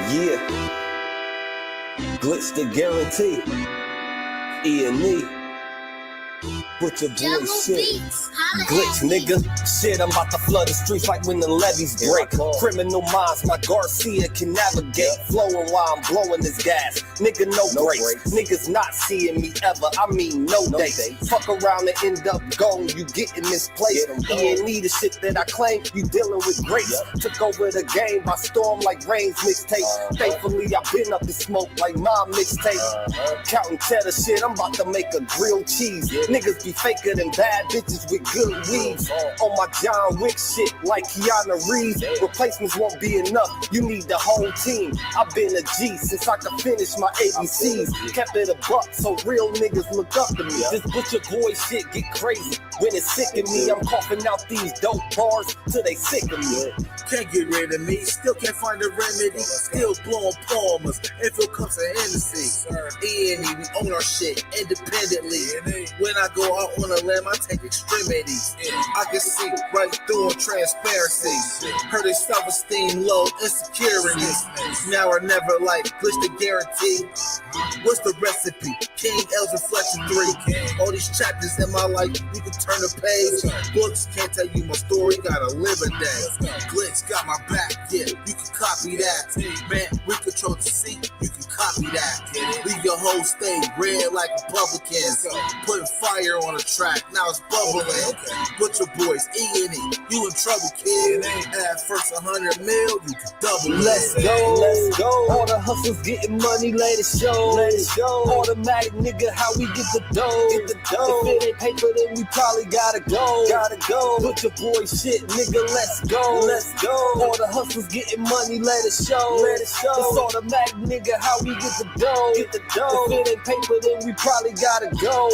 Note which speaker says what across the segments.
Speaker 1: Yeah, glitch the guarantee. E&E. Put your boy shit. Glitch, nigga. Shit, I'm about to flood the streets like when the levees break. Criminal minds, my Garcia can navigate. Flowing while I'm blowing this gas. Nigga, no brakes. Niggas not seeing me ever. I mean, no dates. Fuck around and end up gone. You getting misplaced. E&E, the shit that I claim. You dealing with grace. Took over the game by storm like Rain's mixtape. Thankfully, I been up in smoke like my mixtape. Counting cheddar shit, I'm about to make a grilled cheese. Niggas be faker than bad bitches with good weeds. On my John Wick shit like Keanu Reeves. Replacements won't be enough, you need the whole team. I've been a G since I could finish my ABCs. Kept it a buck so real niggas look up to me. This butcher boy shit get crazy. When it's sick of me, I'm coughing out these dope bars till they sick of me.
Speaker 2: Can't get rid of me, still can't find a remedy. Still blowing palmers, if it comes to Hennessy. E&E, we own our shit independently. When I go out on a limb, I take extremities. I can see right through them transparency. Heard they self-esteem low, insecurities. Now or never, like glitch the guarantee. What's the recipe? King L's Reflection 3. All these chapters in my life, you can turn the page. Books can't tell you my story, gotta live a day. Glitch got my back, yeah, you can copy that. Man, we control the seat, you can copy that. Leave your whole state red like Republicans. Putting fire on the track, now it's bubbling. Butcher boys, E&E, you in trouble, kid. At first 100 mil, you can double it.
Speaker 1: Let's go. All the hustlers getting money, let it show. Automatic nigga, how we get the dough. If it ain't paper, then we probably gotta go. Put your boy shit, nigga, let's go. All the hustlers getting money, let it show. It's automatic, nigga, how we get the dough. If it ain't paper, then we probably gotta go.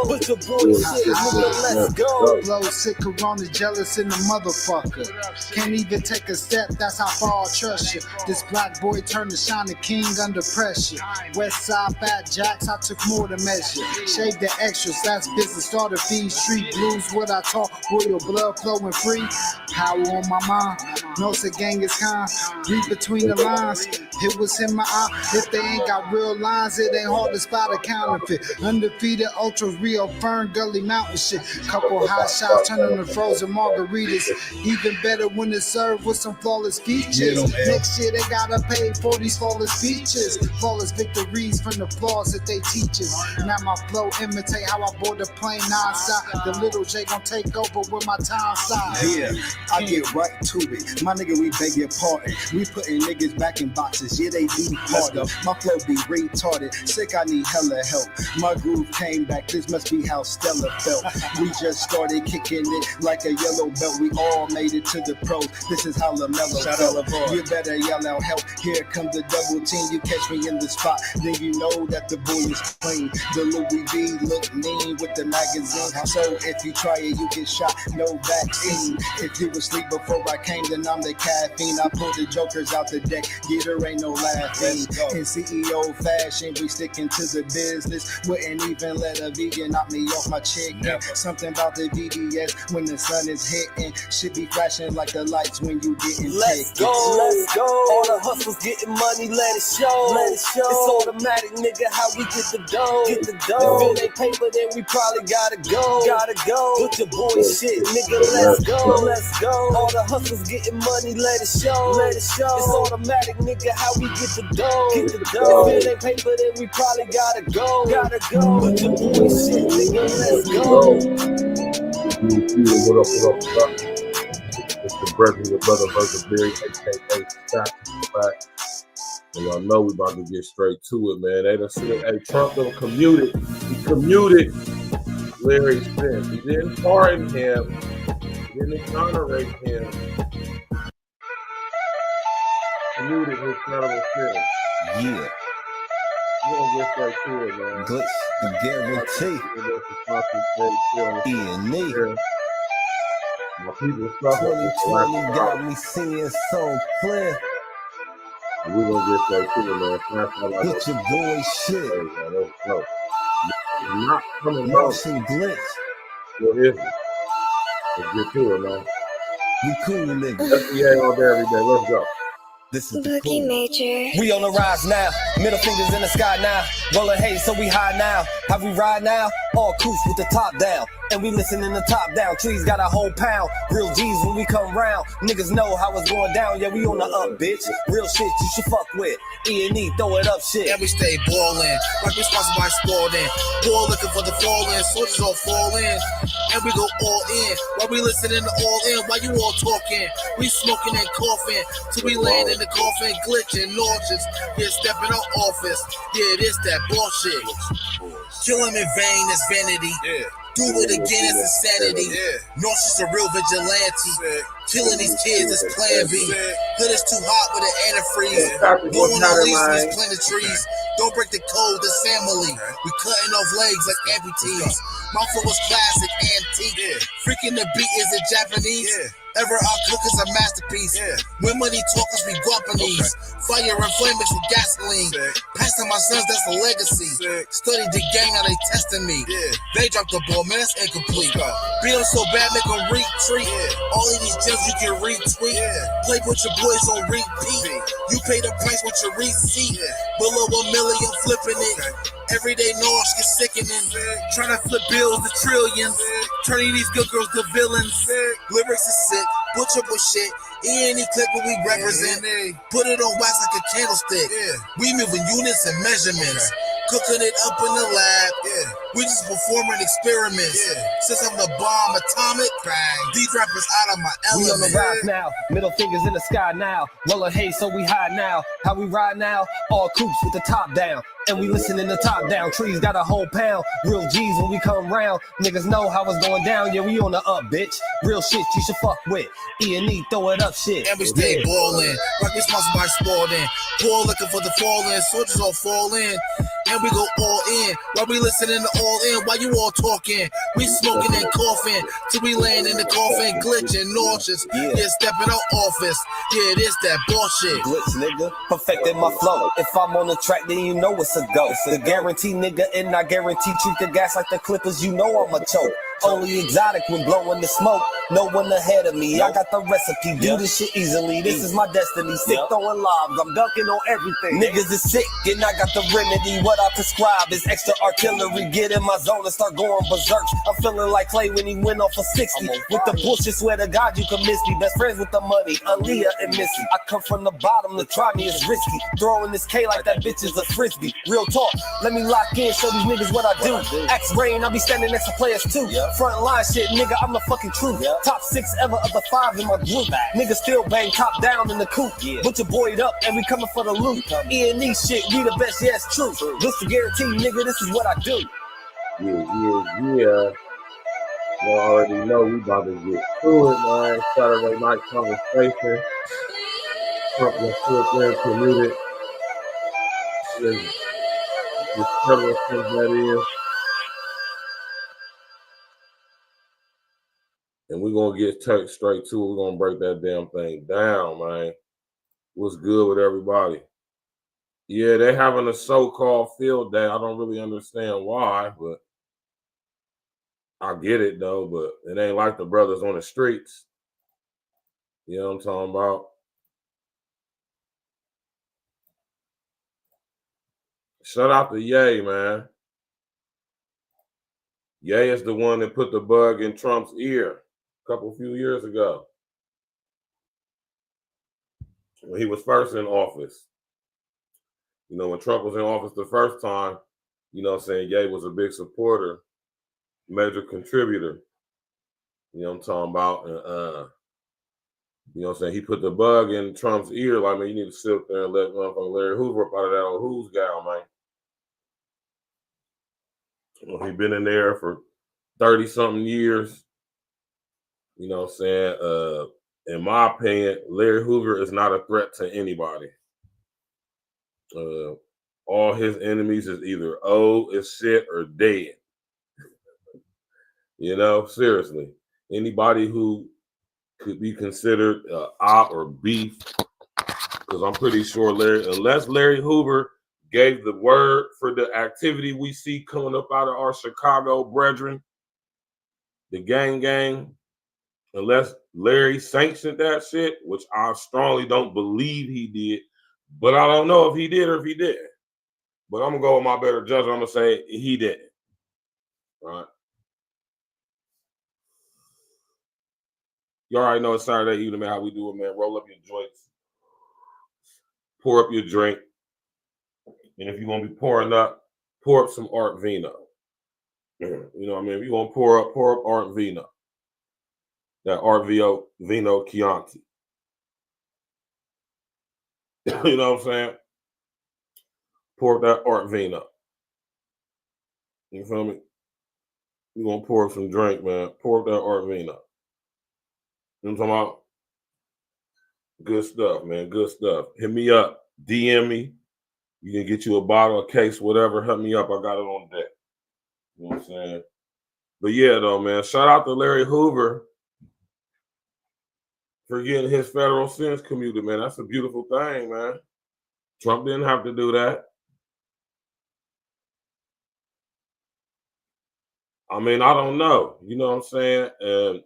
Speaker 1: Put your boy shit, nigga, let's go.
Speaker 3: Blow sick, corona, jealous in the motherfucker. Can't even take a step, that's how far I trust you. This black boy turned to shine the king under pressure. West side fat jacks, I took more to measure. Shave the extras, that's business. Started feed street blues, what I talk, royal blood flowing free. Power on my mind, knows the gang is kind. Read between the lines, it was in my eye. If they ain't got real lines, it ain't hard to spot a counterfeit. Undefeated, ultra real, Fern Gully Mountain shit. Couple hot shots turning to frozen margaritas. Even better when it's served with some flawless features. Next year they gotta pay for these flawless features. Flawless victories from the flaws that they teach us. Now my flow imitate how I board the plane nonstop. The little J gon' take over with my time side.
Speaker 4: Yeah, I get right to it. My nigga, we beg your pardon. We putting niggas back in boxes. Yeah, they be harder. My flow be retarded. Sick, I need hella help. My groove came back. This must be how Stella felt. We just started kicking it like a yellow belt. We all made it to the pros. This is how LaMelo felt. You better yell out help. Here comes the double team. You catch me in the spot, then you know that the boy is clean. The Louis V look mean with the magazine. So if you try it, you get shot. No vaccine. If you was asleep before I came, then I'm the caffeine. I pull the jokers out the deck. Yeah, there ain't no laughing. In CEO fashion, we sticking to the business. Wouldn't even let a vegan knock me off my chicken. Something about the VDS when the sun is hitting. Should be flashing like the lights when you getting
Speaker 1: Let's go. All the hustlers getting money, let it show. It's automatic, nigga, how we get the dough. If it ain't paper, then we probably gotta go. Put your boy shit, nigga, let's go. All the hustlers getting money, let it show. It's automatic, nigga, how we get the dough. If it ain't paper, then we probably gotta go. Put your boy shit, nigga, let's go.
Speaker 5: What up? It's the brother, your brother, Berry, aka Scott. And y'all know we about to get straight to it, man. They done said, hey, Trump done commuted. He commuted Larry Smith. He didn't pardon him. He didn't exonerate him. Commuted his terrible sin.
Speaker 1: Yeah.
Speaker 5: We're gonna get straight to it, man.
Speaker 1: Glitch the guarantee. E&E.
Speaker 5: My people suffering.
Speaker 1: 2020 got me seeing so clear.
Speaker 5: We're gonna get straight to it, man.
Speaker 1: Get your boy shit.
Speaker 5: Let's go. Not coming
Speaker 1: Motion glitch.
Speaker 5: What is it? Let's get to it, man.
Speaker 1: You cool, nigga.
Speaker 5: FDA all day, every day. Let's go.
Speaker 1: This is the
Speaker 6: Boogie
Speaker 1: cool.
Speaker 6: Major.
Speaker 1: We on the rise now, middle fingers in the sky now. Rolling haze, so we high now. How we ride now? All coops with the top down. And we listen in the top down. Trees got a whole pound. Real G's when we come round. Niggas know how it's going down. Yeah, we on the up, bitch. Real shit you should fuck with. E&E, throw it up shit.
Speaker 2: And we stay ballin', like we sponsored by Spalding. Ball looking for the fall-in, soldiers all fall in. And we go all in, while we listening to all in, while you all talking. We smoking and coughing, till we land in the coffin, glitching, nauseous. Yeah, stepping out office, yeah, this that bullshit. Kill him in vain is vanity. Do it again is insanity. Nauseous a real vigilante. Killing these kids is plan B. Hood is too hot with an antifreeze. Going on leases, planting trees. Don't break the code, this family. We cutting off legs like amputees. My flow was classic, antique. Freaking the beat is it Japanese. Ever our cook is a masterpiece. When money talkers, we Guapanese. Fire and flame mixed with gasoline. Passing my sons, that's a legacy. Studied the gang, now they testing me. They dropped the ball, man, that's incomplete. Beat them so bad, make them retreat. All of these gems you can retweet. Play with your boys on repeat. You pay the price with your receipt. Below $1 million, flipping it. Everyday noise get sickening. Trying to flip bills to trillions. Turning these good girls to villains. Lyrics is sick. Butcher bullshit. Any clip what we represent. Put it on wax like a candlestick. We moving units and measurements. Cooking it up in the lab. We just performing experiments. Since I'm the bomb atomic, these rappers out of my
Speaker 1: We on the
Speaker 2: element.
Speaker 1: rise now, middle fingers in the sky now. Rolling haze, so we high now. How we ride now? All coops with the top down. And we listen in the top down. Trees got a whole pound. Real G's when we come round. Niggas know how it's going down. Yeah, we on the up, bitch. Real shit you should fuck with. E&E, throw it up shit.
Speaker 2: And we stay ballin', like we sponsored by Spalding. Ball looking for the fall-in, soldiers all fall in. And we go all in, while we listening to all in, while you all talking. We smoking and coughing, till we land in the coffin, glitching, nauseous. Yeah, stepping out office. Yeah, this that bullshit.
Speaker 1: Glitch, nigga. Perfected my flow. If I'm on the track, then you know it's a go. The guarantee, nigga, and I guarantee treat the gas like the Clippers. You know I'm a choke. Only exotic when blowing the smoke. No one ahead of me. I got the recipe. Do this shit easily. This is my destiny. Sick throwing lobs. I'm dunking on everything. Niggas is sick, and I got the remedy. What I prescribe is extra artillery. Get in my zone and start going berserk. I'm feeling like Clay when he went off for 60. With the bullshit, swear to God you can miss me. Best friends with the money, Aaliyah and Missy. I come from the bottom, to try me is risky. Throwing this K like that bitch is a frisbee. Real talk, let me lock in, show these niggas what I do. Axe Rain, I be standing next to players too. Front line shit, nigga, I'm the fucking truth. Top 6 ever of the 5 in my group. Niggas still bang top down in the coop. Put your boy up and we coming for the loot. E&E shit, we the best, yeah, it's true. This the guarantee, nigga, this is what I do.
Speaker 5: Yeah. You already know we about to get through it, man. Saturday night conversation. Something that's there, commuted. Whichever thing that is. And we're going to get straight to it. We're going to break that damn thing down, man. What's good with everybody? Yeah, they're having a so-called field day. I don't really understand why, but I get it, though. But it ain't like the brothers on the streets. You know what I'm talking about? Shout out to Ye, man. Ye is the one that put the bug in Trump's ear a few years ago when he was first in office. You know, when Trump was in office the first time, you know what I'm saying, Ye was a big supporter, major contributor. You know what I'm talking about? You know what I'm saying? He put the bug in Trump's ear, like, man, you need to sit there and let motherfucking Larry Hoover up out of that old who's gal, man. You know, he been in there for 30-something years. You know what I'm saying? In my opinion, Larry Hoover is not a threat to anybody. All his enemies is either old as shit or dead. You know, seriously. Anybody who could be considered op or beef, because I'm pretty sure unless Larry Hoover gave the word for the activity we see coming up out of our Chicago brethren, the gang, unless Larry sanctioned that shit, which I strongly don't believe he did, but I don't know if he did or if he didn't. But I'm gonna go with my better judgment. I'm gonna say he didn't. Right? You already know it's Saturday evening, man. How we do it, man. Roll up your joints, pour up your drink, and if you're gonna be pouring up, pour up some Art Vino. You know what I mean? If you're gonna pour up Art Vino. That Art Vino Chianti. You know what I'm saying? Pour up that Art Vino. You feel me? You're gonna pour up some drink, man. Pour up that Art Vino. You know what I'm talking about? Good stuff, man. Good stuff. Hit me up. DM me. You can get you a bottle, a case, whatever. Hit me up. I got it on deck. You know what I'm saying? But yeah, though, man. Shout out to Larry Hoover for getting his federal sentence commuted, man. That's a beautiful thing, man. Trump didn't have to do that. I mean, I don't know. You know what I'm saying? And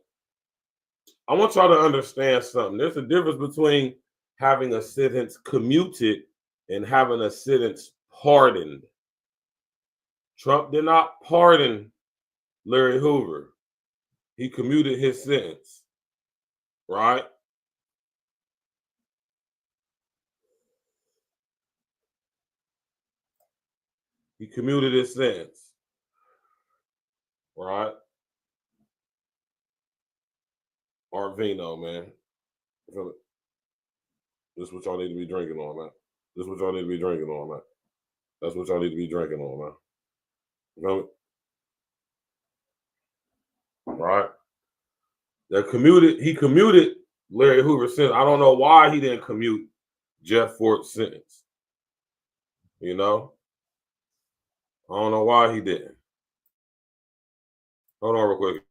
Speaker 5: I want y'all to understand something. There's a difference between having a sentence commuted and having a sentence pardoned. Trump did not pardon Larry Hoover. He commuted his sentence, right? He commuted his sentence, right? Art Vino, man. This is what y'all need to be drinking on, man. This is what y'all need to be drinking on, man. That's what y'all need to be drinking on, man. You know? Right? He commuted Larry Hoover's sentence. I don't know why he didn't commute Jeff Fort's sentence. You know? I don't know why he didn't. Hold on real quick.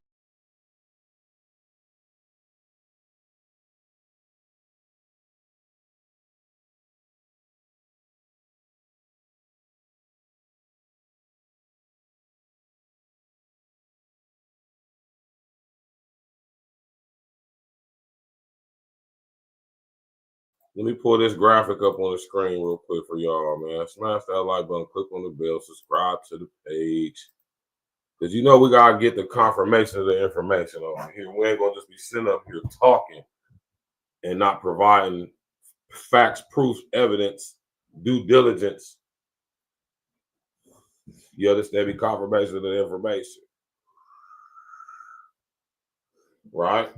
Speaker 5: Let me pull this graphic up on the screen real quick for y'all, man. Smash that like button, click on the bell, subscribe to the page. Because you know we got to get the confirmation of the information over here. We ain't going to just be sitting up here talking and not providing facts, proof, evidence, due diligence. You understand? Be confirmation of the information. Right?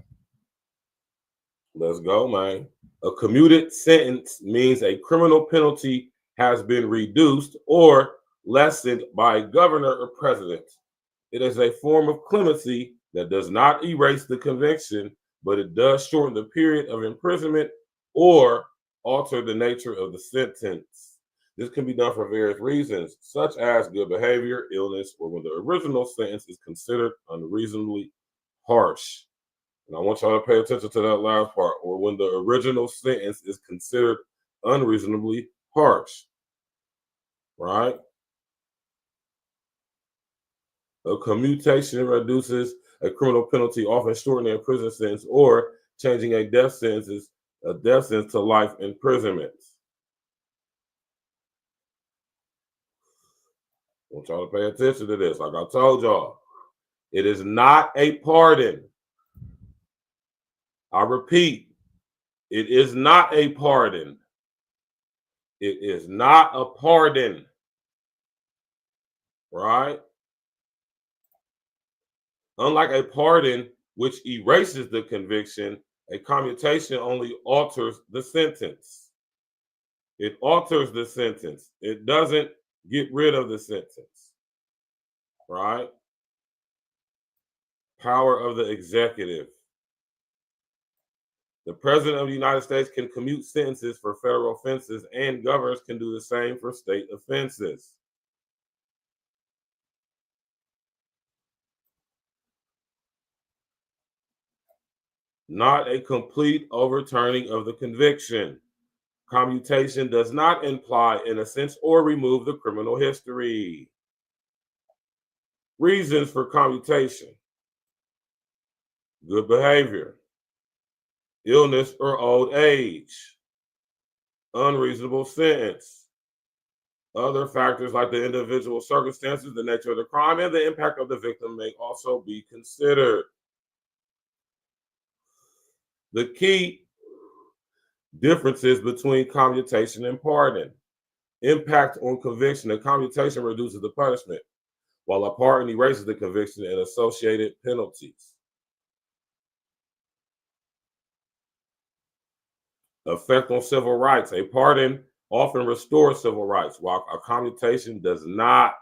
Speaker 5: Let's go, man. A commuted sentence means a criminal penalty has been reduced or lessened by a governor or president. It is a form of clemency that does not erase the conviction, but it does shorten the period of imprisonment or alter the nature of the sentence. This can be done for various reasons, such as good behavior, illness, or when the original sentence is considered unreasonably harsh. And I want y'all to pay attention to that last part, or when the original sentence is considered unreasonably harsh, right? A commutation reduces a criminal penalty, often shortening a prison sentence or changing a death sentence to life imprisonment. I want y'all to pay attention to this. Like I told y'all, it is not a pardon. I repeat, it is not a pardon. It is not a pardon, right? Unlike a pardon, which erases the conviction, a commutation only alters the sentence. It alters the sentence. It doesn't get rid of the sentence, right? Power of the executive. The President of the United States can commute sentences for federal offenses, and governors can do the same for state offenses. Not a complete overturning of the conviction. Commutation does not imply innocence or remove the criminal history. Reasons for commutation. Good behavior. illness, or old age. Unreasonable sentence. Other factors like the individual circumstances, the nature of the crime, and the impact of the victim may also be considered. The key differences between commutation and pardon. Impact on conviction. A commutation reduces the punishment, while a pardon erases the conviction and associated penalties. Effect on civil rights. A pardon often restores civil rights, while a commutation does not.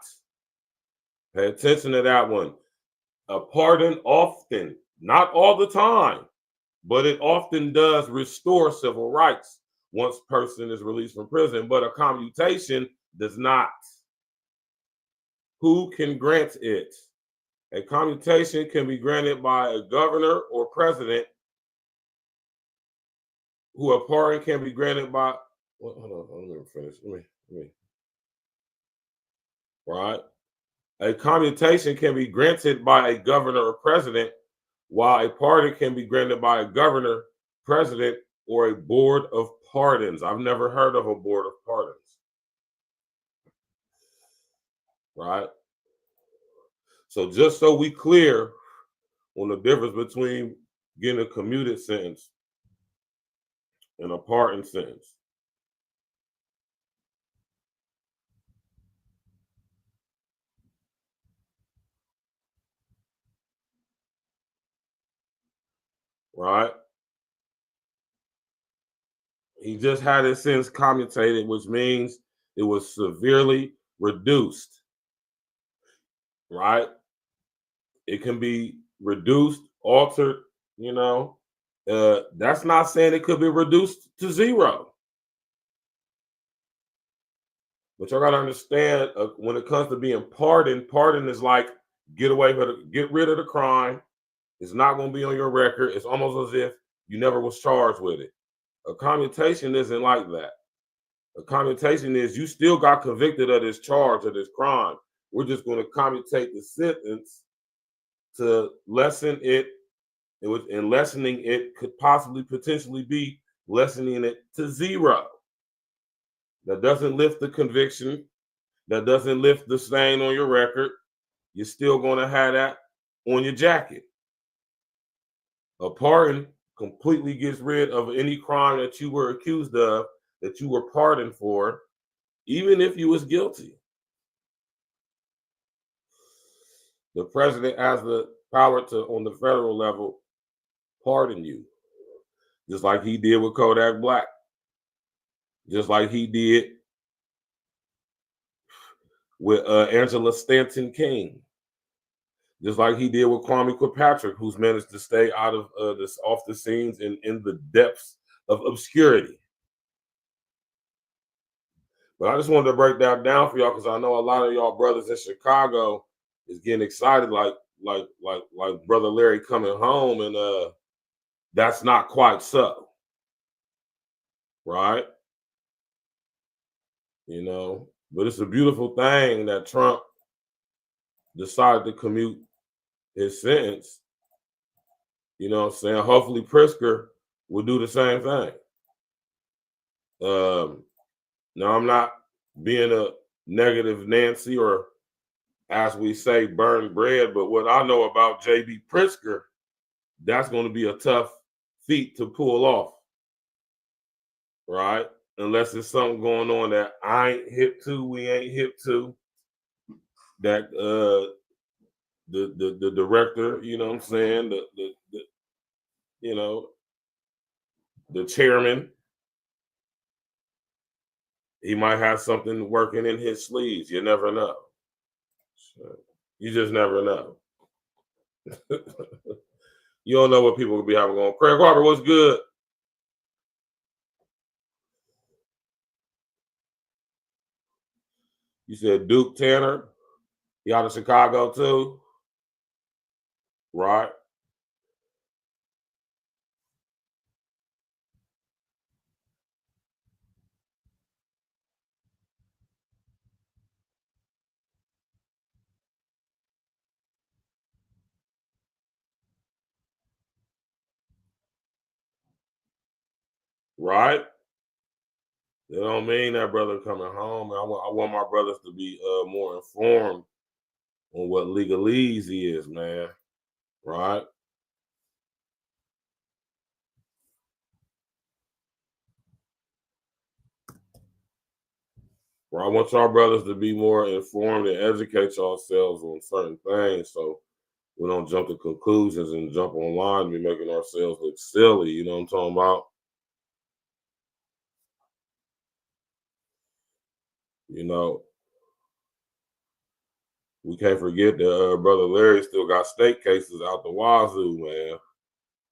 Speaker 5: Pay attention to that one. A pardon often, not all the time, but it often does restore civil rights once person is released from prison, but a commutation does not. Who can grant it? A commutation can be granted by a governor or president, who a pardon can be granted by, well, hold on, let me finish. Let me. Right? A commutation can be granted by a governor or president, while a pardon can be granted by a governor, president, or a board of pardons. I've never heard of a board of pardons. Right? So just so we clear on the difference between getting a commuted sentence and a pardon sentence. Right? He just had his sentence commutated, which means it was severely reduced. Right? It can be reduced, altered, you know. That's not saying it could be reduced to zero. But y'all gotta understand, when it comes to being pardoned, pardon is like get rid of the crime. It's not going to be on your record. It's almost as if you never was charged with it. A commutation isn't like that. A commutation is you still got convicted of this charge or this crime. We're just going to commutate the sentence to lessen it. And lessening it could possibly potentially be lessening it to zero. That doesn't lift the conviction. That doesn't lift the stain on your record. You're still going to have that on your jacket. A pardon completely gets rid of any crime that you were accused of, that you were pardoned for, even if you was guilty. The president has the power to, on the federal level, pardon you, just like he did with Kodak Black, just like he did with Angela Stanton King, just like he did with Kwame Kilpatrick, who's managed to stay out of off the scenes and in the depths of obscurity. But I just wanted to break that down for y'all because I know a lot of y'all brothers in Chicago is getting excited, like Brother Larry coming home, and that's not quite so, right? You know, but it's a beautiful thing that Trump decided to commute his sentence. You know what I'm saying? Hopefully Pritzker will do the same thing. Now, I'm not being a negative Nancy or, as we say, burn bread, but what I know about J.B. Pritzker, that's going to be a tough feat to pull off, right? Unless there's something going on that I ain't hip to, we ain't hip to, that the director, you know what I'm saying, the you know, the chairman, he might have something working in his sleeves. You never know. So, you just never know. You don't know what people will be having going. Craig Harper, what's good? You said Duke Tanner. He out of Chicago too, right? right? It don't mean that brother coming home. I want my brothers to be more informed on what legalese is, man. Right? Well, I want y'all brothers to be more informed and educate yourselves on certain things, so we don't jump to conclusions and jump online and be making ourselves look silly. You know what I'm talking about? You know, we can't forget that Brother Larry still got state cases out the wazoo, man.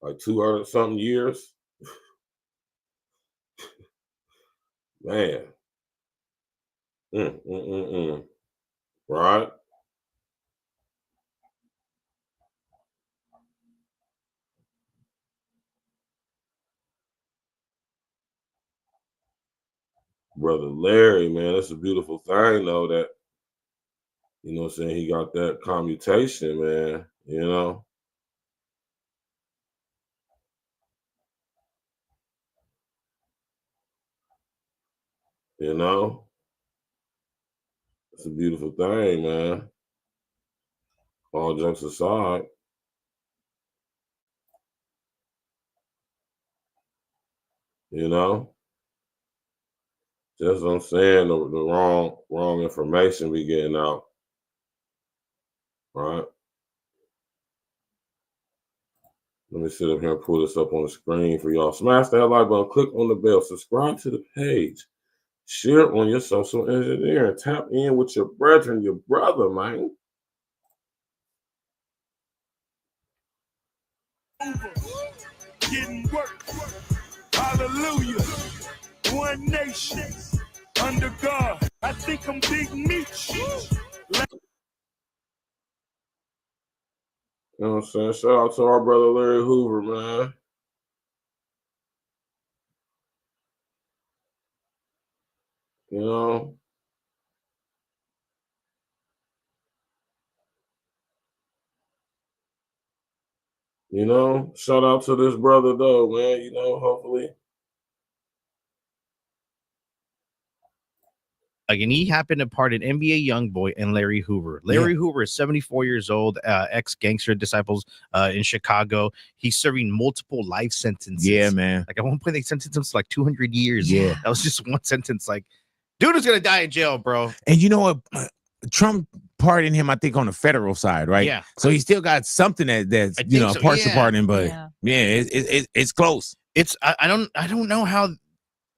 Speaker 5: Like 200 something years. Man. Right? Brother Larry, man, that's a beautiful thing, though, that, you know what I'm saying, he got that commutation, man, you know? You know? It's a beautiful thing, man. All jokes aside. You know? Just what I'm saying, the wrong information be getting out. Right? Let me sit up here and pull this up on the screen for y'all. Smash that like button, click on the bell, subscribe to the page, share it on your social engineer, and tap in with your brethren, your brother, man.
Speaker 6: Getting work. Hallelujah. One nation under God. I think I'm Big Meech.
Speaker 5: You know what I'm saying? Shout out to our brother Larry Hoover, man. You know? You know, shout out to this brother though, man. You know, hopefully.
Speaker 7: And he happened to pardon NBA YoungBoy and Larry Hoover. Larry Hoover is 74 years old, ex-gangster disciples in Chicago. He's serving multiple life sentences.
Speaker 8: Yeah, man.
Speaker 7: Like at one point they sentenced him to like 200 years.
Speaker 8: Yeah.
Speaker 7: That was just one sentence. Like, dude is gonna die in jail, bro.
Speaker 8: And you know what? Trump pardoned him, I think, on the federal side, right?
Speaker 7: Yeah.
Speaker 8: So he still got something that's you know,
Speaker 7: so,
Speaker 8: partial
Speaker 7: yeah.
Speaker 8: pardon, but it's close.
Speaker 7: It's I don't know how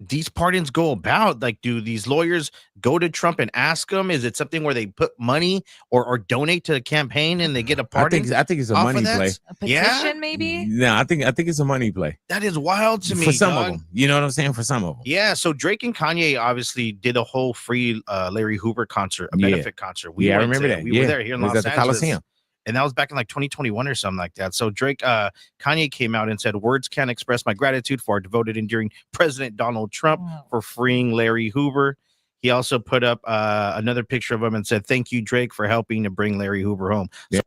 Speaker 7: these pardons go about. Like, do these lawyers go to Trump and ask him? Is it something where they put money or donate to the campaign and they get a pardon?
Speaker 8: I think it's a money play.
Speaker 9: A petition, maybe?
Speaker 8: No, I think it's a money play.
Speaker 7: That is wild to me.
Speaker 8: For some
Speaker 7: dog.
Speaker 8: of them. You know what I'm saying? For some of them.
Speaker 7: Yeah, so Drake and Kanye obviously did a whole free Larry Hoover concert, a benefit concert.
Speaker 8: I remember that.
Speaker 7: We were there here in Los
Speaker 8: Angeles. At the Coliseum.
Speaker 7: And that was back in like 2021 or something like that. So Kanye came out and said, "Words can't express my gratitude for our devoted, enduring President Donald Trump for freeing Larry Hoover." He also put up another picture of him and said, "Thank you, Drake, for helping to bring Larry Hoover home."
Speaker 8: Yeah.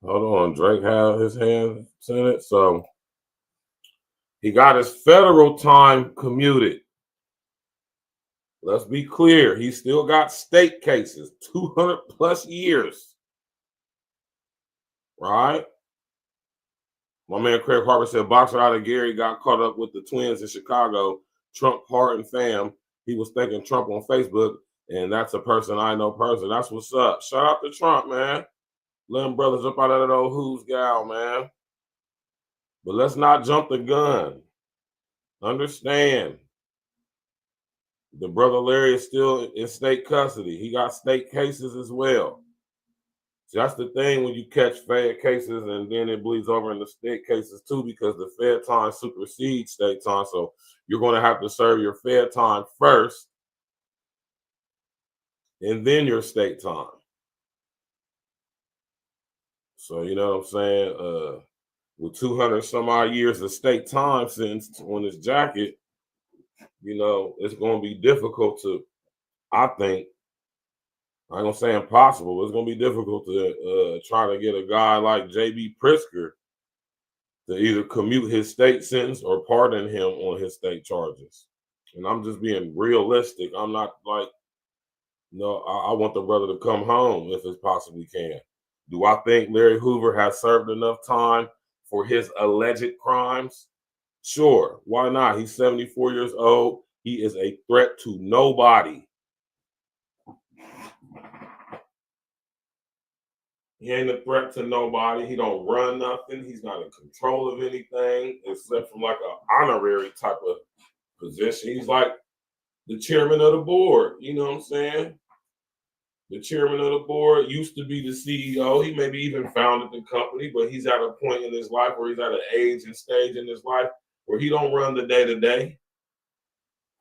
Speaker 5: Hold on, Drake had his hands in it, so he got his federal time commuted. Let's be clear, he still got state cases, 200 plus years. Right? My man Craig Harper said boxer out of Gary got caught up with the twins in Chicago. Trump pardon fam. He was thanking Trump on Facebook, and that's a person I know personally. That's what's up. Shout out to Trump, man. Let them brothers up out of that old who's gal, man. But let's not jump the gun. Understand. The brother Larry is still in state custody. He got state cases as well. So that's the thing when you catch Fed cases and then it bleeds over into state cases too, because the Fed time supersedes state time. So you're going to have to serve your Fed time first and then your state time. So, you know what I'm saying? With 200 some odd years of state time since on his jacket, you know, it's going to be difficult to, I think, I ain't gonna say impossible, but it's gonna be difficult to try to get a guy like J.B. Pritzker to either commute his state sentence or pardon him on his state charges. And I'm just being realistic. I'm not like, no, I want the brother to come home if it possibly can. Do I think Larry Hoover has served enough time for his alleged crimes? Sure. Why not? He's 74 years old. He is a threat to nobody. He ain't a threat to nobody. He don't run nothing. He's not in control of anything except from like an honorary type of position. He's like the chairman of the board. You know what I'm saying? The chairman of the board used to be the CEO. He maybe even founded the company, but he's at a point in his life where he's at an age and stage in his life where he don't run the day-to-day.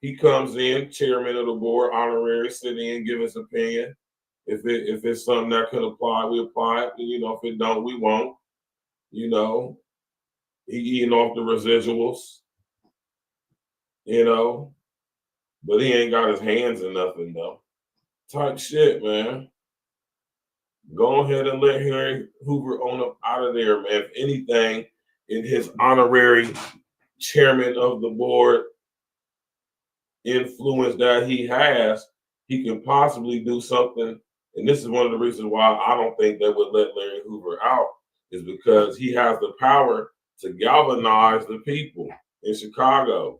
Speaker 5: He comes in, chairman of the board, honorary, sit in, give his opinion. If it's something that can apply, we apply it. You know, if it don't, we won't. You know, he eating off the residuals. You know, but he ain't got his hands in nothing though. Type shit, man. Go ahead and let Larry Hoover on up out of there, man. If anything, in his honorary chairman of the board influence that he has, he can possibly do something. And this is one of the reasons why I don't think they would let Larry Hoover out, is because he has the power to galvanize the people in Chicago.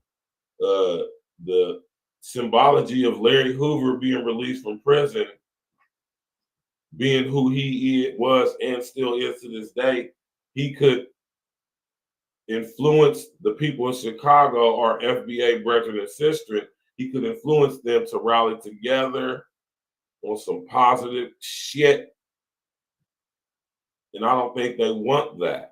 Speaker 5: The symbology of Larry Hoover being released from prison, being who he was and still is to this day, he could influence the people in Chicago, our FBA brethren and sisters. He could influence them to rally together on some positive shit. And I don't think they want that.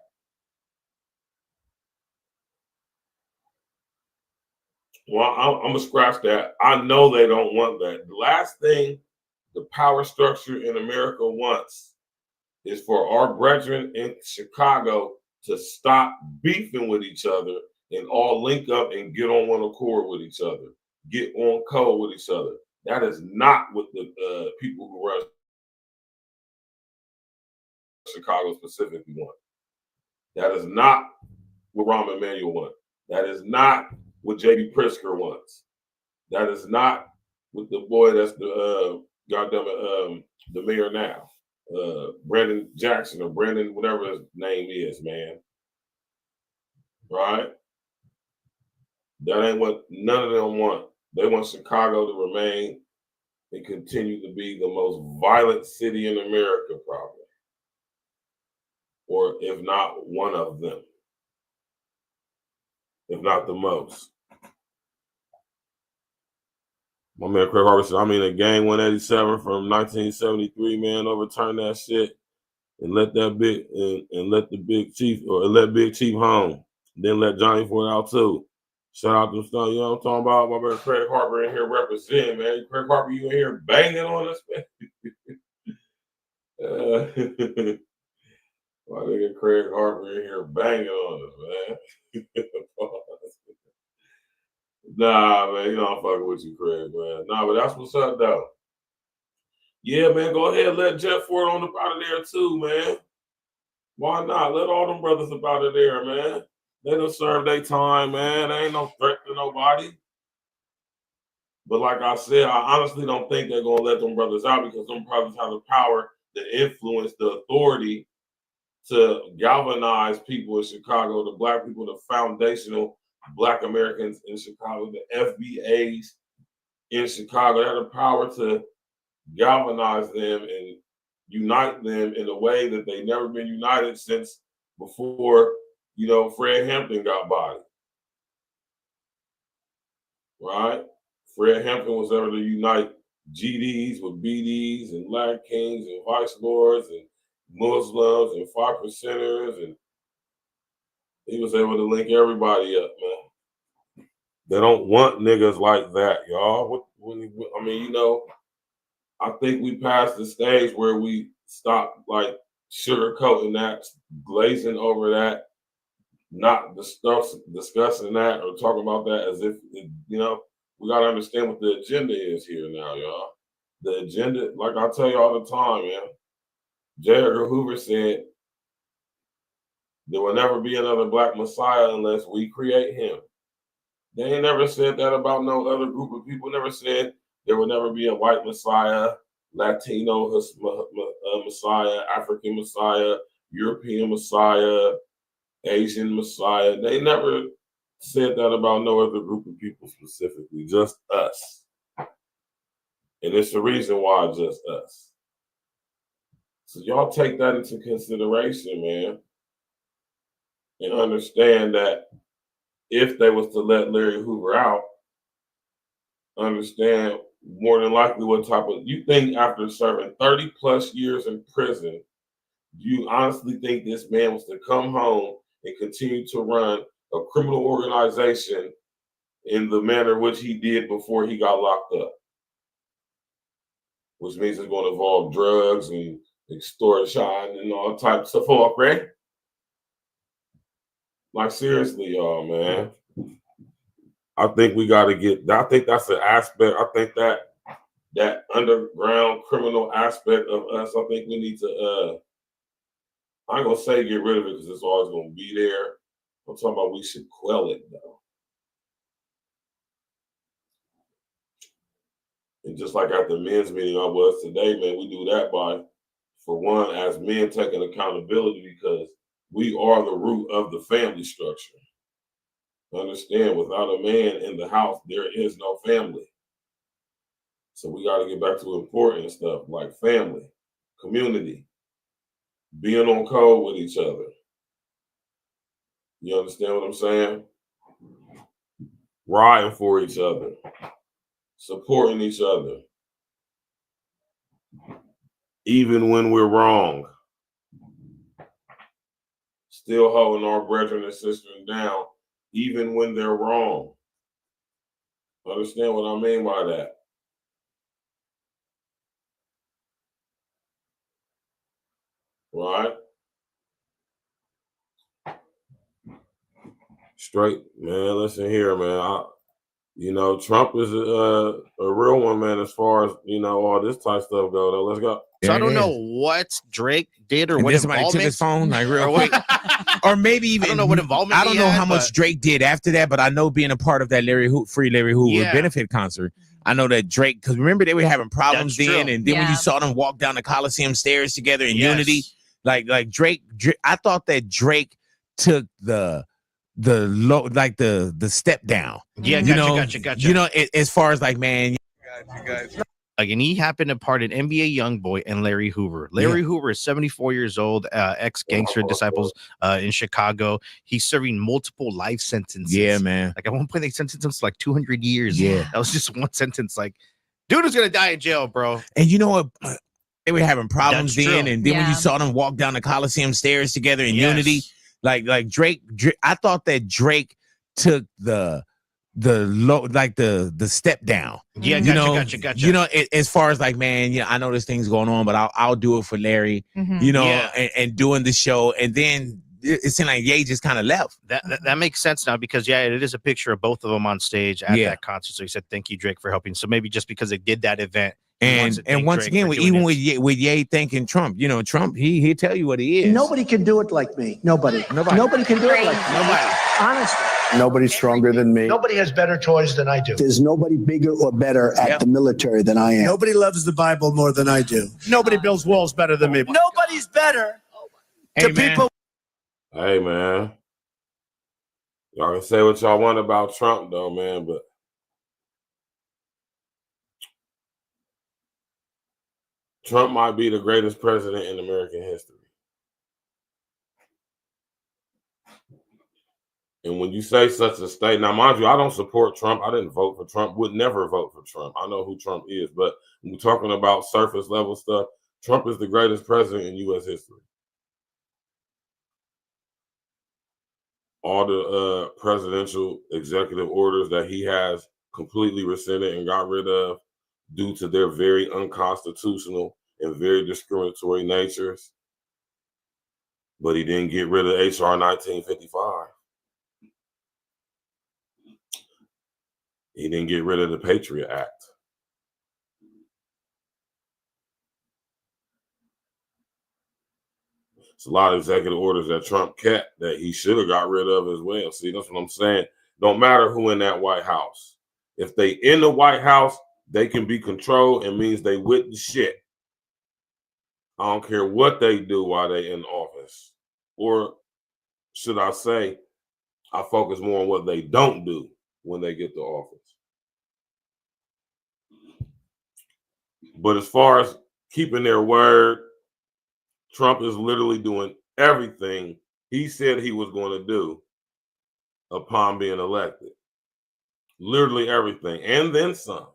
Speaker 5: Well, I'm going to scratch that. I know they don't want that. The last thing the power structure in America wants is for our brethren in Chicago to stop beefing with each other and all link up and get on one accord with each other, get on code with each other. That is not what the people who run Chicago specifically want. That is not what Rahm Emanuel wants. That is not what J.B. Pritzker wants. That is not what the boy that's the the mayor now, Brandon Jackson or Brandon, whatever his name is, man. Right? That ain't what none of them want. They want Chicago to remain and continue to be the most violent city in America, probably. Or if not one of them. If not the most. My man Craig Harvey said, I mean, a gang 187 from 1973, man, overturn that shit and let that big and let the big chief or let Big Chief home. Then let Johnny Ford out too. Shout out to stuff, you know what I'm talking about? My man Craig Harper in here representing, man. Craig Harper, you in here banging on us, man. My nigga Craig Harper in here banging on us, man. Nah, man, you know I'm fucking with you, Craig, man. Nah, but that's what's up, though. Yeah, man, go ahead and let Jeff Ford on up out of there, too, man. Why not? Let all them brothers up out of there, man. Let them serve their time, man. There ain't no threat to nobody. But like I said, I honestly don't think they're going to let them brothers out because them brothers have the power to influence the authority to galvanize people in Chicago, the black people, the foundational Black Americans in Chicago, the FBAs in Chicago. They have the power to galvanize them and unite them in a way that they've never been united since before, you know, Fred Hampton got bodied. Right? Fred Hampton was able to unite GDs with BDs and Black Kings and Vice Lords and Muslims and 5%ers, and he was able to link everybody up, man. They don't want niggas like that, y'all. I mean, you know, I think we passed the stage where we stopped like sugarcoating that, glazing over that, not discussing that or talking about that as if, you know, we got to understand what the agenda is here now, y'all. The agenda, like I tell you all the time, man. J. Edgar Hoover said, There will never be another black Messiah unless we create him. They ain't never said that about no other group of people. Never said there will never be a white Messiah, Latino Messiah, African Messiah, European Messiah, Asian Messiah. They never said that about no other group of people specifically, just us. And it's the reason why just us. So y'all take that into consideration, man, and understand that if they was to let Larry Hoover out, understand more than likely what type of, you think after serving 30 plus years in prison, you honestly think this man was to come home and continue to run a criminal organization in the manner which he did before he got locked up? Which means it's going to involve drugs and extortion and all types of stuff, right? Like, seriously, y'all, man. I think we got to get, I think that's an aspect. I think that underground criminal aspect of us, I think we need to, I ain't going to say get rid of it because it's always going to be there. I'm talking about we should quell it, though. And just like at the men's meeting I was today, man, we do that by, for one, as men taking accountability because we are the root of the family structure. Understand, without a man in the house, there is no family. So we got to get back to important stuff like family, community, being on code with each other. You understand what I'm saying? Riding for each other, supporting each other, even when we're wrong. Still holding our brethren and sisters down, even when they're wrong. Understand what I mean by that? Right? Straight, man, listen here, man. Trump is a real one, man, as far as, all this type of stuff go, though. Let's go.
Speaker 7: So I don't know what Drake did or
Speaker 8: and
Speaker 7: what
Speaker 8: then somebody took his phone, like real quick. Or maybe even,
Speaker 7: I don't know what involvement
Speaker 8: I don't
Speaker 7: he
Speaker 8: know
Speaker 7: had,
Speaker 8: how much Drake did after that, but I know being a part of that Free Larry Hoover benefit concert, I know that Drake, because remember they were having problems then, and then when you saw them walk down the Coliseum stairs together in unity, like Drake, I thought that Drake took the step down.
Speaker 7: Yeah, gotcha.
Speaker 8: As far as like, man,
Speaker 7: like, and he happened to part an NBA YoungBoy and Larry Hoover. Larry Hoover is 74 years old, ex-gangster disciples in Chicago. He's serving multiple life sentences.
Speaker 8: Yeah, man.
Speaker 7: Like at one point they sentenced him to like 200 years.
Speaker 8: Yeah.
Speaker 7: That was just one sentence. Like, dude is gonna die in jail, bro.
Speaker 8: And you know what? They were having problems then, and then when you
Speaker 9: Yeah.
Speaker 8: saw them walk down the Coliseum stairs together in unity, like Drake, I thought that Drake took the step down.
Speaker 7: Yeah, gotcha.
Speaker 8: As far as like, man, I know this thing's going on, but I'll do it for Larry. And doing the show, and then it seemed like Ye just kind of left.
Speaker 7: That makes sense now because it is a picture of both of them on stage at that concert. So he said, "Thank you, Drake, for helping." So maybe just because they did that event,
Speaker 8: and once again, even with Ye thanking Trump, Trump, he'll tell you what he is.
Speaker 10: Nobody can do it like me. Nobody can do it like me.
Speaker 8: Nobody.
Speaker 10: Honestly.
Speaker 4: Nobody's stronger than me.
Speaker 10: Nobody has better toys than I do.
Speaker 4: There's nobody bigger or better at the military than I am.
Speaker 10: Nobody loves the Bible more than I do. Nobody builds walls better than me. Nobody's better to people.
Speaker 5: Hey, man. Y'all can say what y'all want about Trump, though, man, but Trump might be the greatest president in American history. And when you say such a statement, now mind you, I don't support Trump. I didn't vote for Trump, would never vote for Trump. I know who Trump is, but when we're talking about surface level stuff, Trump is the greatest president in U.S. history. All the presidential executive orders that he has completely rescinded and got rid of due to their very unconstitutional and very discriminatory natures. But he didn't get rid of H.R. 1955. He didn't get rid of the Patriot Act. It's a lot of executive orders that Trump kept that he should have got rid of as well. See, that's what I'm saying. Don't matter who in that White House. If they in the White House, they can be controlled. It means they with the shit. I don't care what they do while they in office. Or should I say, I focus more on what they don't do when they get to office. But as far as keeping their word, Trump is literally doing everything he said he was going to do upon being elected. Literally everything, and then some.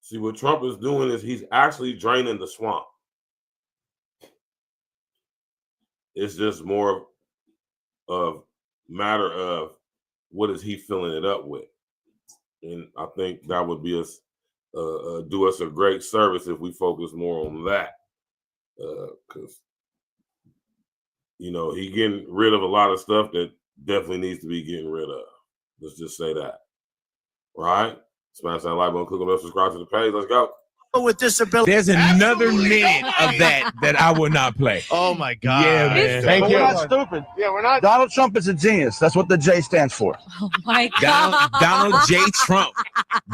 Speaker 5: See, what Trump is doing is he's actually draining the swamp. It's just more of matter of what is he filling it up with. And I think that would be do us a great service if we focus more on that. Because, he getting rid of a lot of stuff that definitely needs to be getting rid of. Let's just say that. Right? Smash that like button, click on that, subscribe to the page. Let's go.
Speaker 10: With disability.
Speaker 8: There's another minute of that I will not play.
Speaker 7: Oh my God.
Speaker 8: Yeah, man.
Speaker 10: Thank you. We're not stupid. Yeah, we're not. Donald Trump is a genius. That's what the J stands for.
Speaker 9: Oh my God.
Speaker 8: Donald J. Trump.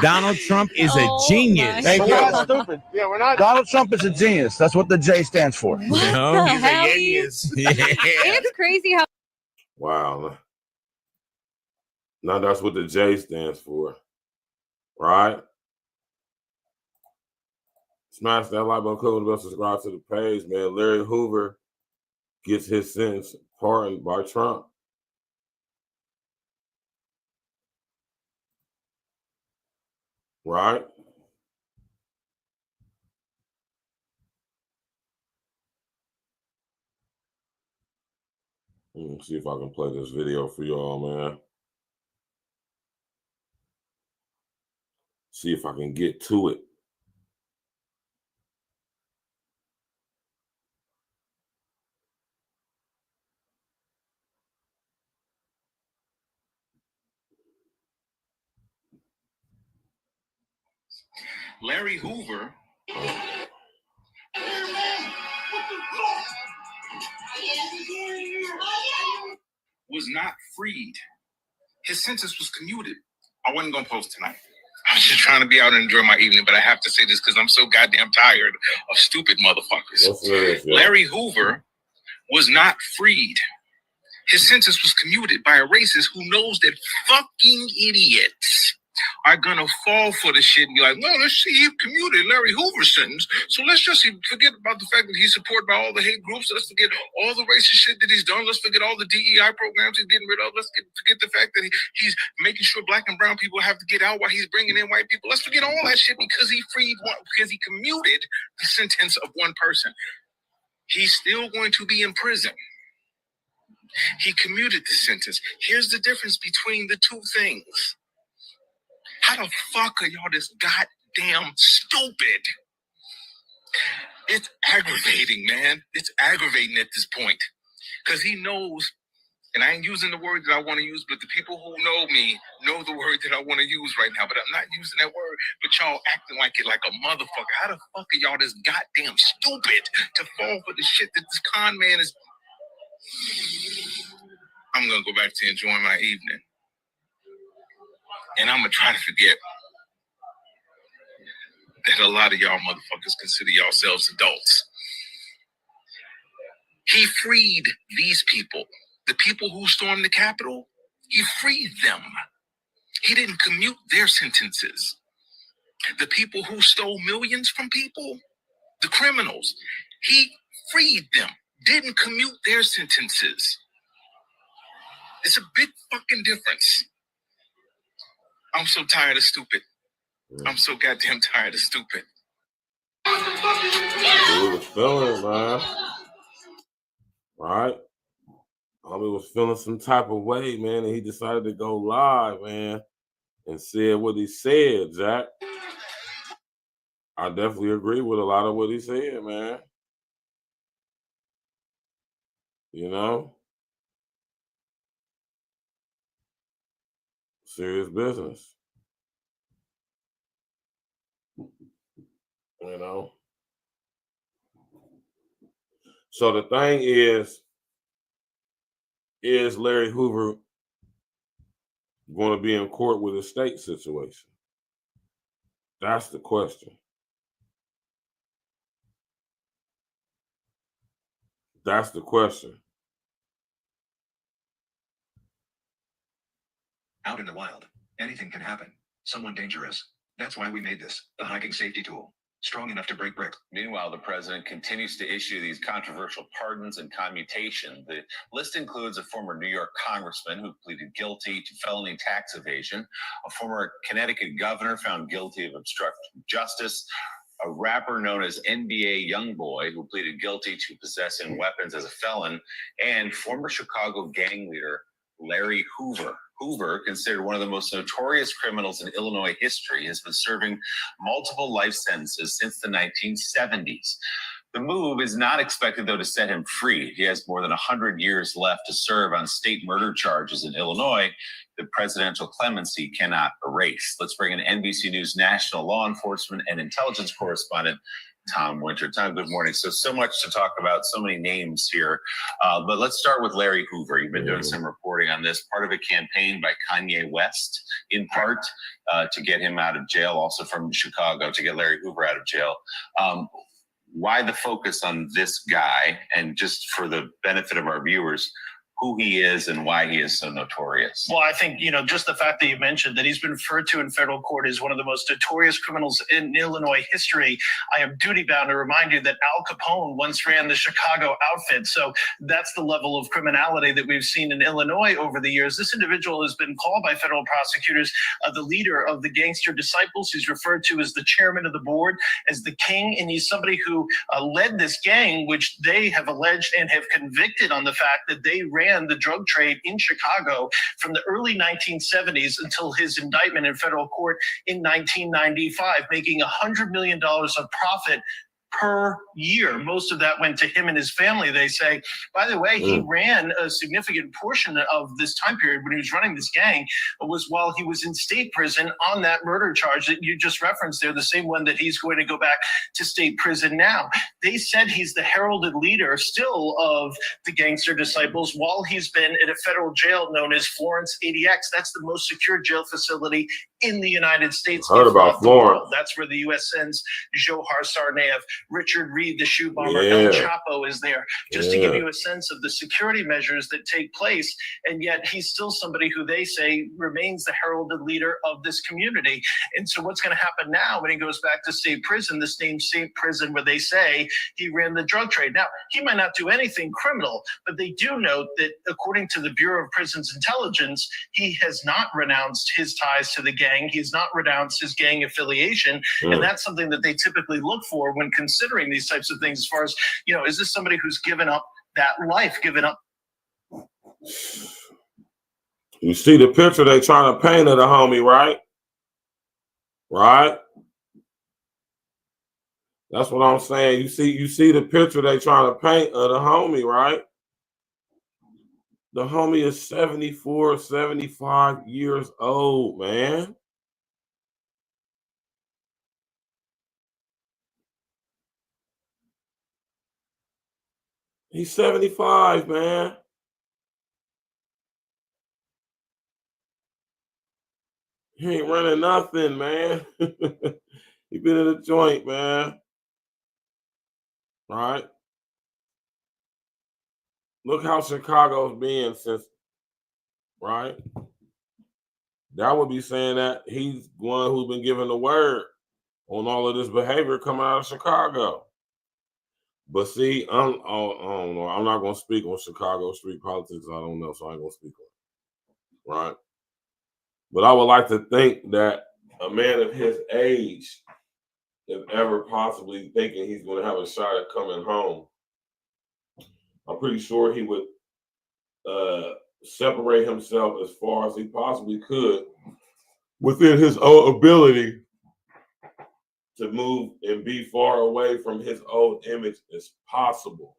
Speaker 8: Donald Trump is a genius.
Speaker 10: Thank you. We're not stupid. Yeah, we're not. Donald Trump is a genius. That's what the J stands for.
Speaker 9: What the hell? It's crazy how.
Speaker 5: Wow. Now that's what the J stands for. Right? Smash that like button, click on the bell, subscribe to the page, man. Larry Hoover gets his sentence pardoned by Trump. Right? Let me see if I can play this video for y'all, man. See if I can get to it.
Speaker 11: Larry Hoover was not freed. His sentence was commuted. I wasn't going to post tonight. I was just trying to be out and enjoy my evening, but I have to say this because I'm so goddamn tired of stupid motherfuckers. Larry Hoover was not freed. His sentence was commuted by a racist who knows that fucking idiots are gonna fall for the shit and be like, no, let's see, he commuted Larry Hoover's sentence, so let's just forget about the fact that he's supported by all the hate groups. Let's forget all the racist shit that he's done. Let's forget all the DEI programs he's getting rid of. Let's forget the fact that he's making sure black and brown people have to get out while he's bringing in white people. Let's forget all that shit because he because he commuted the sentence of one person. He's still going to be in prison. He commuted the sentence. Here's the difference between the two things. How the fuck are y'all this goddamn stupid? It's aggravating, man. It's aggravating at this point. Because he knows, and I ain't using the word that I want to use, but the people who know me know the word that I want to use right now. But I'm not using that word. But y'all acting like it like a motherfucker. How the fuck are y'all this goddamn stupid to fall for the shit that this con man is? I'm going to go back to enjoying my evening. And I'm going to try to forget that a lot of y'all motherfuckers consider yourselves adults. He freed these people. The people who stormed the Capitol, he freed them. He didn't commute their sentences. The people who stole millions from people, the criminals, he freed them. Didn't commute their sentences. It's a big fucking difference. I'm so tired of stupid. I'm so goddamn tired of stupid.
Speaker 5: He was feeling, man. Right? Homie was feeling some type of way, man, and he decided to go live, man, and said what he said, Jack. I definitely agree with a lot of what he said, man. You know? Serious business. You know? So the thing is Larry Hoover going to be in court with a state situation? That's the question. That's the question.
Speaker 12: Out in the wild, anything can happen. Someone dangerous. That's why we made this, the hiking safety tool. Strong enough to break bricks.
Speaker 13: Meanwhile, the president continues to issue these controversial pardons and commutation. The list includes a former New York congressman who pleaded guilty to felony tax evasion, a former Connecticut governor found guilty of obstructing justice, a rapper known as NBA Youngboy who pleaded guilty to possessing weapons as a felon, and former Chicago gang leader Larry Hoover. Hoover, considered one of the most notorious criminals in Illinois history, has been serving multiple life sentences since the 1970s. The move is not expected, though, to set him free. He has more than 100 years left to serve on state murder charges in Illinois that presidential clemency cannot erase. Let's bring in NBC News national law enforcement and intelligence correspondent Tom Winter. Tom, good morning. So much to talk about, so many names here. But let's start with Larry Hoover. You've been doing some reporting on this, part of a campaign by Kanye West, in part, to get him out of jail, also from Chicago, to get Larry Hoover out of jail. Why the focus on this guy? And just for the benefit of our viewers, who he is and why he is so notorious.
Speaker 14: Well, I think, just the fact that you mentioned that he's been referred to in federal court as one of the most notorious criminals in Illinois history. I am duty bound to remind you that Al Capone once ran the Chicago outfit. So that's the level of criminality that we've seen in Illinois over the years. This individual has been called by federal prosecutors the leader of the gangster disciples. He's referred to as the chairman of the board, as the king. And he's somebody who led this gang, which they have alleged and have convicted on the fact that they ran the drug trade in Chicago from the early 1970s until his indictment in federal court in 1995, making $100 million of profit per year. Most of that went to him and his family, they say. By the way, he ran a significant portion of this time period when he was running this gang was while he was in state prison on that murder charge that you just referenced there, the same one that he's going to go back to state prison now. They said he's the heralded leader still of the gangster disciples while he's been at a federal jail known as Florence ADX. That's the most secure jail facility in the United States.
Speaker 5: Heard about Florence.
Speaker 14: That's where the U.S. sends Johar Sarnaev, Richard Reed, the shoe bomber, El Chapo is there, just to give you a sense of the security measures that take place. And yet he's still somebody who they say remains the heralded leader of this community. And so what's going to happen now when he goes back to state prison, the same state prison where they say he ran the drug trade? Now, he might not do anything criminal, but they do note that according to the Bureau of Prisons Intelligence, he has not renounced his ties to the gang. He's not renounced his gang affiliation. And that's something that they typically look for when considering these types of things as far as, is this somebody who's given up that life, given up?
Speaker 5: You see the picture they trying to paint of the homie, right? Right? That's what I'm saying. You see the picture they trying to paint of the homie, right? The homie is 74, 75 years old, man. He's 75, man. He ain't running nothing, man. He been in a joint, man. Right? Look how Chicago's been since, right? That would be saying that he's one who's been given the word on all of this behavior coming out of Chicago. But see, I don't know. I'm not going to speak on Chicago street politics. I don't know, so I ain't going to speak on it. Right? But I would like to think that a man of his age, if ever possibly thinking he's going to have a shot at coming home, I'm pretty sure he would separate himself as far as he possibly could within his own ability to move and be far away from his old image as possible.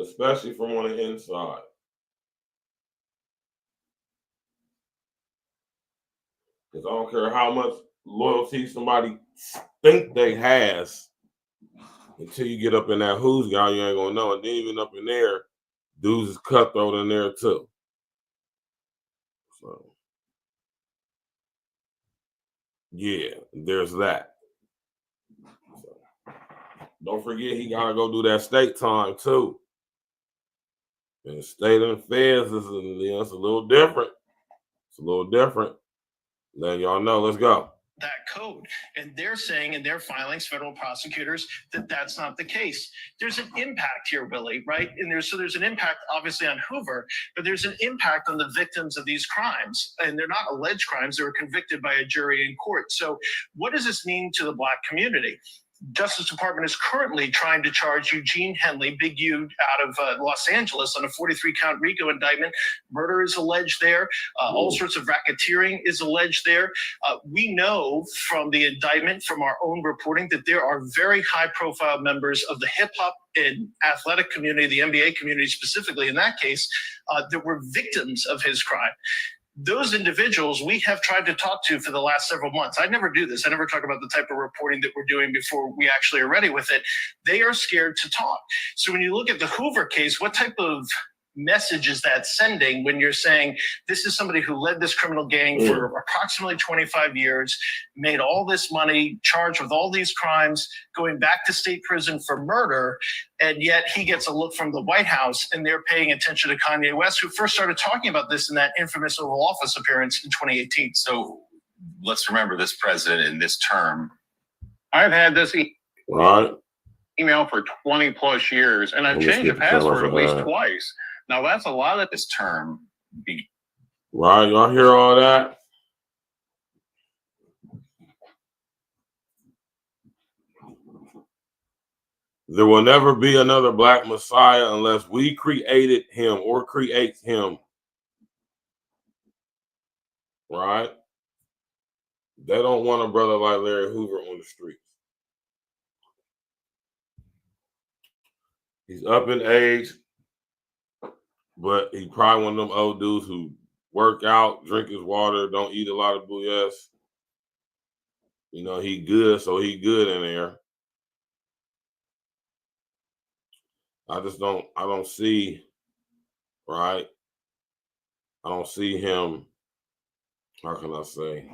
Speaker 5: Especially from on the inside. Because I don't care how much loyalty somebody think they has, until you get up in that who's guy, you ain't gonna know. And then even up in there, dudes is cutthroat in there too. So yeah, there's that. So, don't forget he gotta go do that state time too. And state and feds is it's a little different. It's a little different. Letting y'all know. Let's go.
Speaker 14: That code, and they're saying in their filings, federal prosecutors, that that's not the case. There's an impact here, Willie, right? And there's an impact obviously on Hoover, but there's an impact on the victims of these crimes, and they're not alleged crimes. They were convicted by a jury in court. So what does this mean to the Black community? Justice Department is currently trying to charge Eugene Henley, Big U, out of Los Angeles on a 43-count RICO indictment. Murder is alleged there. All sorts of racketeering is alleged there. We know from the indictment, from our own reporting, that there are very high-profile members of the hip-hop and athletic community, the NBA community specifically in that case, that were victims of his crime. Those individuals we have tried to talk to for the last several months. I never do this. I never talk about the type of reporting that we're doing before we actually are ready with it. They are scared to talk. So when you look at the Hoover case, what type of message is that sending when you're saying this is somebody who led this criminal gang for approximately 25 years, made all this money, charged with all these crimes, going back to state prison for murder, and yet he gets a look from the White House and they're paying attention to Kanye West, who first started talking about this in that infamous Oval Office appearance in 2018.
Speaker 13: So let's remember this president in this term.
Speaker 15: I've had this email for 20 plus years, and I've changed the password at least twice. Now that's a lot of
Speaker 13: this term.
Speaker 5: Right, y'all hear all that? There will never be another Black Messiah unless we created him or create him. Right? They don't want a brother like Larry Hoover on the streets. He's up in age, but he probably one of them old dudes who work out, drink his water, don't eat a lot of BS. You know, he good, so he good in there. I don't see, right? I don't see him, how can I say?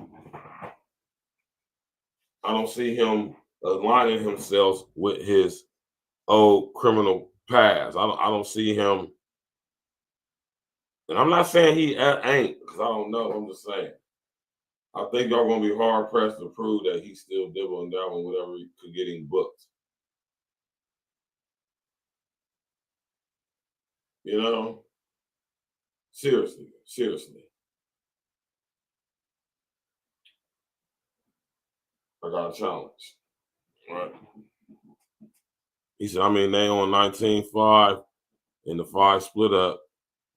Speaker 5: I don't see him aligning himself with his old criminal past. I don't see him. And I'm not saying he ain't, because I don't know. I'm just saying. I think y'all going to be hard pressed to prove that he's still dibbling down on whatever he could get him booked. You know? Seriously. I got a challenge. Right? He said, I mean, they on 19-5 and the 5 split up.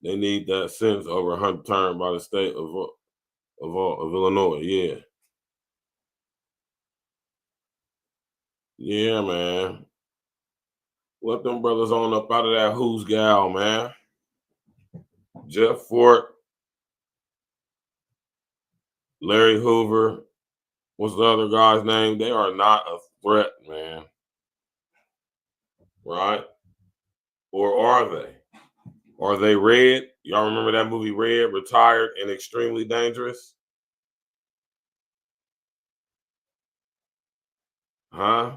Speaker 5: They need that sentence over 100 term by the state of Illinois. Yeah. Yeah, man. Let them brothers on up out of that who's gal, man. Jeff Fort, Larry Hoover, what's the other guy's name? They are not a threat, man. Right? Or are they? Are they Red? Y'all remember that movie Red, Retired and Extremely Dangerous? Huh?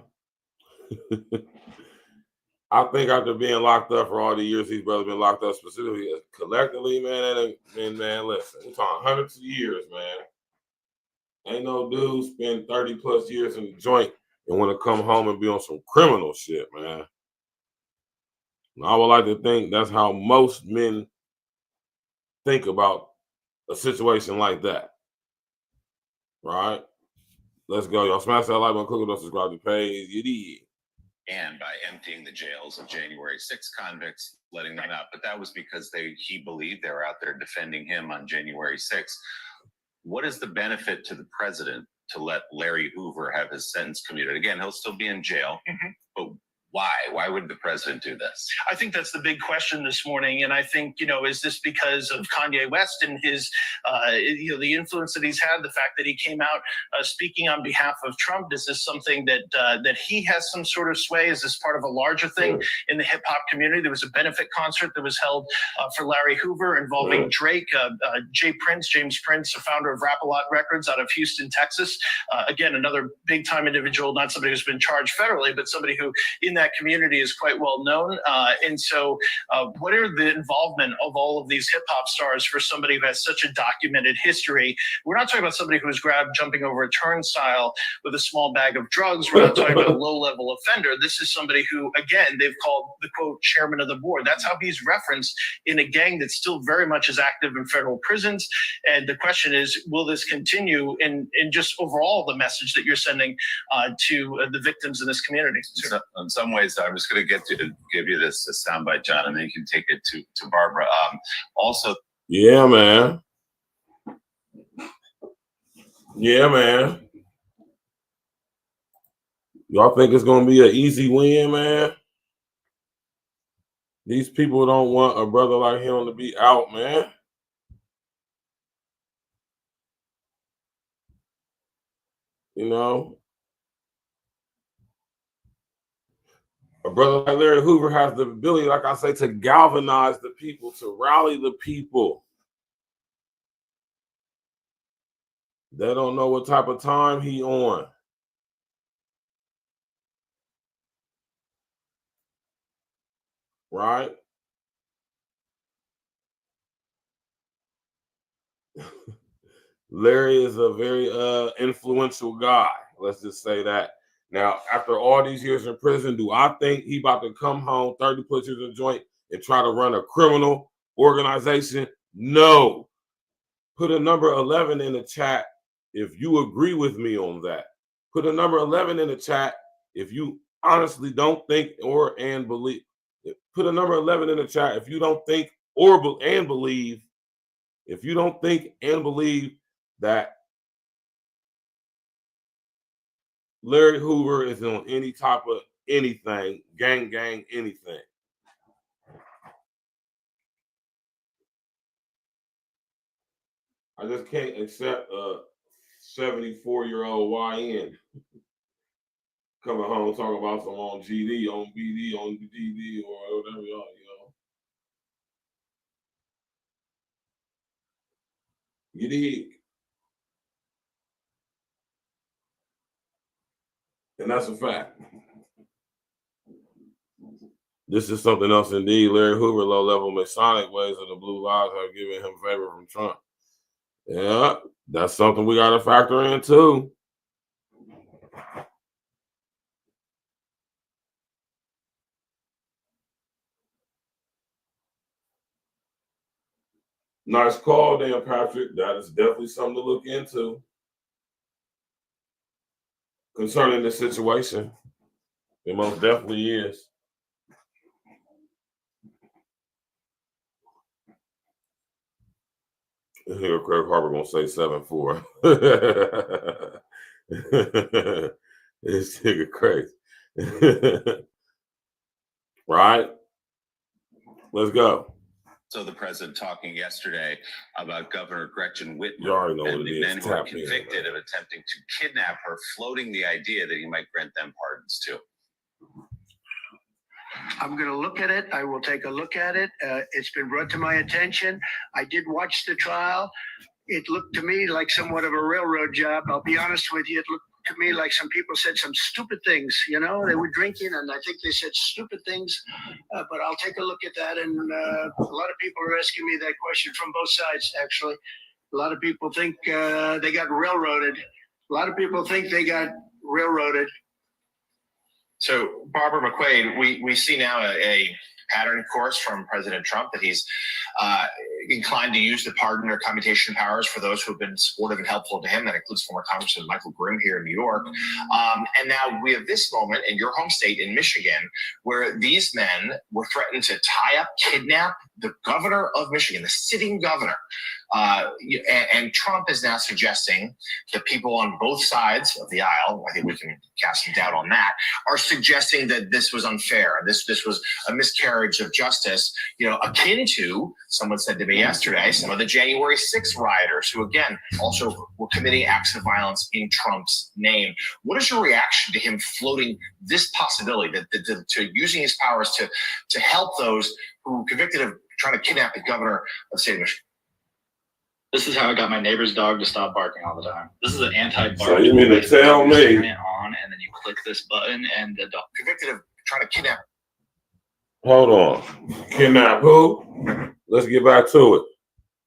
Speaker 5: I think after being locked up for all the years these brothers been locked up, specifically collectively, man, man, listen, we're talking hundreds of years, man. Ain't no dude spend 30 plus years in the joint and want to come home and be on some criminal shit, man. And I would like to think that's how most men think about a situation like that. Right? Let's go, y'all. Smash that like button, click on subscribe to the page. You did.
Speaker 13: And by emptying the jails of January 6 convicts, letting them out. But that was because he believed they were out there defending him on January 6th. What is the benefit to the president to let Larry Hoover have his sentence commuted? Again, he'll still be in jail, but Why? Why would the president do this?
Speaker 14: I think that's the big question this morning. And I think, is this because of Kanye West and his, the influence that he's had, the fact that he came out speaking on behalf of Trump? Is this something that he has some sort of sway? Is this part of a larger thing in the hip hop community? There was a benefit concert that was held for Larry Hoover involving Drake, James Prince, a founder of Rap-A-Lot Records out of Houston, Texas. Again, another big time individual, not somebody who's been charged federally, but somebody who in that community is quite well known. And so what are the involvement of all of these hip hop stars for somebody who has such a documented history? We're not talking about somebody who was grabbed jumping over a turnstile with a small bag of drugs. We're not talking about a low-level offender. This is somebody who, again, they've called the, quote, chairman of the board. That's how he's referenced in a gang that still very much is active in federal prisons. And the question is, will this continue in just overall the message that you're sending to the victims in this community?
Speaker 13: So, in some ways, I'm just going to give you this soundbite, John, and then you can take it to Barbara. Also,
Speaker 5: yeah, man. Yeah, man. Y'all think it's going to be an easy win, man? These people don't want a brother like him to be out, man. You know? A brother like Larry Hoover has the ability, like I say, to galvanize the people, to rally the people. They don't know what type of time he on. Right? Larry is a very influential guy. Let's just say that. Now, after all these years in prison, do I think he about to come home 30 plus years in joint and try to run a criminal organization? No. Put a number 11 in the chat if you agree with me on that. Put a number 11 in the chat if you honestly don't think and believe. Put a number 11 in the chat if you don't think and believe. If you don't think and believe that Larry Hoover is on any type of anything, gang, anything. I just can't accept a 74-year-old YN coming home talking about some on GD, on BD, on DD, or whatever, you know. You dig? And that's a fact. This is something else indeed. Larry Hoover, low-level Masonic ways of the blue lies have given him favor from Trump. Yeah, that's something we got to factor in too. Nice call, Dan Patrick. That is definitely something to look into concerning this situation. It most definitely is. Here, Craig Harper gonna say 7-4. This nigga crazy. Right? Let's go.
Speaker 13: So the president talking yesterday about Governor Gretchen Whitmer
Speaker 5: You already know what
Speaker 13: and
Speaker 5: it
Speaker 13: the
Speaker 5: is.
Speaker 13: men who are
Speaker 5: Tap in,
Speaker 13: convicted of attempting to kidnap her, floating the idea that he might grant them pardons too.
Speaker 16: I'm going to look at it. I will take a look at it. It's been brought to my attention. I did watch the trial. It looked to me like somewhat of a railroad job. I'll be honest with you. It looked to me like some people said some stupid things. You know, they were drinking, and I think they said stupid things. But I'll take a look at that. And a lot of people are asking me that question from both sides, actually. A lot of people think they got railroaded. A lot of people think they got railroaded.
Speaker 17: So, Barbara McQuaid, we see now a pattern, of course, from President Trump that he's inclined to use the pardon or commutation powers for those who have been supportive and helpful to him. That includes former Congressman Michael Grimm here in New York. And now we have this moment in your home state in Michigan where these men were threatened to tie up, kidnap the governor of Michigan, the sitting governor. And Trump is now suggesting that people on both sides of the aisle, I think we can cast some doubt on that, are suggesting that this was unfair. This was a miscarriage of justice, akin to, someone said to me yesterday, some of the January 6th rioters who, again, also were committing acts of violence in Trump's name. What is your reaction to him floating this possibility to using his powers to help those who were convicted of trying to kidnap the governor of the state of Michigan?
Speaker 18: This is how I got my neighbor's dog to stop barking all the time. This is an anti-bark.
Speaker 5: So you mean to tell me?
Speaker 18: Turn it on, and then you click this button, and the dog
Speaker 17: convicted of trying to kidnap.
Speaker 5: Hold on. Kidnap who? Let's get back to it.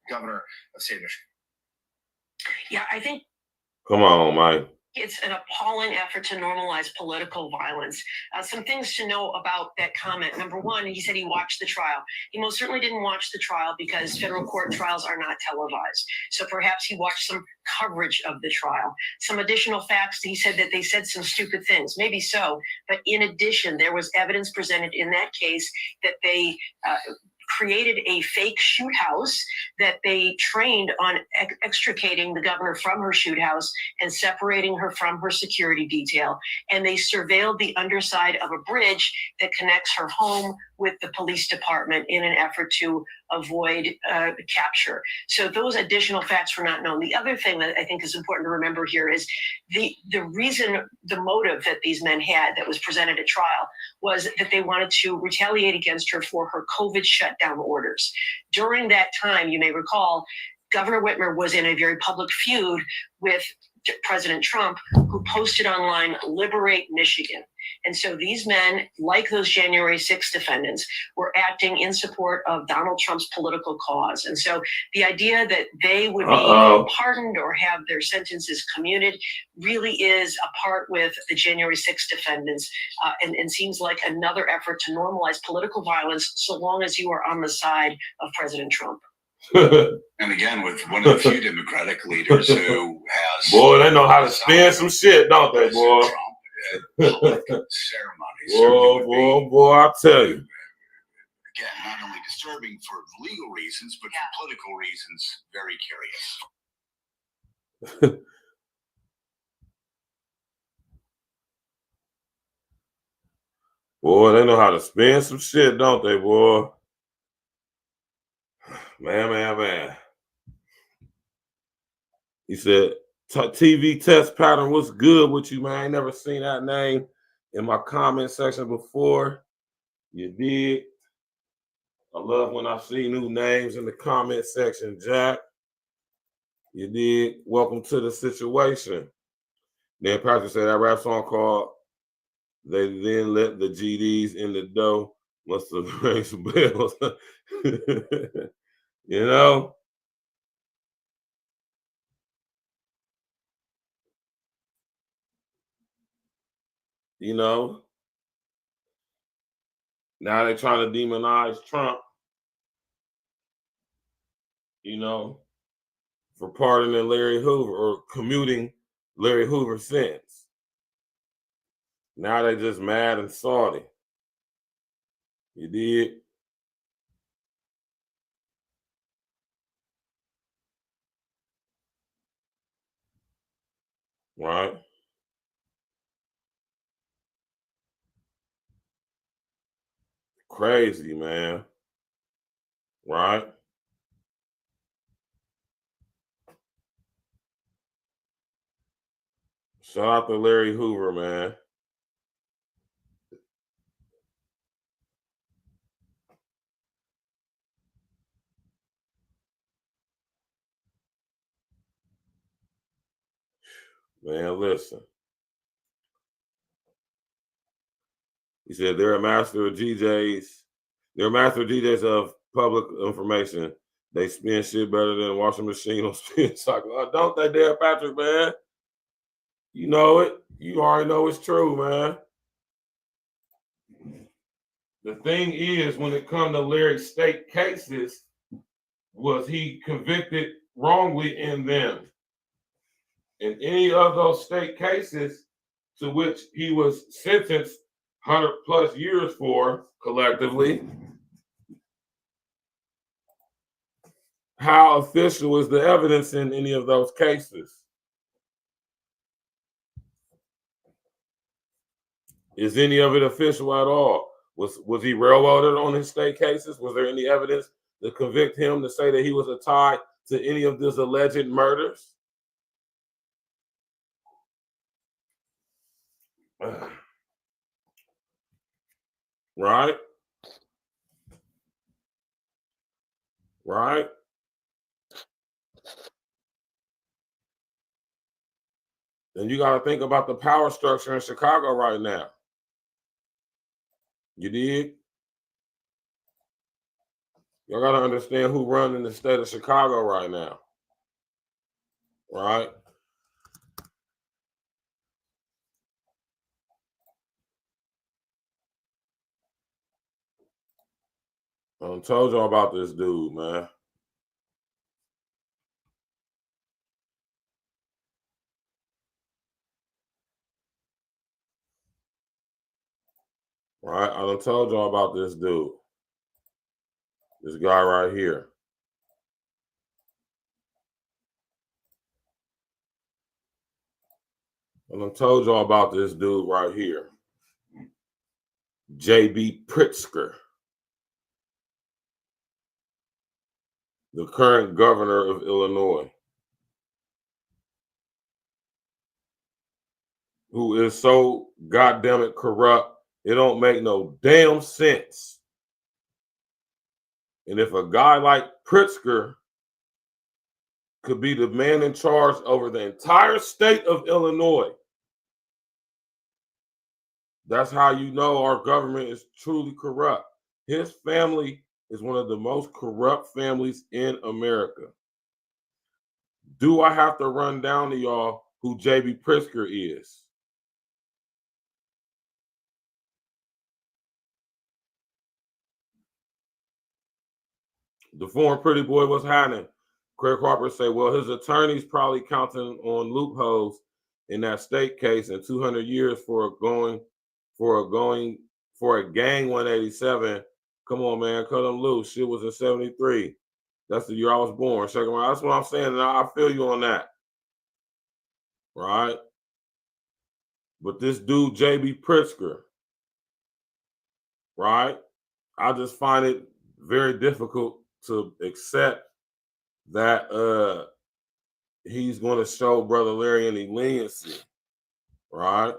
Speaker 17: Governor of the state of Michigan.
Speaker 19: Yeah, I think
Speaker 5: Come on, Mike.
Speaker 19: it's an appalling effort to normalize political violence. Some things to know about that comment. Number one, he said he watched the trial. He most certainly didn't watch the trial because federal court trials are not televised. So perhaps he watched some coverage of the trial. Some additional facts, he said that they said some stupid things. Maybe so. But in addition, there was evidence presented in that case that they created a fake shoot house, that they trained on extricating the governor from her shoot house and separating her from her security detail. And they surveilled the underside of a bridge that connects her home with the police department in an effort to avoid capture. So those additional facts were not known. The other thing that I think is important to remember here is the reason, the motive that these men had that was presented at trial was that they wanted to retaliate against her for her COVID shutdown orders. During that time, you may recall, Governor Whitmer was in a very public feud with President Trump, who posted online, "Liberate Michigan." And so these men, like those January 6th defendants, were acting in support of Donald Trump's political cause. And so the idea that they would be pardoned or have their sentences commuted really is apart with the January 6th defendants, and seems like another effort to normalize political violence so long as you are on the side of President Trump.
Speaker 20: And again, with one of the few Democratic leaders who has...
Speaker 5: Boy, they know how to spin some shit, don't they, boy?
Speaker 20: Public ceremonies.
Speaker 5: Boy, I tell you.
Speaker 20: Again, not only disturbing for legal reasons, but for political reasons, very curious.
Speaker 5: Boy, they know how to spin some shit, don't they, boy? Man. He said, TV test pattern, what's good with you, man? I ain't never seen that name in my comment section before. You did. I love when I see new names in the comment section, Jack. You did. Welcome to the situation. Then Patrick said that rap song called "They Then Let the GDs in the Dough" must have rang some bells. You know? Now they're trying to demonize Trump, for pardoning Larry Hoover or commuting Larry Hoover's sentence. Now they're just mad and salty. You did? Right? Crazy, man. Right? Shout out to Larry Hoover, man. Man, listen. He said they're a master of DJs. They're a master of DJs of public information. They spin shit better than a washing machine on spin cycle. Oh, don't they dare, Patrick, man? You know it. You already know it's true, man. The thing is, when it comes to Larry's state cases, was he convicted wrongly in them? In any of those state cases to which he was sentenced 100+ years for collectively, How official is the evidence in any of those cases? Is any of it official at all? Was he railroaded on his state cases? Was there any evidence to convict him to say that he was a tie to any of these alleged murders? Right? Right? And you got to think about the power structure in Chicago right now. You did? Y'all got to understand who runs in the state of Chicago right now. Right? I told y'all about this dude, man. Right? I done told y'all about this dude. This guy right here. I done told y'all about this dude right here. J.B. Pritzker, the current governor of Illinois, who is so goddamn it corrupt, it don't make no damn sense. And if a guy like Pritzker could be the man in charge over the entire state of Illinois, that's how you know our government is truly corrupt. His family is one of the most corrupt families in America. Do I have to run down to y'all who J.B. Pritzker is? The former pretty boy was hiding. Craig Harper say, well, his attorney's probably counting on loopholes in that state case and 200 years for a gang 187. Come on, man, cut him loose. Shit was in 73. That's the year I was born. That's what I'm saying. And I feel you on that. Right? But this dude, J.B. Pritzker, right? I just find it very difficult to accept that he's going to show Brother Larry any leniency, right?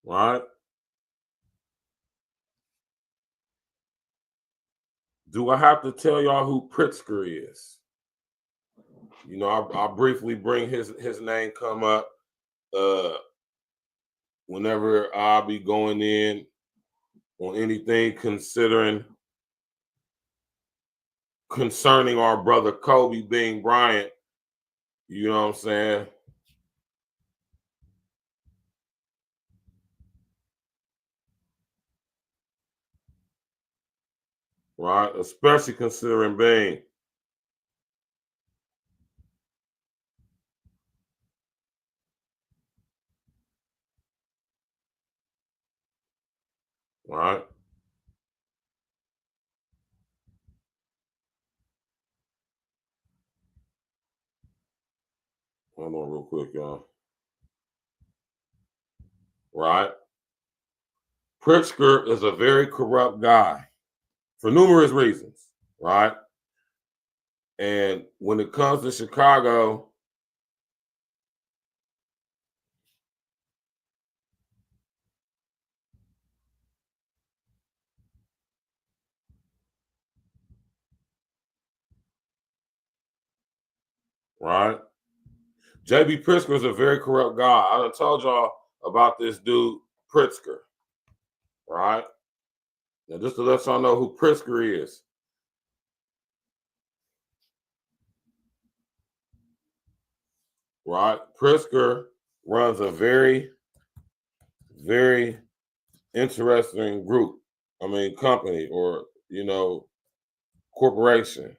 Speaker 5: Right? Do I have to tell y'all who Pritzker is? You know, I'll briefly bring his name come up whenever I'll be going in on anything concerning our brother Kobe Bean Bryant. You know what I'm saying? Right? Especially considering Bean. Right? Hold on real quick, y'all. Right? Pritzker is a very corrupt guy for numerous reasons, right? And when it comes to Chicago, right? J.B. Pritzker is a very corrupt guy. I done told y'all about this dude, Pritzker, right? Now, just to let y'all know who Pritzker is. Right? Pritzker runs a very, very interesting company or, Corporation.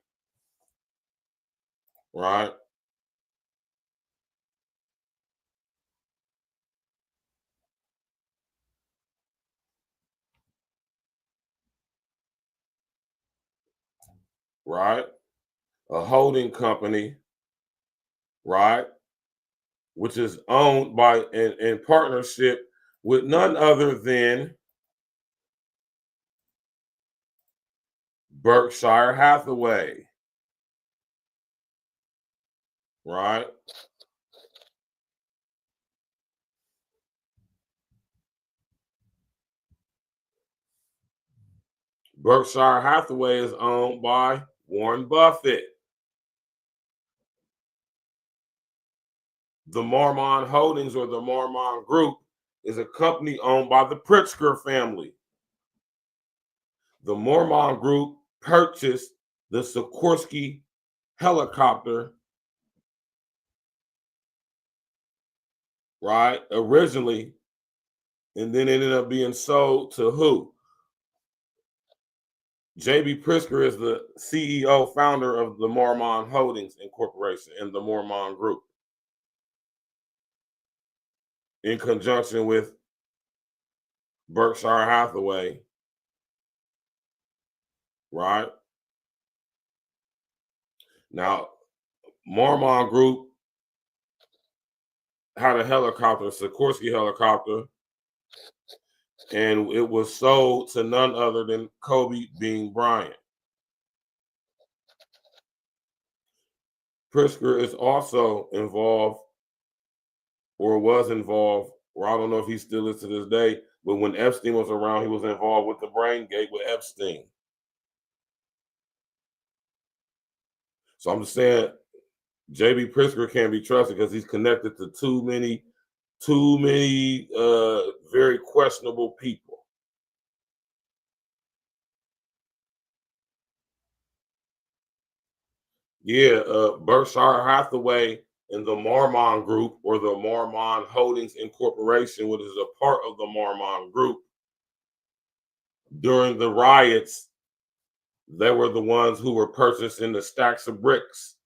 Speaker 5: Right? Right? A holding company, right? Which is owned by in partnership with none other than Berkshire Hathaway. Right? Berkshire Hathaway is owned by Warren Buffett. The Mormon Holdings or the Mormon Group is a company owned by the Pritzker family. The Mormon Group purchased the Sikorsky helicopter, right, originally, and then it ended up being sold to who? J.B. Pritzker is the CEO, founder of the Mormon Holdings Incorporation and the Mormon Group, in conjunction with Berkshire Hathaway, right? Now, Mormon Group had a helicopter, a Sikorsky helicopter, and it was sold to none other than Kobe Bean Bryant. Pritzker is also involved, or was involved, or I don't know if he still is to this day, but when Epstein was around, he was involved with the brain gate with Epstein. So I'm just saying, J.B. Pritzker can't be trusted because he's connected to too many very questionable people. Yeah, Berkshire Hathaway and the Mormon Group, or the Mormon Holdings Incorporation, which is a part of the Mormon Group, during the riots, they were the ones who were purchasing the stacks of bricks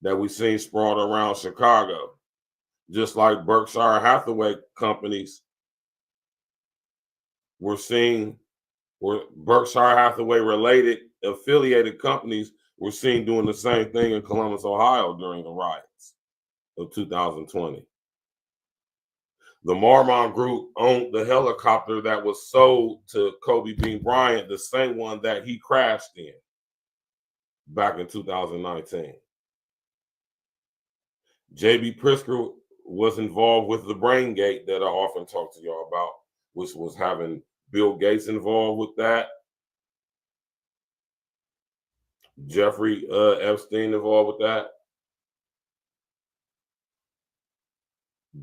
Speaker 5: that we seen sprawled around Chicago. Just like Berkshire Hathaway companies were seen, or Berkshire Hathaway related affiliated companies were seen doing the same thing in Columbus, Ohio during the riots of 2020. The Mormon Group owned the helicopter that was sold to Kobe Bean Bryant, the same one that he crashed in back in 2019. J.B. Pritzker was involved with the brain gate that I often talk to y'all about, which was having Bill Gates involved with that, Jeffrey Epstein involved with that,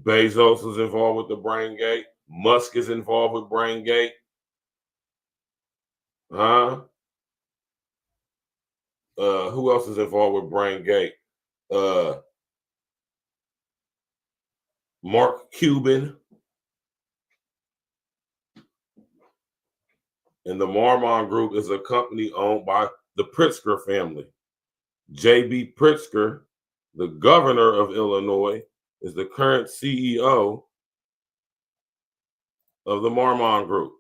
Speaker 5: Bezos is involved with the brain gate, Musk is involved with brain gate. Who else is involved with brain gate? Mark Cuban. And the Mormon Group is a company owned by the Pritzker family. J.B. Pritzker, the governor of Illinois, is the current CEO of the Mormon Group.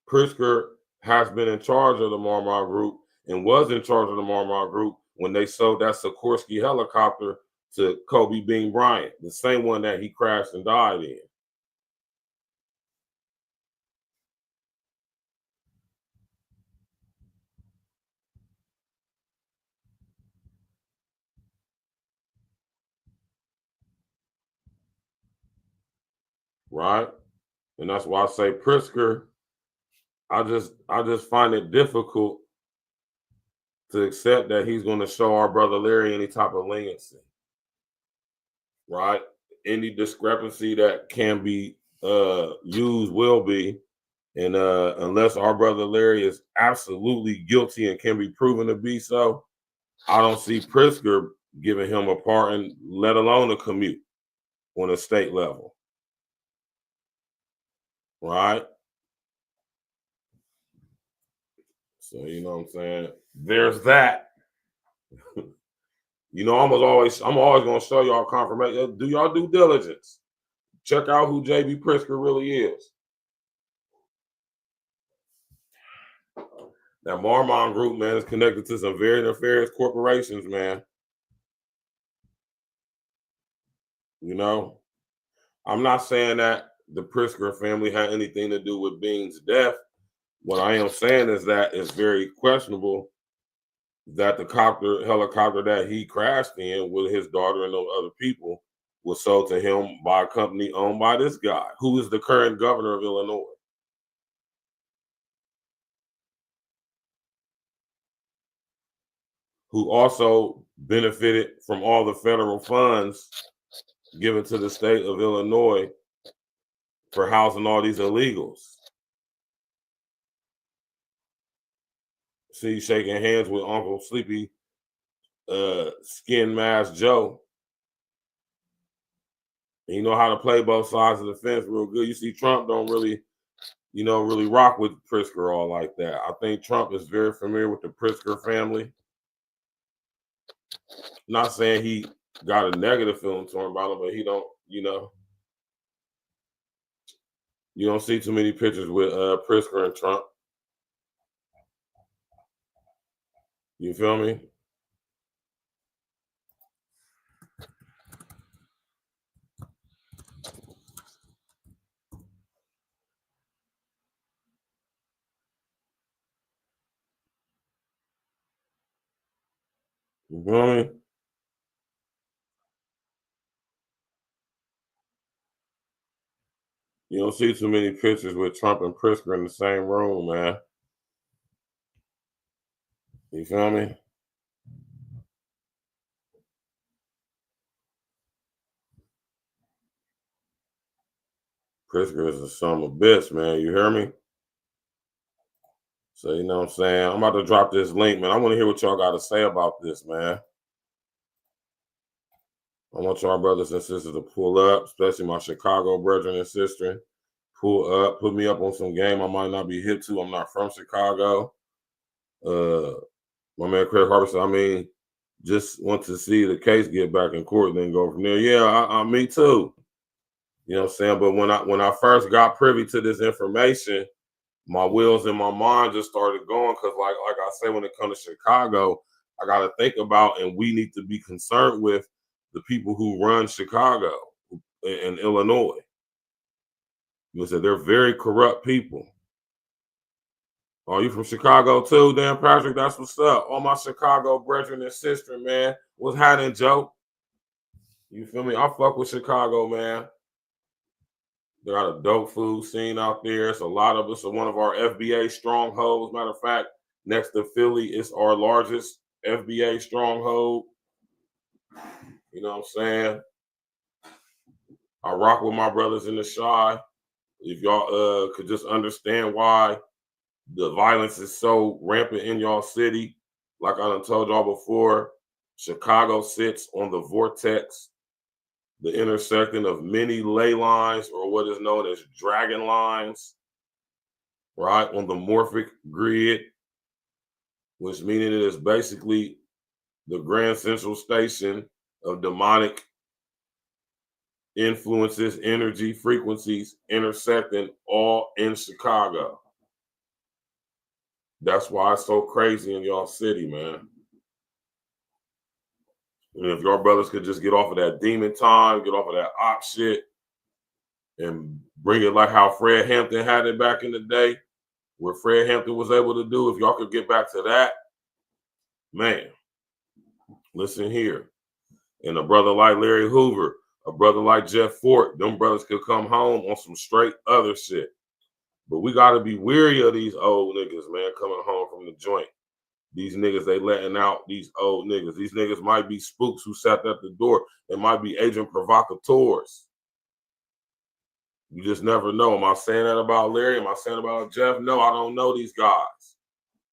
Speaker 5: Pritzker has been in charge of the Mormon Group and was in charge of the Mormon Group when they sold that Sikorsky helicopter to Kobe Bean Bryant, the same one that he crashed and died in. Right? And that's why I say Pritzker, I just find it difficult to accept that he's going to show our brother Larry any type of leniency. Right? Any discrepancy that can be used will be. And unless our brother Larry is absolutely guilty and can be proven to be so, I don't see Pritzker giving him a pardon, let alone a commute on a state level. Right? So you know what I'm saying? There's that. You know, I'm always gonna show y'all confirmation. Do y'all due diligence? Check out who JB Pritzker really is. That Marmon Group, man, is connected to some very nefarious corporations, man. You know, I'm not saying that the Pritzker family had anything to do with Bean's death. What I am saying is that it's very questionable that the helicopter that he crashed in with his daughter and those other people was sold to him by a company owned by this guy, who is the current governor of Illinois. Who also benefited from all the federal funds given to the state of Illinois for housing all these illegals. See, shaking hands with Uncle Sleepy Skin Mask Joe. And you know how to play both sides of the fence real good. You see, Trump don't really, really rock with Pritzker all like that. I think Trump is very familiar with the Pritzker family. Not saying he got a negative feeling to him about him, but he don't, you don't see too many pictures with Pritzker and Trump. You feel me? You feel me? You don't see too many pictures with Trump and Pritzker in the same room, man. You feel me? Pritzker is a son of a bitch, man. You hear me? So, you know what I'm saying? I'm about to drop this link, man. I want to hear what y'all got to say about this, man. I want y'all brothers and sisters to pull up, especially my Chicago brethren and sisters. Pull up, put me up on some game I might not be hip to. I'm not from Chicago. My man Craig Harper said, just want to see the case get back in court and then go from there. Yeah, me too. You know what I'm saying? But when I first got privy to this information, my wheels in my mind just started going because, like I say, when it comes to Chicago, I got to think about, and we need to be concerned with the people who run Chicago and Illinois. You said they're very corrupt people. Oh, you from Chicago too, Dan Patrick? That's what's up. All my Chicago brethren and sister, man. What's happening, Joe? You feel me? I fuck with Chicago, man. They got a dope food scene out there. It's a lot of us. It's one of our FBA strongholds. Matter of fact, next to Philly, it's our largest FBA stronghold. You know what I'm saying? I rock with my brothers in the Chi. If y'all could just understand why the violence is so rampant in y'all city, like I done told y'all before, Chicago sits on the vortex, the intersecting of many ley lines, or what is known as dragon lines, right, on the morphic grid, which meaning it is basically the grand central station of demonic influences, energy, frequencies intersecting all in Chicago. That's why it's so crazy in y'all city, man. And if y'all brothers could just get off of that demon time, get off of that op shit, and bring it like how Fred Hampton had it back in the day, what Fred Hampton was able to do, if y'all could get back to that, man, listen here. And a brother like Larry Hoover, a brother like Jeff Fort, them brothers could come home on some straight other shit. But we got to be weary of these old niggas, man, coming home from the joint. These niggas, they letting out these old niggas. These niggas might be spooks who sat at the door. They might be agent provocateurs. You just never know. Am I saying that about Larry? Am I saying about Jeff? No, I don't know these guys.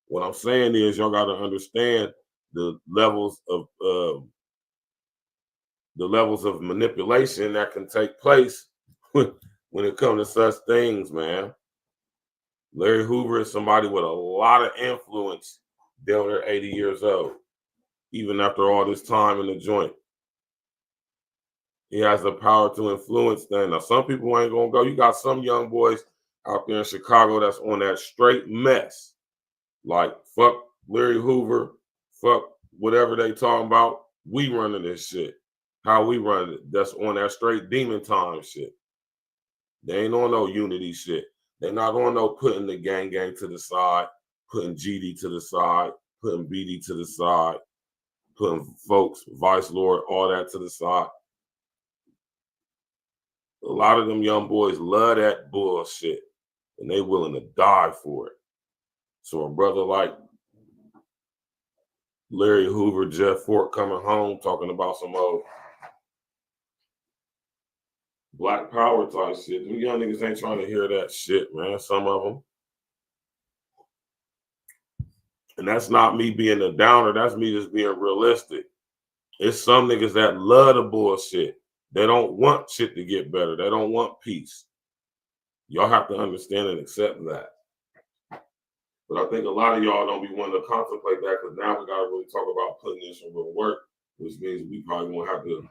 Speaker 5: What I'm saying is y'all got to understand the levels of manipulation that can take place when it comes to such things, man. Larry Hoover is somebody with a lot of influence down there, 80 years old, even after all this time in the joint. He has the power to influence things. Now, some people ain't gonna go. You got some young boys out there in Chicago that's on that straight mess. Like, fuck Larry Hoover, fuck whatever they talking about. We running this shit. How we run it. That's on that straight demon time shit. They ain't on no unity shit. They not on no putting the gang to the side, putting GD to the side, putting BD to the side, putting folks, Vice Lord, all that to the side. A lot of them young boys love that bullshit, and they willing to die for it. So a brother like Larry Hoover, Jeff Fort coming home talking about some old Black Power type shit. Them young niggas ain't trying to hear that shit, man. Some of them. And that's not me being a downer. That's me just being realistic. It's some niggas that love the bullshit. They don't want shit to get better. They don't want peace. Y'all have to understand and accept that. But I think a lot of y'all don't be wanting to contemplate that, because now we got to really talk about putting in some real work, which means we probably won't have to,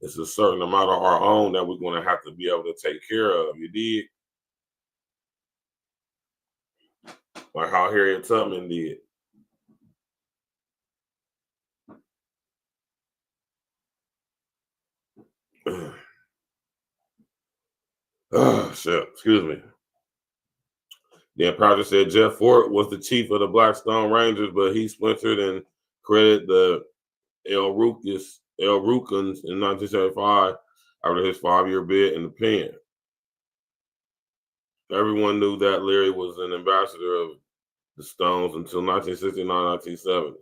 Speaker 5: it's a certain amount of our own that we're going to have to be able to take care of. You dig? Like how Harriet Tubman did. Oh, shit. Excuse me. Then Project said Jeff Fort was the chief of the Blackstone Rangers, but he splintered and credited the El Rukans in 1975 after his 5-year bid in the pen. Everyone knew that Larry was an ambassador of the Stones until 1969, 1970.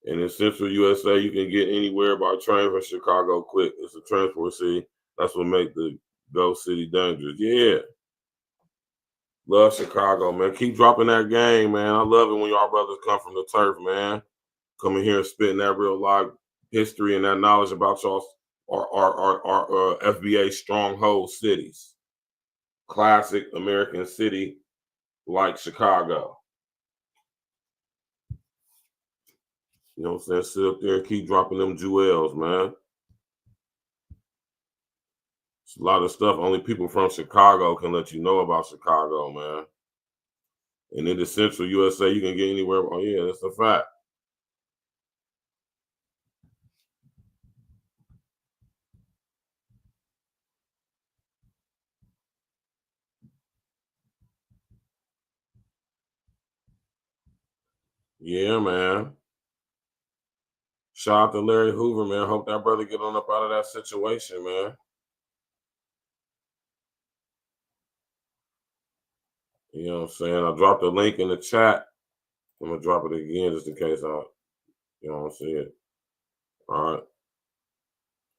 Speaker 5: And in Central USA, you can get anywhere by train from Chicago quick. It's a transport city. That's what makes the Ghost City dangerous. Yeah. Love Chicago, man. Keep dropping that game, man. I love it when y'all brothers come from the turf, man. Coming here and spitting that real life history and that knowledge about y'all, our FBA stronghold cities. Classic American city like Chicago. You know what I'm saying? Sit up there and keep dropping them jewels, man. It's a lot of stuff only people from Chicago can let you know about Chicago, man. And in the Central USA, you can get anywhere. Oh, yeah, that's a fact. Yeah, man. Shout out to Larry Hoover, man. Hope that brother get on up out of that situation, man. You know what I'm saying? I dropped the link in the chat. I'm going to drop it again just in case you know what I'm saying? All right.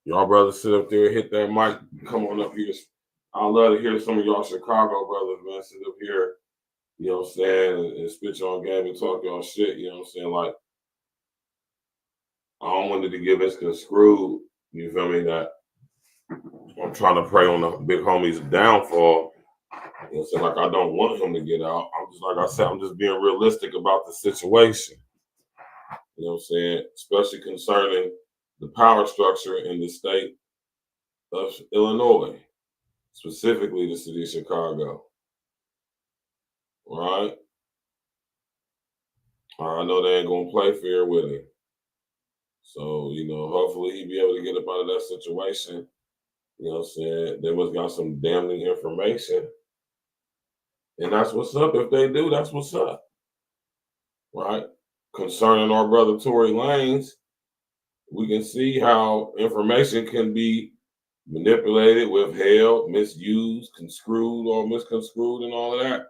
Speaker 5: Y'all brothers sit up there, hit that mic, come on up here. I'd love to hear some of y'all Chicago brothers, man, sit up here, you know what I'm saying, and spit y'all game and talk y'all shit, you know what I'm saying? Like, I don't want it to get misconstrued, you feel me, that I'm trying to prey on the big homie's downfall. You know what I'm saying? Like, I don't want him to get out. I'm just, like I said, I'm just being realistic about the situation. You know what I'm saying? Especially concerning the power structure in the state of Illinois, specifically the city of Chicago. Right? I know they ain't going to play fair with him. So, you know, hopefully he'll be able to get up out of that situation. You know what I'm saying? They must got some damning information. And that's what's up. If they do, that's what's up. Right? Concerning our brother Tory Lanez, we can see how information can be manipulated, withheld, misused, construed, or misconstrued, and all of that.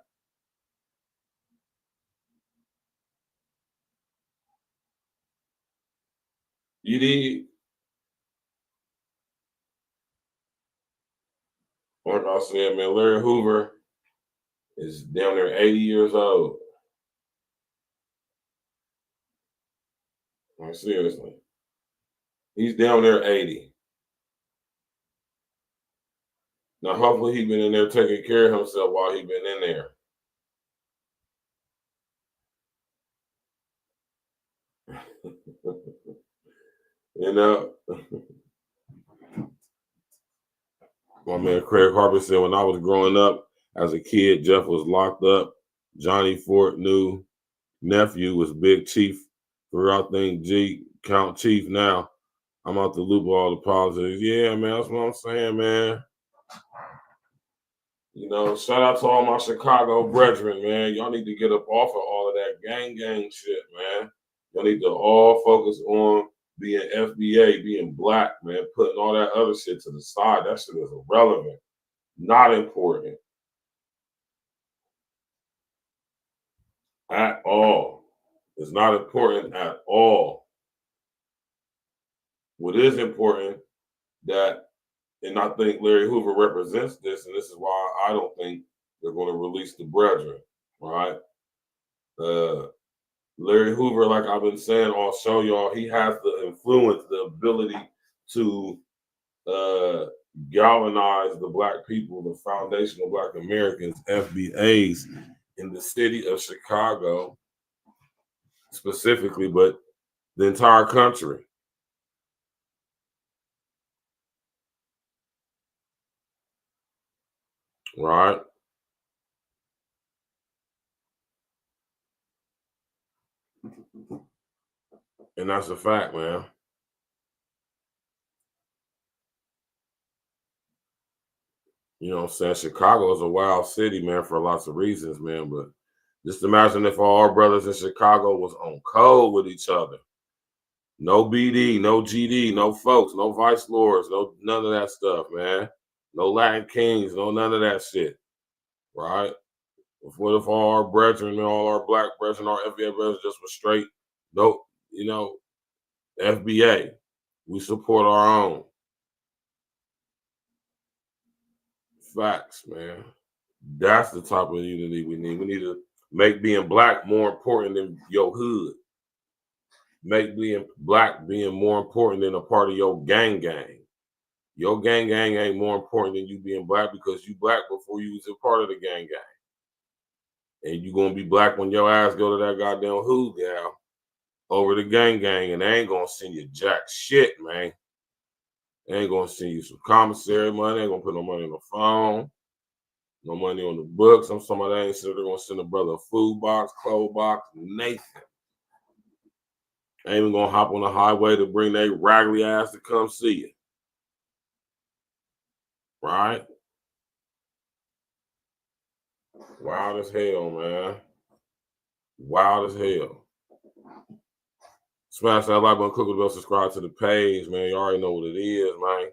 Speaker 5: You did. Like I said, man, Larry Hoover is down there 80 years old. Like, seriously. He's down there 80. Now, hopefully he's been in there taking care of himself while he's been in there. You know, my man Craig Harper said, when I was growing up as a kid, Jeff was locked up. Johnny Fort knew nephew was Big Chief. I think G Count Chief now. I'm out the loop of all the politics. Yeah, man, that's what I'm saying, man. You know, shout out to all my Chicago brethren, man. Y'all need to get up off of all of that gang shit, man. Y'all need to all focus on being FBA, being black, man, putting all that other shit to the side. That shit is irrelevant, not important at all. It's not important at all. What is important that, and I think Larry Hoover represents this, and this is why I don't think they're going to release the brethren, right? Larry Hoover, like I've been saying, I'll show y'all, he has the influence, the ability to galvanize the black people, the foundational black Americans, FBAs, in the city of Chicago specifically, but the entire country. Right? And that's a fact, man. You know what I'm saying? Chicago is a wild city, man, for lots of reasons, man. But just imagine if all our brothers in Chicago was on code with each other. No BD, no GD, no folks, no vice lords, no none of that stuff, man. No Latin kings, no none of that shit. Right? What if all our brethren, all our black brethren, our FBA brethren just was straight, no, you know, FBA. We support our own. Facts, man. That's the type of unity we need. We need to make being black more important than your hood. Make being black being more important than a part of your gang. Your gang ain't more important than you being black because you black before you was a part of the gang. And you gonna be black when your ass go to that goddamn hood gal over the gang, and they ain't gonna send you jack shit, man. They ain't gonna send you some commissary money. They ain't gonna put no money on the phone, no money on the books. I'm somebody that ain't said they're gonna send a brother a food box, clothes box, Nathan. Ain't even gonna hop on the highway to bring their raggedy ass to come see you. Right? Wild as hell, man. Wild as hell. Smash that like button, click the bell, subscribe to the page, man. You already know what it is, man.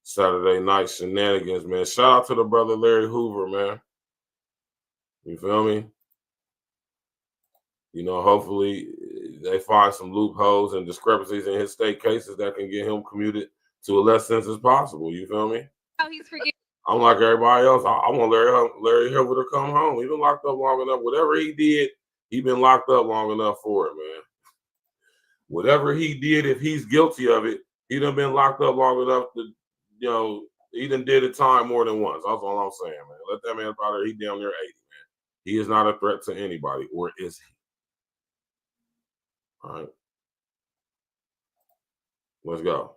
Speaker 5: Saturday night shenanigans, man. Shout out to the brother Larry Hoover, man. You feel me? You know, hopefully they find some loopholes and discrepancies in his state cases that can get him commuted to a less sentence possible. You feel me?
Speaker 9: Oh, he's forgetting.
Speaker 5: I'm like everybody else. I want Larry Hoover to come home. He's been locked up long enough. Whatever he did, he's been locked up long enough for it, man. Whatever he did, if he's guilty of it, he done been locked up long enough to, you know, he done did a time more than once. That's all I'm saying, man. Let that man out there. He down there 80, man. He is not a threat to anybody, or is he? All right. Let's go.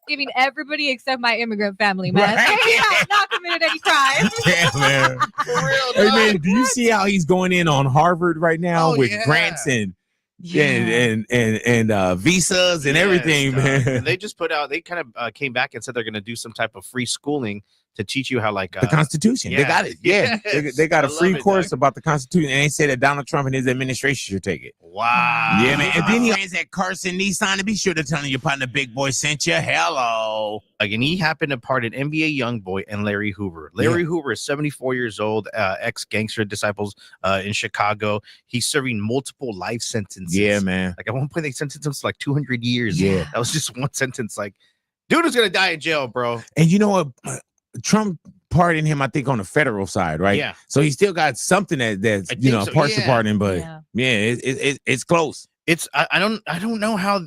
Speaker 9: Giving everybody except my immigrant family, man. They have not committed any crimes.
Speaker 8: Yeah, man.
Speaker 5: For real,
Speaker 8: hey, man, do you see how he's going in on Harvard right now with grants and visas and everything, man?
Speaker 7: And they just put out, they kind of came back and said they're going to do some type of free schooling to teach you how, like,
Speaker 8: the Constitution. They got it. Yeah.
Speaker 7: Yes.
Speaker 8: They got a free course
Speaker 7: dog.
Speaker 8: about the Constitution. And they said that Donald Trump and his administration should take it.
Speaker 7: Wow.
Speaker 8: Yeah, man. And then he has that Carson Nissan to be sure to tell your partner Big Boy sent you. Hello.
Speaker 7: Again, he happened to pardon NBA YoungBoy and Larry Hoover. Larry Hoover is 74 years old, ex-gangster disciples in Chicago. He's serving multiple life sentences.
Speaker 8: Yeah, man.
Speaker 7: Like, at one point, they sentenced him to like 200 years.
Speaker 8: Yeah.
Speaker 7: That was just one sentence. Like, dude is going to die in jail, bro.
Speaker 8: And you know what? Trump pardoned him, I think, on the federal side, right?
Speaker 7: Yeah.
Speaker 8: So he still got something that's you know,
Speaker 7: so,
Speaker 8: partial
Speaker 7: yeah.
Speaker 8: pardon, but it's close.
Speaker 7: It's I don't know how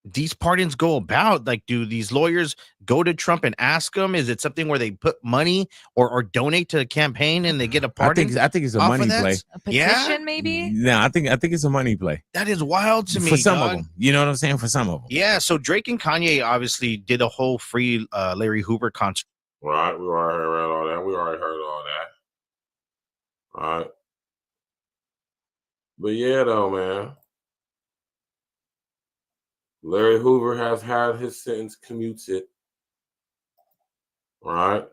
Speaker 7: these pardons go about? Like, do these lawyers go to Trump and ask him? Is it something where they put money or donate to the campaign and they get a pardon?
Speaker 8: I think it's a money play.
Speaker 9: A petition, maybe?
Speaker 8: No, I think it's a money play.
Speaker 7: That is wild to me.
Speaker 8: For some
Speaker 7: dog.
Speaker 8: of them. You know what I'm saying? For some of them.
Speaker 7: Yeah, so Drake and Kanye obviously did a whole free Larry Hoover concert.
Speaker 5: Right, we already heard all that. We already heard all that. All right. But yeah, though, man. Larry Hoover has had his sentence commuted. Right?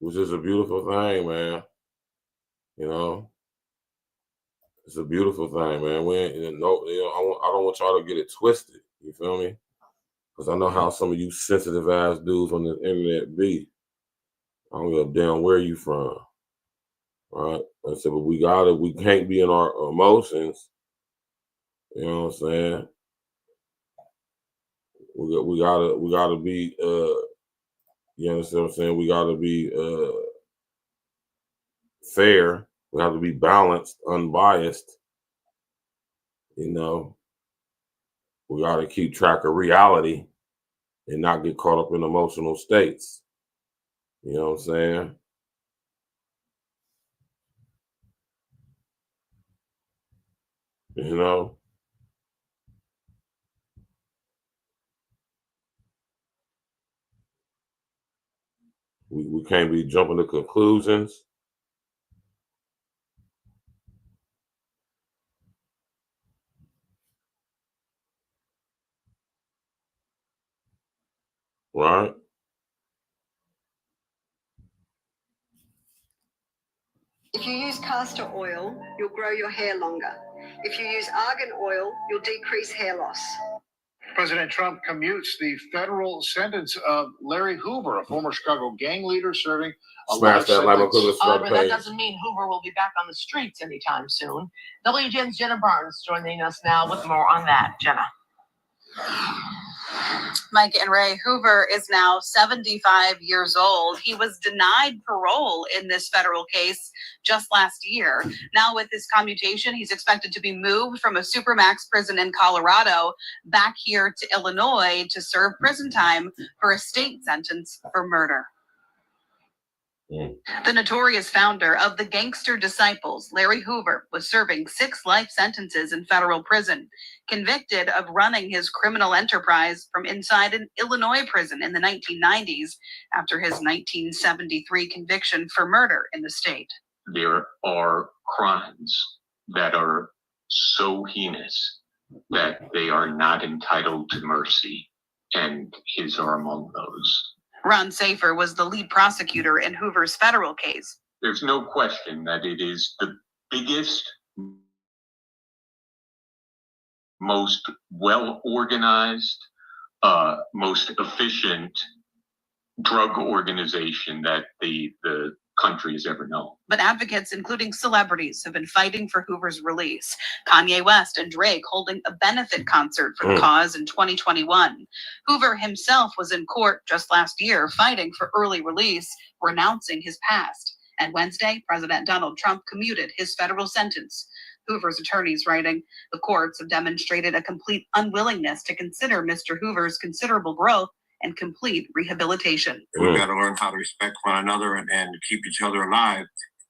Speaker 5: Which is a beautiful thing, man. You know? It's a beautiful thing, man. I don't want y'all to get it twisted. You feel me? Because I know how some of you sensitive ass dudes on the internet be. I don't give a damn where you from. Right? I said, but we can't be in our emotions. You know what I'm saying? We gotta be you understand what I'm saying? We gotta be fair. We have to be balanced, unbiased. You know, we gotta keep track of reality and not get caught up in emotional states. You know what I'm saying? You know? We can't be jumping to conclusions. Right?
Speaker 21: If you use castor oil, you'll grow your hair longer. If you use argan oil, you'll decrease hair loss.
Speaker 15: President Trump commutes the federal sentence of Larry Hoover, a former Chicago gang leader serving a life sentence.
Speaker 22: However, that doesn't mean Hoover will be back on the streets anytime soon. WGN's Jenna Barnes joining us now with more on that. Jenna.
Speaker 23: Mike and Ray, Hoover is now 75 years old. He was denied parole in this federal case just last year. Now with this commutation, he's expected to be moved from a supermax prison in Colorado back here to Illinois to serve prison time for a state sentence for murder. The notorious founder of the Gangster Disciples, Larry Hoover, was serving 6 life sentences in federal prison, convicted of running his criminal enterprise from inside an Illinois prison in the 1990s after his 1973 conviction for murder in the state.
Speaker 24: There are crimes that are so heinous that they are not entitled to mercy, and his are among those.
Speaker 23: Ron Safer was the lead prosecutor in Hoover's federal case.
Speaker 24: There's no question that it is the biggest, most well-organized, most efficient drug organization that the country has ever known.
Speaker 23: But advocates, including celebrities, have been fighting for Hoover's release. Kanye West and Drake holding a benefit concert for the cause in 2021. Hoover himself was in court just last year fighting for early release, renouncing his past. And Wednesday, President Donald Trump commuted his federal sentence. Hoover's attorneys writing, the courts have demonstrated a complete unwillingness to consider Mr. Hoover's considerable growth and complete rehabilitation.
Speaker 25: We've got to learn how to respect one another and keep each other alive.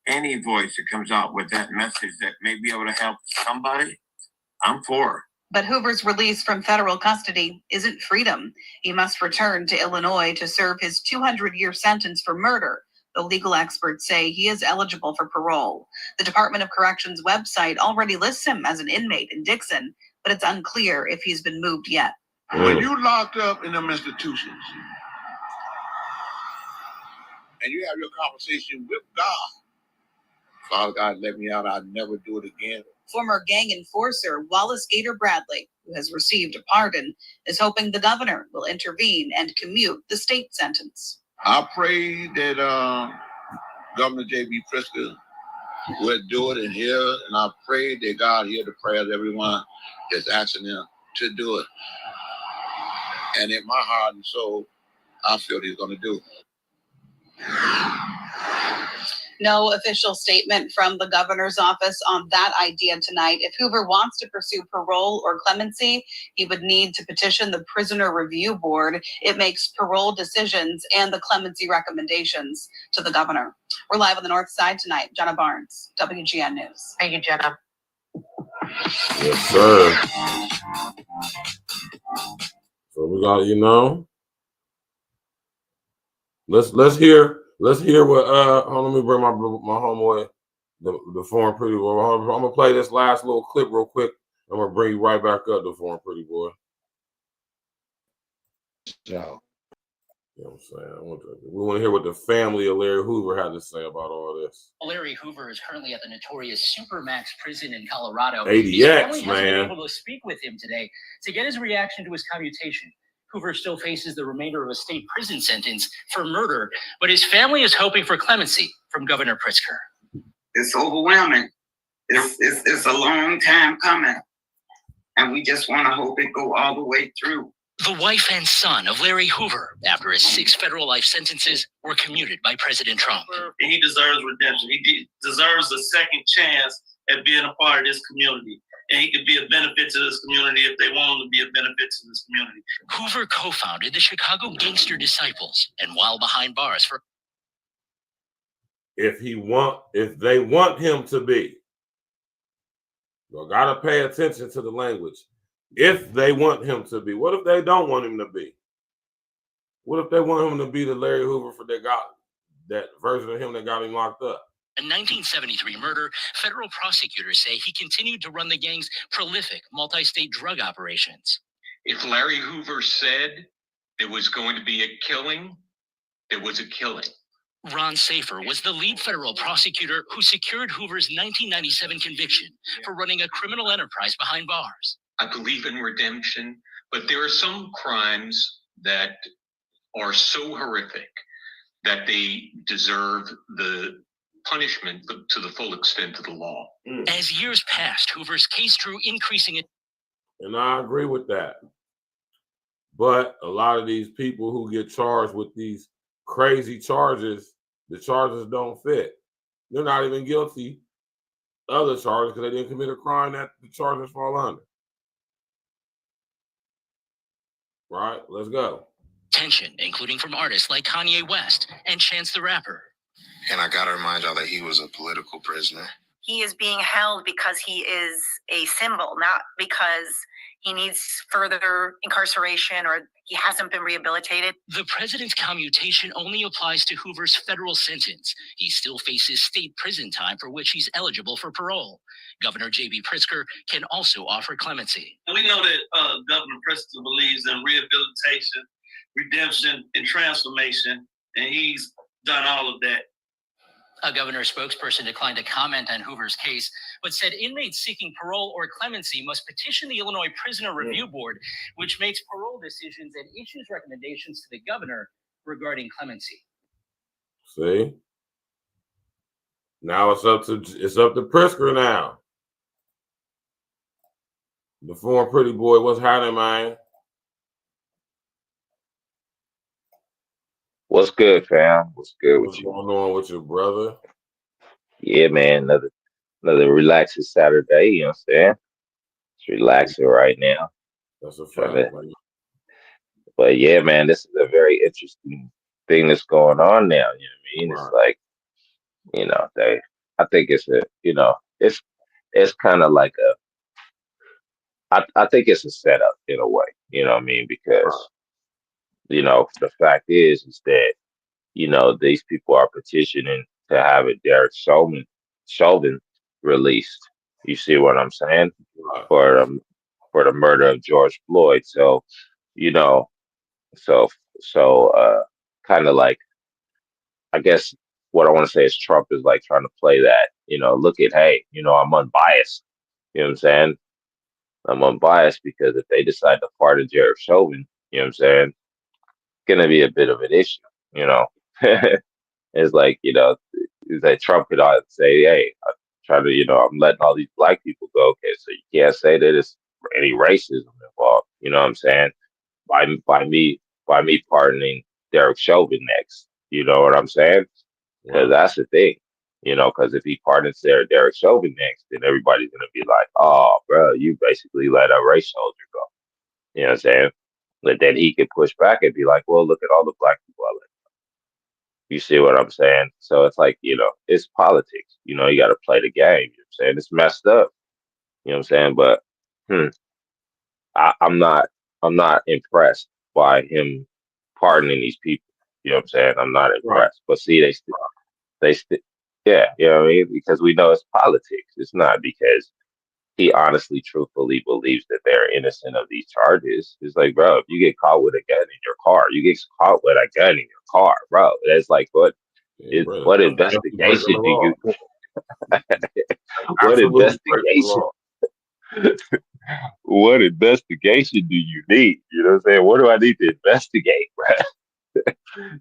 Speaker 25: Any voice that comes out with that message that may be able to help somebody, I'm for.
Speaker 23: But Hoover's release from federal custody isn't freedom. He must return to Illinois to serve his 200-year sentence for murder, though legal experts say he is eligible for parole. The Department of Corrections website already lists him as an inmate in Dixon, but it's unclear if he's been moved yet.
Speaker 25: When you locked up in them institutions and you have your conversation with God, Father God, let me out. I'd never do it again.
Speaker 23: Former gang enforcer Wallace Gator Bradley, who has received a pardon, is hoping the governor will intervene and commute the state sentence.
Speaker 25: I pray that Governor J.B. Pritzker would do it in here, and I pray that God hear the prayers of everyone that's asking him to do it. And in my heart and soul, I feel he's going to do it.
Speaker 23: No official statement from the governor's office on that idea tonight. If Hoover wants to pursue parole or clemency, he would need to petition the Prisoner Review Board. It makes parole decisions and the clemency recommendations to the governor. We're live on the North Side tonight. Jenna Barnes, WGN News.
Speaker 22: Thank you, Jenna.
Speaker 5: Yes, sir. So we got, let's hear what hold on, let me bring my homeboy, the foreign pretty boy. I'm gonna play this last little clip real quick. I'm gonna bring you right back up, the foreign pretty boy.
Speaker 1: So,
Speaker 5: you know what I'm saying? We want to hear what the family of Larry Hoover had to say about all this.
Speaker 2: Larry Hoover is currently at the notorious Supermax prison in Colorado.
Speaker 5: ADX,
Speaker 2: his family hasn't
Speaker 5: man.
Speaker 2: been able to speak with him today to get his reaction to his commutation. Hoover still faces the remainder of a state prison sentence for murder, but his family is hoping for clemency from Governor Pritzker.
Speaker 3: It's overwhelming. It's a long time coming, and we just want to hope it go all the way through.
Speaker 2: The wife and son of Larry Hoover, after his 6 federal life sentences, were commuted by President Trump.
Speaker 4: He deserves redemption. He deserves a second chance at being a part of this community. And he could be a benefit to this community if they want him to be a benefit to this community.
Speaker 2: Hoover co-founded the Chicago Gangster Disciples, and while behind bars for
Speaker 5: if they want him to be, you gotta pay attention to the language. If they want him to be, what if they don't want him to be? What if they want him to be the Larry Hoover that version of him that got him locked up?
Speaker 2: a 1973 murder, federal prosecutors say he continued to run the gang's prolific multi-state drug operations.
Speaker 24: If Larry Hoover said there was going to be a killing, there was a killing.
Speaker 2: Ron Safer was the lead federal prosecutor who secured Hoover's 1997 conviction for running a criminal enterprise behind bars.
Speaker 24: I believe in redemption, but there are some crimes that are so horrific that they deserve the punishment to the full extent of the law.
Speaker 2: As years passed, Hoover's case drew increasing attention.
Speaker 5: And I agree with that. But a lot of these people who get charged with these crazy charges, the charges don't fit. They're not even guilty of the charges because they didn't commit a crime that the charges fall under. Right? Let's go.
Speaker 2: Tension, including from artists like Kanye West and Chance the Rapper.
Speaker 6: And I gotta remind y'all that he was a political prisoner.
Speaker 26: He is being held because he is a symbol, not because he needs further incarceration or he hasn't been rehabilitated.
Speaker 2: The president's commutation only applies to Hoover's federal sentence. He still faces state prison time for which he's eligible for parole. Governor J.B. Pritzker can also offer clemency.
Speaker 4: And we know that Governor Pritzker believes in rehabilitation, redemption, and transformation, and he's done all of that.
Speaker 2: A governor spokesperson declined to comment on Hoover's case, but said inmates seeking parole or clemency must petition the Illinois Prisoner Review Board, which makes parole decisions and issues recommendations to the governor regarding clemency.
Speaker 5: See? Now it's up to Pritzker now. The foreign pretty boy, what's happening, man?
Speaker 1: What's good, fam? What's good with you?
Speaker 5: What's going on with your brother?
Speaker 1: Yeah, man. Another relaxing Saturday. You know what I'm saying? It's relaxing right now.
Speaker 5: That's a fact.
Speaker 1: But yeah, man, this is a very interesting thing that's going on now. You know what I mean? It's like, I think it's it's kind of like I think it's a setup in a way. You know what I mean? Because the fact is that, these people are petitioning to have it Derek Chauvin released. You see what I'm saying? For the murder of George Floyd. So, kind of like, I guess what I want to say is Trump is like trying to play that, look at, hey, I'm unbiased. You know what I'm saying? I'm unbiased because if they decide to pardon Derek Chauvin, you know what I'm saying? Going to be a bit of an issue, It's like, it's like Trump could say, hey, I'm trying to, I'm letting all these black people go. Okay, so you can't say that there's any racism involved. You know what I'm saying? By me pardoning Derek Chauvin next. You know what I'm saying? Because that's the thing. Because if he pardons Derek Chauvin next, then everybody's gonna be like, "Oh, bro, you basically let a race soldier go." You know what I'm saying? But then he could push back and be like, "Well, look at all the black people I let." You see what I'm saying? So it's like, it's politics. You got to play the game. You know what I'm saying? It's messed up. You know what I'm saying? But hmm, I'm not. I'm not impressed by him pardoning these people. You know what I'm saying? I'm not impressed. But see, they still, yeah, you know what I mean? Because we know it's politics. It's not because he honestly, truthfully believes that they're innocent of these charges. It's like, bro, if you get caught with a gun in your car, you get caught with a gun in your car, bro. That's like, what investigation do you? What investigation? What investigation do you need? You know what I'm saying? What do I need to investigate, bro?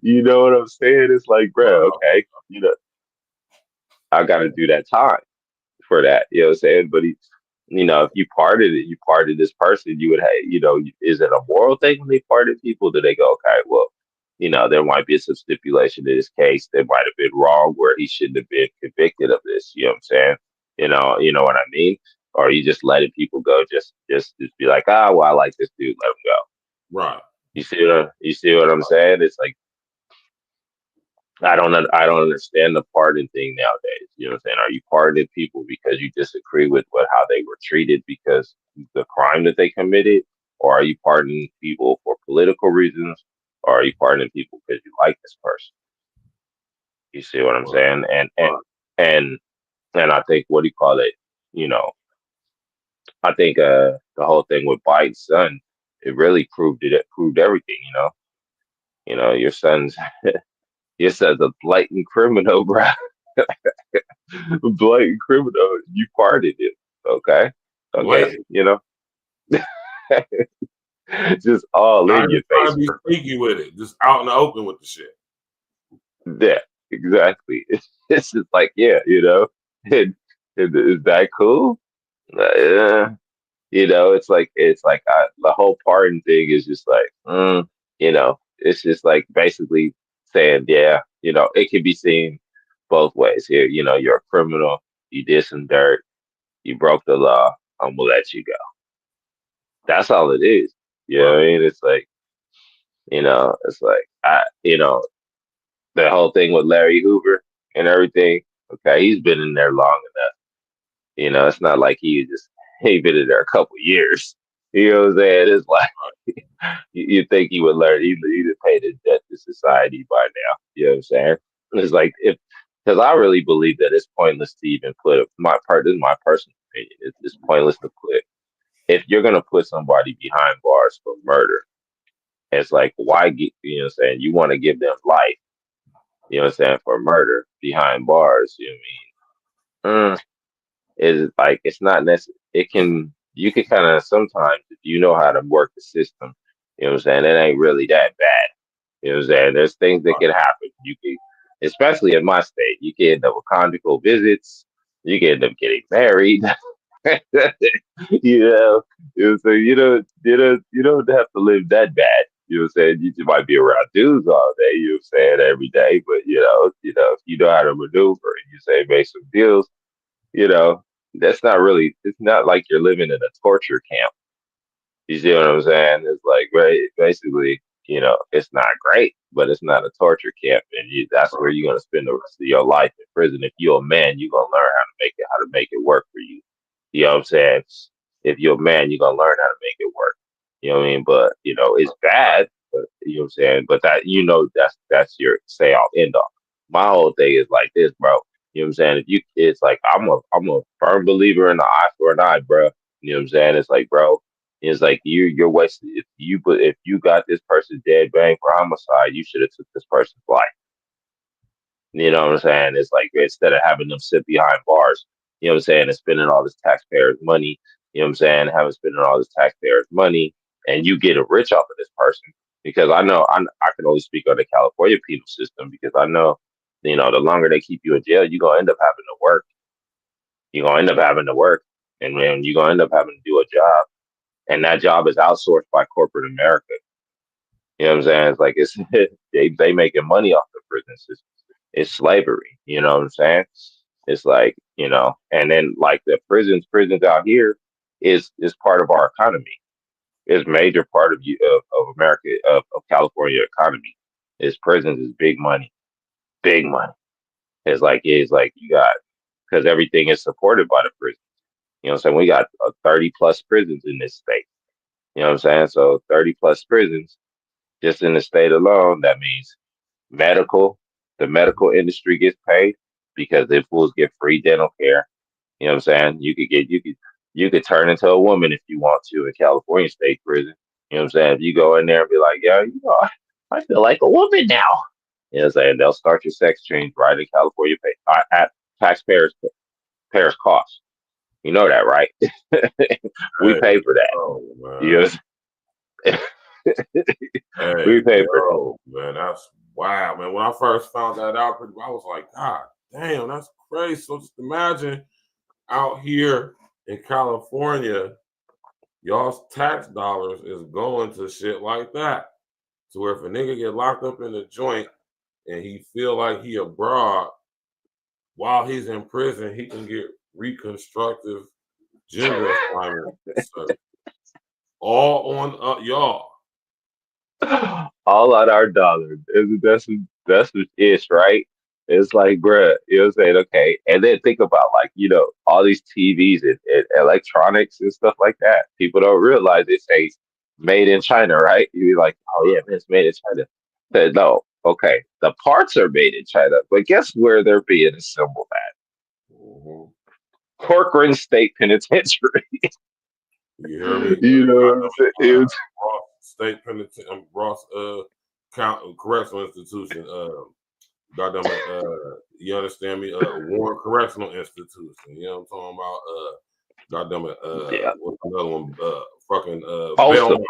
Speaker 1: You know what I'm saying? It's like, bro, okay, I got to do that time for that. You know what I'm saying? But if you pardoned this person, you would have, is it a moral thing when they pardon people? Do they go, okay, well, there might be some stipulation in this case that might have been wrong where he shouldn't have been convicted of this. You know what I'm saying? You know what I mean? Or you just letting people go, just be like, well, I like this dude, let him go.
Speaker 5: Right.
Speaker 1: You see what I'm saying? It's like, I don't understand the pardon thing nowadays. You know what I'm saying? Are you pardoning people because you disagree with how they were treated because the crime that they committed, or are you pardoning people for political reasons, or are you pardoning people because you like this person? You see what I'm saying? And I think, what do you call it? I think the whole thing with Biden's son, it really proved everything. Your son's your son's a blatant criminal, bro. Blatant criminal. You pardoned him. Okay.
Speaker 5: Blatant.
Speaker 1: Just all in your
Speaker 5: trying
Speaker 1: face.
Speaker 5: to be sneaky with it. Just out in the open with the shit.
Speaker 1: Yeah, exactly. It's just like, yeah, and is that cool? Yeah. It's like the whole pardon thing is just like, it's just like basically saying, yeah, it can be seen both ways here. You're a criminal, you did some dirt, you broke the law, I'm gonna let you go. That's all it is. You know what I mean? It's like, it's like the whole thing with Larry Hoover and everything. Okay, he's been in there long enough. It's not like he been in there a couple years. You know what I'm saying? It's like you think he would learn. He'd pay his debt to society by now. You know what I'm saying? It's like because I really believe that it's pointless to even put this is my personal opinion. It's pointless to put if you're gonna put somebody behind bars for murder. It's like why you know what I'm saying? You want to give them life. You know what I'm saying, for murder behind bars. You know what I mean? It's like it's not necessary. You can kind of sometimes if you know how to work the system. You know what I'm saying? It ain't really that bad. You know what I'm saying? There's things that can happen. You can, especially in my state, you can end up with conjugal visits. You can end up getting married. So you don't have to live that bad. You know what I'm saying? You just might be around dudes all day, you know what I'm saying, every day. But if you know how to maneuver and you say make some deals, that's not really it's not like you're living in a torture camp. You see what I'm saying? It's like basically, it's not great, but it's not a torture camp, and that's where you're gonna spend the rest of your life in prison. If you're a man, you're gonna learn how to make it work for you. You know what I'm saying? If you're a man, you're gonna learn how to make it work. You know what I mean? But it's bad, but you know what I'm saying? But that's your say all end all. My whole thing is like this, bro. You know what I'm saying? It's like I'm a firm believer in the eye for an eye, bro. You know what I'm saying? It's like, bro, it's like you're wasting. If you got this person dead bang for homicide, you should have took this person's life. You know what I'm saying? It's like instead of having them sit behind bars, you know what I'm saying, and spending all this taxpayers' money, you know what I'm saying, having spending all this taxpayers' money, and you get rich off of this person. Because I know I can only speak on the California penal system because I know, the longer they keep you in jail, you're gonna end up having to work. You're gonna end up having to work, and then you're gonna end up having to do a job, and that job is outsourced by corporate America. You know what I'm saying? It's like they making money off the prison system. It's slavery. You know what I'm saying? It's like, and then like the prisons out here is part of our economy. It's major part of of America of California economy. Is prisons is big money, big money. It's like you got because everything is supported by the prison. You know what I'm saying? We got 30 plus prisons in this state. You know what I'm saying? So 30 plus prisons just in the state alone. That means medical, the medical industry gets paid because they fools get free dental care. You know what I'm saying? You could turn into a woman if you want to in California state prison. You know what I'm saying? If you go in there and be like, yeah, I feel like a woman now. You know what I'm saying? They'll start your sex change right in California at taxpayers payers cost. You know that, right? We
Speaker 5: Hey,
Speaker 1: pay for that.
Speaker 5: yo,
Speaker 1: You know, we
Speaker 5: hey,
Speaker 1: pay for that.
Speaker 5: yo, man, that's wow, man. When I first found that out, I was like, God damn, that's crazy. So just imagine out here in California, y'all's tax dollars is going to shit like that. So where if a nigga get locked up in a joint and he feel like he abroad, while he's in prison, he can get reconstructive gender assignment. All on y'all.
Speaker 1: All on our dollar. That's what ish, right? It's like, bruh, you know what I'm saying? Okay. And then think about like, all these TVs and electronics and stuff like that. People don't realize it says made in China, right? You be like, oh yeah, man, it's made in China. Said no, okay. The parts are made in China, but guess where they're being assembled at?
Speaker 5: Mm-hmm.
Speaker 1: Corcoran State Penitentiary.
Speaker 5: You hear me?
Speaker 1: You know what I'm saying?
Speaker 5: Ross State Penitentiary, Ross Correctional Institution. Goddamn it, you understand me? Warren Correctional Institution. You know what I'm talking about? Goddamn it,
Speaker 1: Yeah.
Speaker 5: what's another one? Fucking
Speaker 1: Awesome.
Speaker 5: Belmont.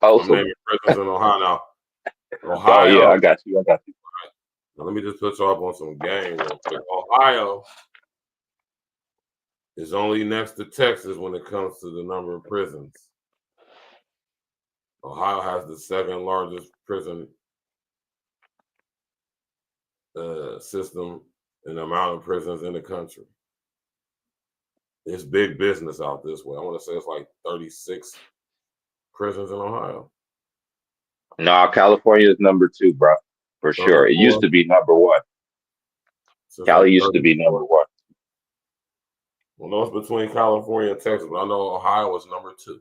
Speaker 1: Awesome.
Speaker 5: I'm naming prisons in Ohio now.
Speaker 1: Oh yeah, I got you.
Speaker 5: Now, let me just put you up on some game real quick. Ohio is only next to Texas when it comes to the number of prisons. Ohio has the second largest prison system and the amount of prisons in the country. It's big business out this way. I want to say it's like 36 prisons in Ohio.
Speaker 1: No, California is number 2, bro, for sure. It used to be number 1.
Speaker 5: So
Speaker 1: Cali used to be number 1.
Speaker 5: Well, no, it's between California and Texas, but I know Ohio is number 2.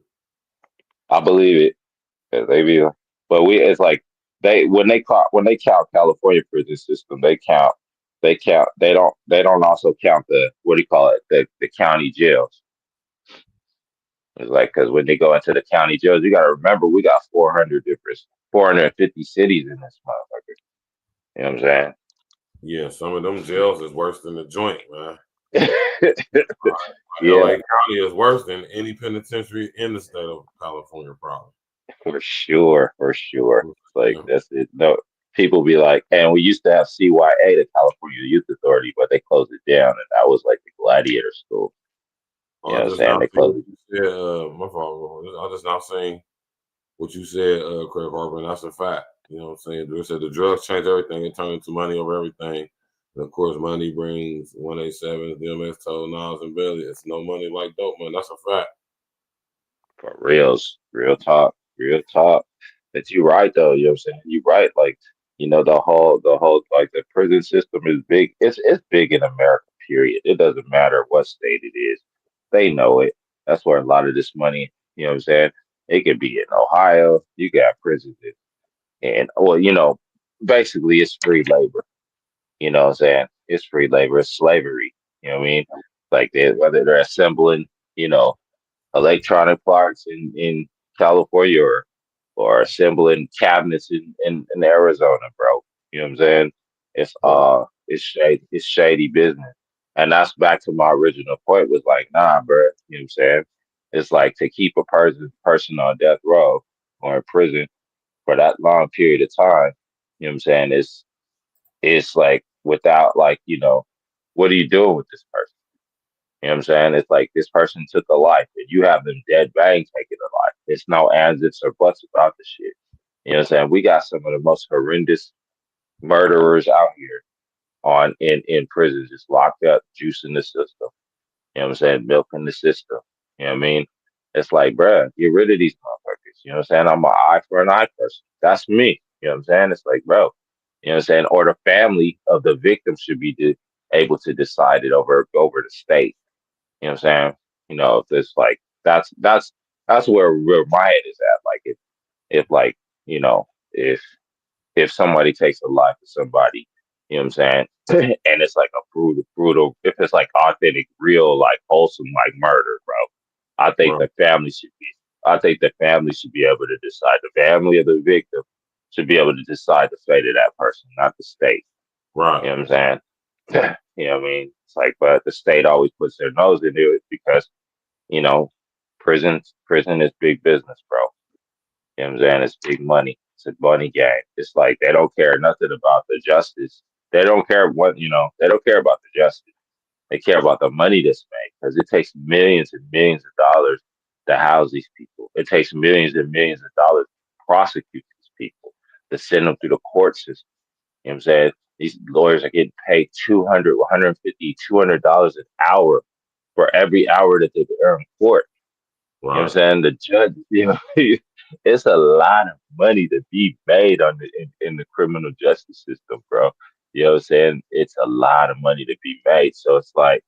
Speaker 1: I believe it. But it's like when they count California prison system, they don't also count the what do you call it the county jails. It's like because when they go into the county jails, you got to remember we got 450 cities in this motherfucker. You know what I'm saying?
Speaker 5: Yeah, some of them jails is worse than the joint, man.
Speaker 1: Yeah.
Speaker 5: LA County is worse than any penitentiary in the state of California, probably.
Speaker 1: For sure. Like that's it. No, people be like, and we used to have CYA, the California Youth Authority, but they closed it down, and that was like the gladiator school. You know what I'm saying? They closed it.
Speaker 5: My fault. I just not saying what you said, Craig Harper, and that's a fact. You know what I'm saying? They said the drugs change everything and turn into money over everything. And of course, money brings 187, DMX told Nas and Billy. It's no money like dope, man. That's a fact.
Speaker 1: For reals, real talk. But you're right though, you know what I'm saying? You're right. Like, the whole like the prison system is big. It's big in America, period. It doesn't matter what state it is. They know it. That's where a lot of this money, you know what I'm saying? It could be in Ohio. You got prisons basically it's free labor. You know what I'm saying? It's free labor, it's slavery. You know what I mean? Like whether they're assembling, you know, electronic parts in California or assembling cabinets in Arizona, bro. You know what I'm saying? It's shady business. And that's back to my original point was like, nah, bro, you know what I'm saying? It's like to keep a person on death row or in prison for that long period of time, you know what I'm saying? It's like without like, what are you doing with this person? You know what I'm saying? It's like this person took a life and you have them dead bang taking a life. It's no ands, ifs, or buts about the shit. You know what I'm saying? We got some of the most horrendous murderers out here. in prison, just locked up, juicing the system. You know what I'm saying? Milking the system. You know what I mean? It's like, bruh, get rid of these motherfuckers. You know what I'm saying? I'm an eye for an eye person. That's me. You know what I'm saying? It's like, bro, you know what I'm saying? Or the family of the victim should be able to decide it over the state. You know what I'm saying? You know, if it's like that's where my head is at. Like if like, you know, if somebody takes a life of somebody, you know what I'm saying? And it's like a brutal, if it's like authentic, real, like wholesome, like murder, bro. I think
Speaker 5: Right.
Speaker 1: I think the family should be able to decide. The family of the victim should be able to decide the fate of that person, not the state.
Speaker 5: Right.
Speaker 1: You know what I'm saying? You know what I mean? It's like, but the state always puts their nose into it because, you know, prison is big business, bro. You know what I'm saying? It's big money. It's a money game. It's like they don't care nothing about the justice. They don't care what, you know, they don't care about the justice. They care about the money that's made because it takes millions and millions of dollars to house these people. It takes millions and millions of dollars to prosecute these people, to send them through the court system. You know what I'm saying? These lawyers are getting paid $200, $150, $200 an hour for every hour that they're in court. You know what I'm
Speaker 5: Right.
Speaker 1: saying? The judge, you know, it's a lot of money to be made on in the criminal justice system, bro. You know what I'm saying? It's a lot of money to be made. So it's like,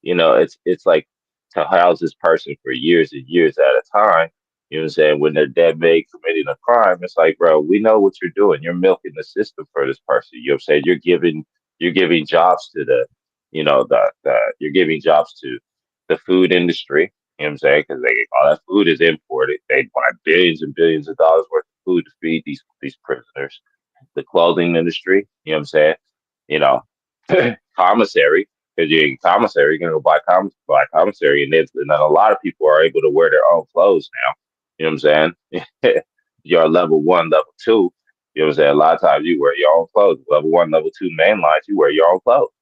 Speaker 1: you know, it's like to house this person for years and years at a time. You know what I'm saying? When they're dead made committing a crime, it's like, bro, we know what you're doing. You're milking the system for this person. You know what I'm saying? You're giving jobs to the, you know, the you're giving jobs to the food industry. You know what I'm saying? Because all that food is imported. They buy billions and billions of dollars worth of food to feed these prisoners. The clothing industry. You know what I'm saying? You know, commissary, because you're in commissary, you're gonna go buy commissary, and then a lot of people are able to wear their own clothes now. You know what I'm saying? You're level one, level two. You know what I'm saying? A lot of times you wear your own clothes. Level one, level two main lines, you wear your own clothes.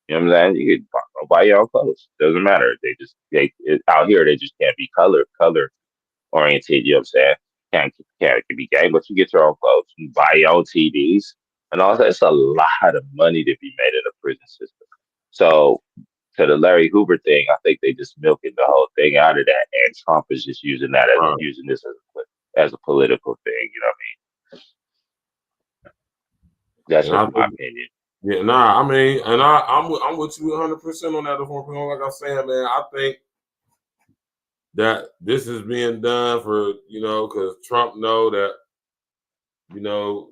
Speaker 1: You know what I'm saying? You can buy your own clothes. Doesn't matter. Out here they just can't be color oriented. You know what I'm saying? It can be gang, but you get your own clothes, you buy your own TVs, and all that. It's a lot of money to be made in a prison system. So to the Larry Hoover thing, I think they just milking the whole thing out of that, and Trump is just using using this as a political thing. You know what I mean? That's just my opinion.
Speaker 5: Yeah, nah, I mean, and I'm with you 100% on that. Like I'm saying, man, I think that this is being done for, you know, because Trump know that, you know,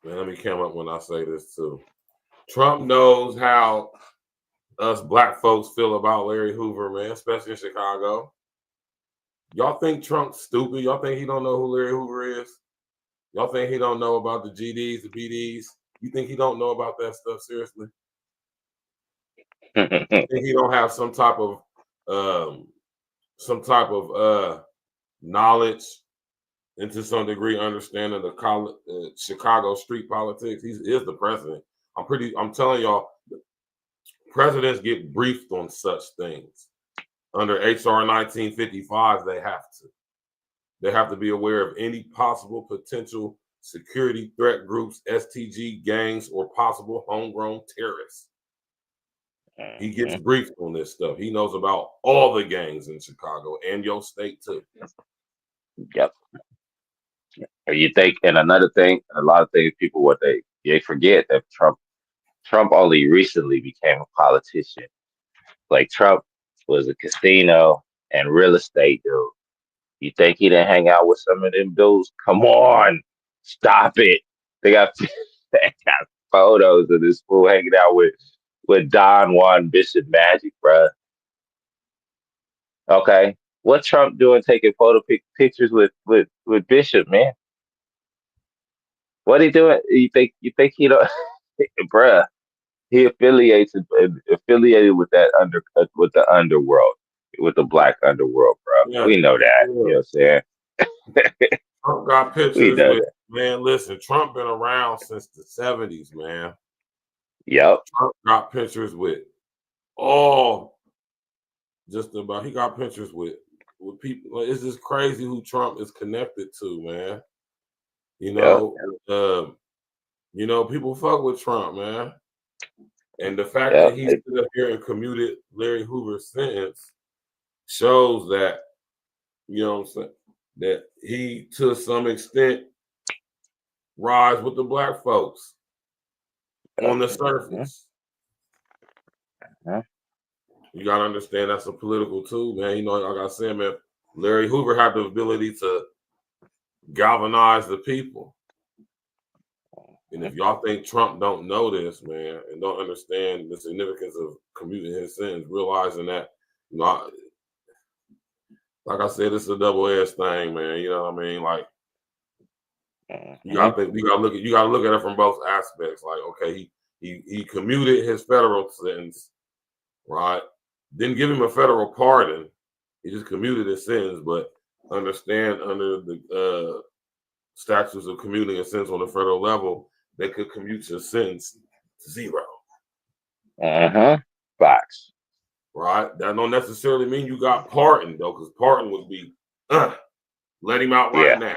Speaker 5: man, let me come up when I say this too. Trump knows how us black folks feel about Larry Hoover, man, especially in Chicago. Y'all think Trump's stupid? Y'all think he don't know who Larry Hoover is? Y'all think he don't know about the GDs, the BDs? You think he don't know about that stuff? Seriously? You think he don't have some type of knowledge and to some degree understanding the Chicago street politics? He is the president. I'm telling y'all, presidents get briefed on such things. Under HR 1955, they have to. They have to be aware of any possible potential security threat groups, STG gangs, or possible homegrown terrorists. He gets briefed on this stuff. He knows about all the gangs in Chicago and your state too.
Speaker 1: Yep. You think, and another thing, a lot of things people they forget that Trump only recently became a politician. Like Trump was a casino and real estate dude. You think he didn't hang out with some of them dudes? Come on, stop it. They got they got photos of this fool hanging out with Don Juan Bishop Magic, bruh. Okay, what Trump doing taking pictures with Bishop, man? What he doing? You think he don't, bruh? He affiliated with that with the underworld, with the black underworld, bro.
Speaker 5: Yeah.
Speaker 1: We know that. You know what I'm saying?
Speaker 5: Trump got
Speaker 1: We
Speaker 5: pictures
Speaker 1: know
Speaker 5: with,
Speaker 1: that.
Speaker 5: man, listen, Trump been around since the 70s, man.
Speaker 1: Yep.
Speaker 5: Trump got pictures with he got pictures with people. Like, it's just crazy who Trump is connected to, man. You know, people fuck with Trump, man. And the fact that he stood up here and commuted Larry Hoover's sentence shows that, you know what I'm saying, that he, to some extent, rides with the black folks on the surface. You got to understand that's a political tool, man. You know, like I said, man, Larry Hoover had the ability to galvanize the people. And if y'all think Trump don't know this, man, and don't understand the significance of commuting his sentence, realizing that, you know, like I said, it's a double-edged thing, man. You know what I mean? Like, you gotta look at it from both aspects. Like, okay, he commuted his federal sentence, right? Didn't give him a federal pardon. He just commuted his sentence, but understand under the statutes of commuting a sentence on the federal level, they could commute your sentence to 0.
Speaker 1: Facts.
Speaker 5: Right? That don't necessarily mean you got pardoned, though, because pardon would be let him out right now.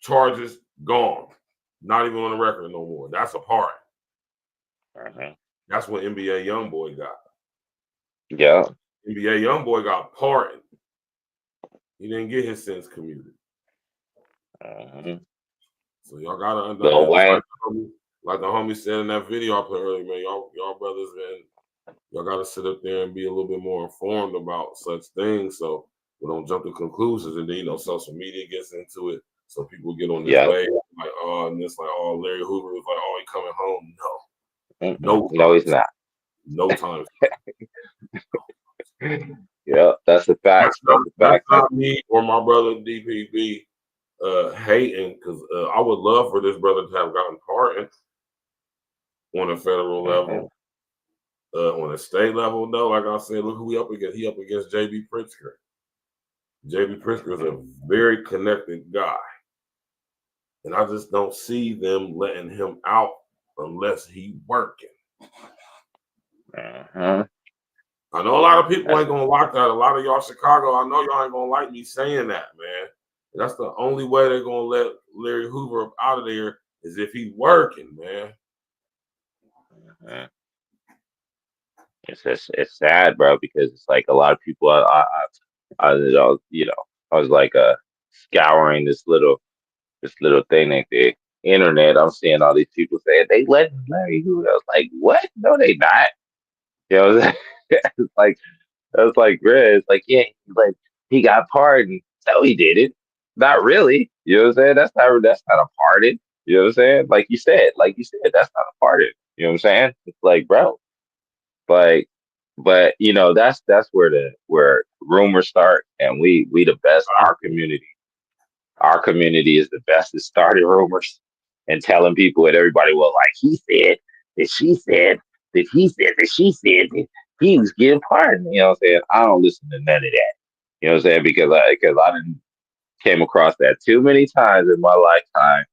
Speaker 5: Charges gone. Not even on the record no more. That's a pardon. That's what NBA Youngboy got.
Speaker 1: Yeah.
Speaker 5: NBA Youngboy got pardoned. He didn't get his sentence commuted. So y'all gotta understand, like the homie said in that video I put earlier, man, y'all brothers, man, y'all gotta sit up there and be a little bit more informed about such things, so we don't jump to conclusions. And then, you know, social media gets into it, so people get on this wave like, oh, and it's like, oh, Larry Hoover was like, oh, he coming home.
Speaker 1: No, he's not.
Speaker 5: No time.
Speaker 1: Yeah, that's a fact.
Speaker 5: That's not me or my brother DPB hating, because I would love for this brother to have gotten pardoned on a federal level. On a state level, though, like I said, look who he up against. He up against J.B. Pritzker. J.B. Pritzker is a very connected guy. And I just don't see them letting him out unless he working. I know a lot of people ain't gonna like that. A lot of y'all Chicago, I know y'all ain't gonna like me saying that, man. That's the only way they're gonna let Larry Hoover up out of there is if he working, man.
Speaker 1: It's sad, bro, because it's like a lot of people. I you know, I was like scouring this little thing like the internet. I'm seeing all these people saying they let Larry Hoover. I was like, what? No, they not. You know, it's like I was like, bruh, it's like, yeah, like he got pardoned. No, he didn't. Not really. You know what I'm saying? That's not a pardon. You know what I'm saying? Like you said, that's not a pardon. You know what I'm saying? It's like, bro, but you know, that's where rumors start, and we the best. Our community is the best at starting rumors and telling people and everybody, well, like he said that she said that he said that she said that he was getting pardoned. You know what I'm saying? I don't listen to none of that. You know what I'm saying? Because I didn't came across that too many times in my lifetime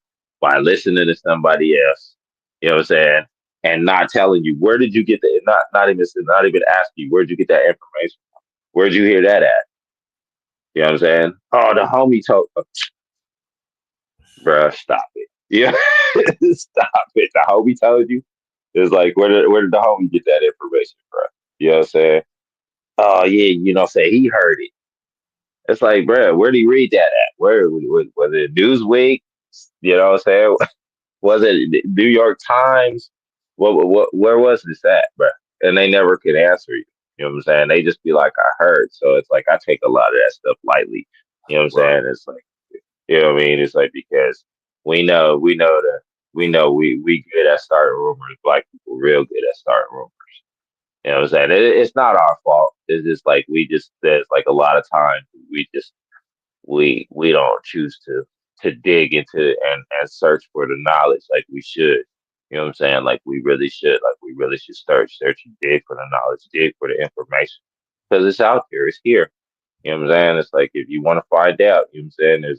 Speaker 1: by listening to somebody else. You know what I'm saying? And not telling you where did you get that? Not even ask you where'd you get that information? Where'd you hear that at? You know what I'm saying? Oh, the homie told. Bruh, stop it. Yeah, stop it. The homie told you. It's like, where did the homie get that information from? You know what I'm saying? Oh yeah, you know, say he heard it. It's like, bruh, where did he read that at? Where was it? Newsweek? You know what I'm saying? Was it New York Times? Where was this at, bruh? And they never could answer you. You know what I'm saying? They just be like, I heard. So it's like I take a lot of that stuff lightly. You know what I'm saying? It's like, you know what I mean? It's like because we good at starting rumors. Black people real good at starting rumors. You know what I'm saying? It's not our fault. It's just like there's like a lot of times we don't choose to dig into and search for the knowledge like we should. You know what I'm saying? Like we really should. Like we really should search and dig for the knowledge, dig for the information. Because it's out there, it's here. You know what I'm saying? It's like if you want to find out, you know what I'm saying?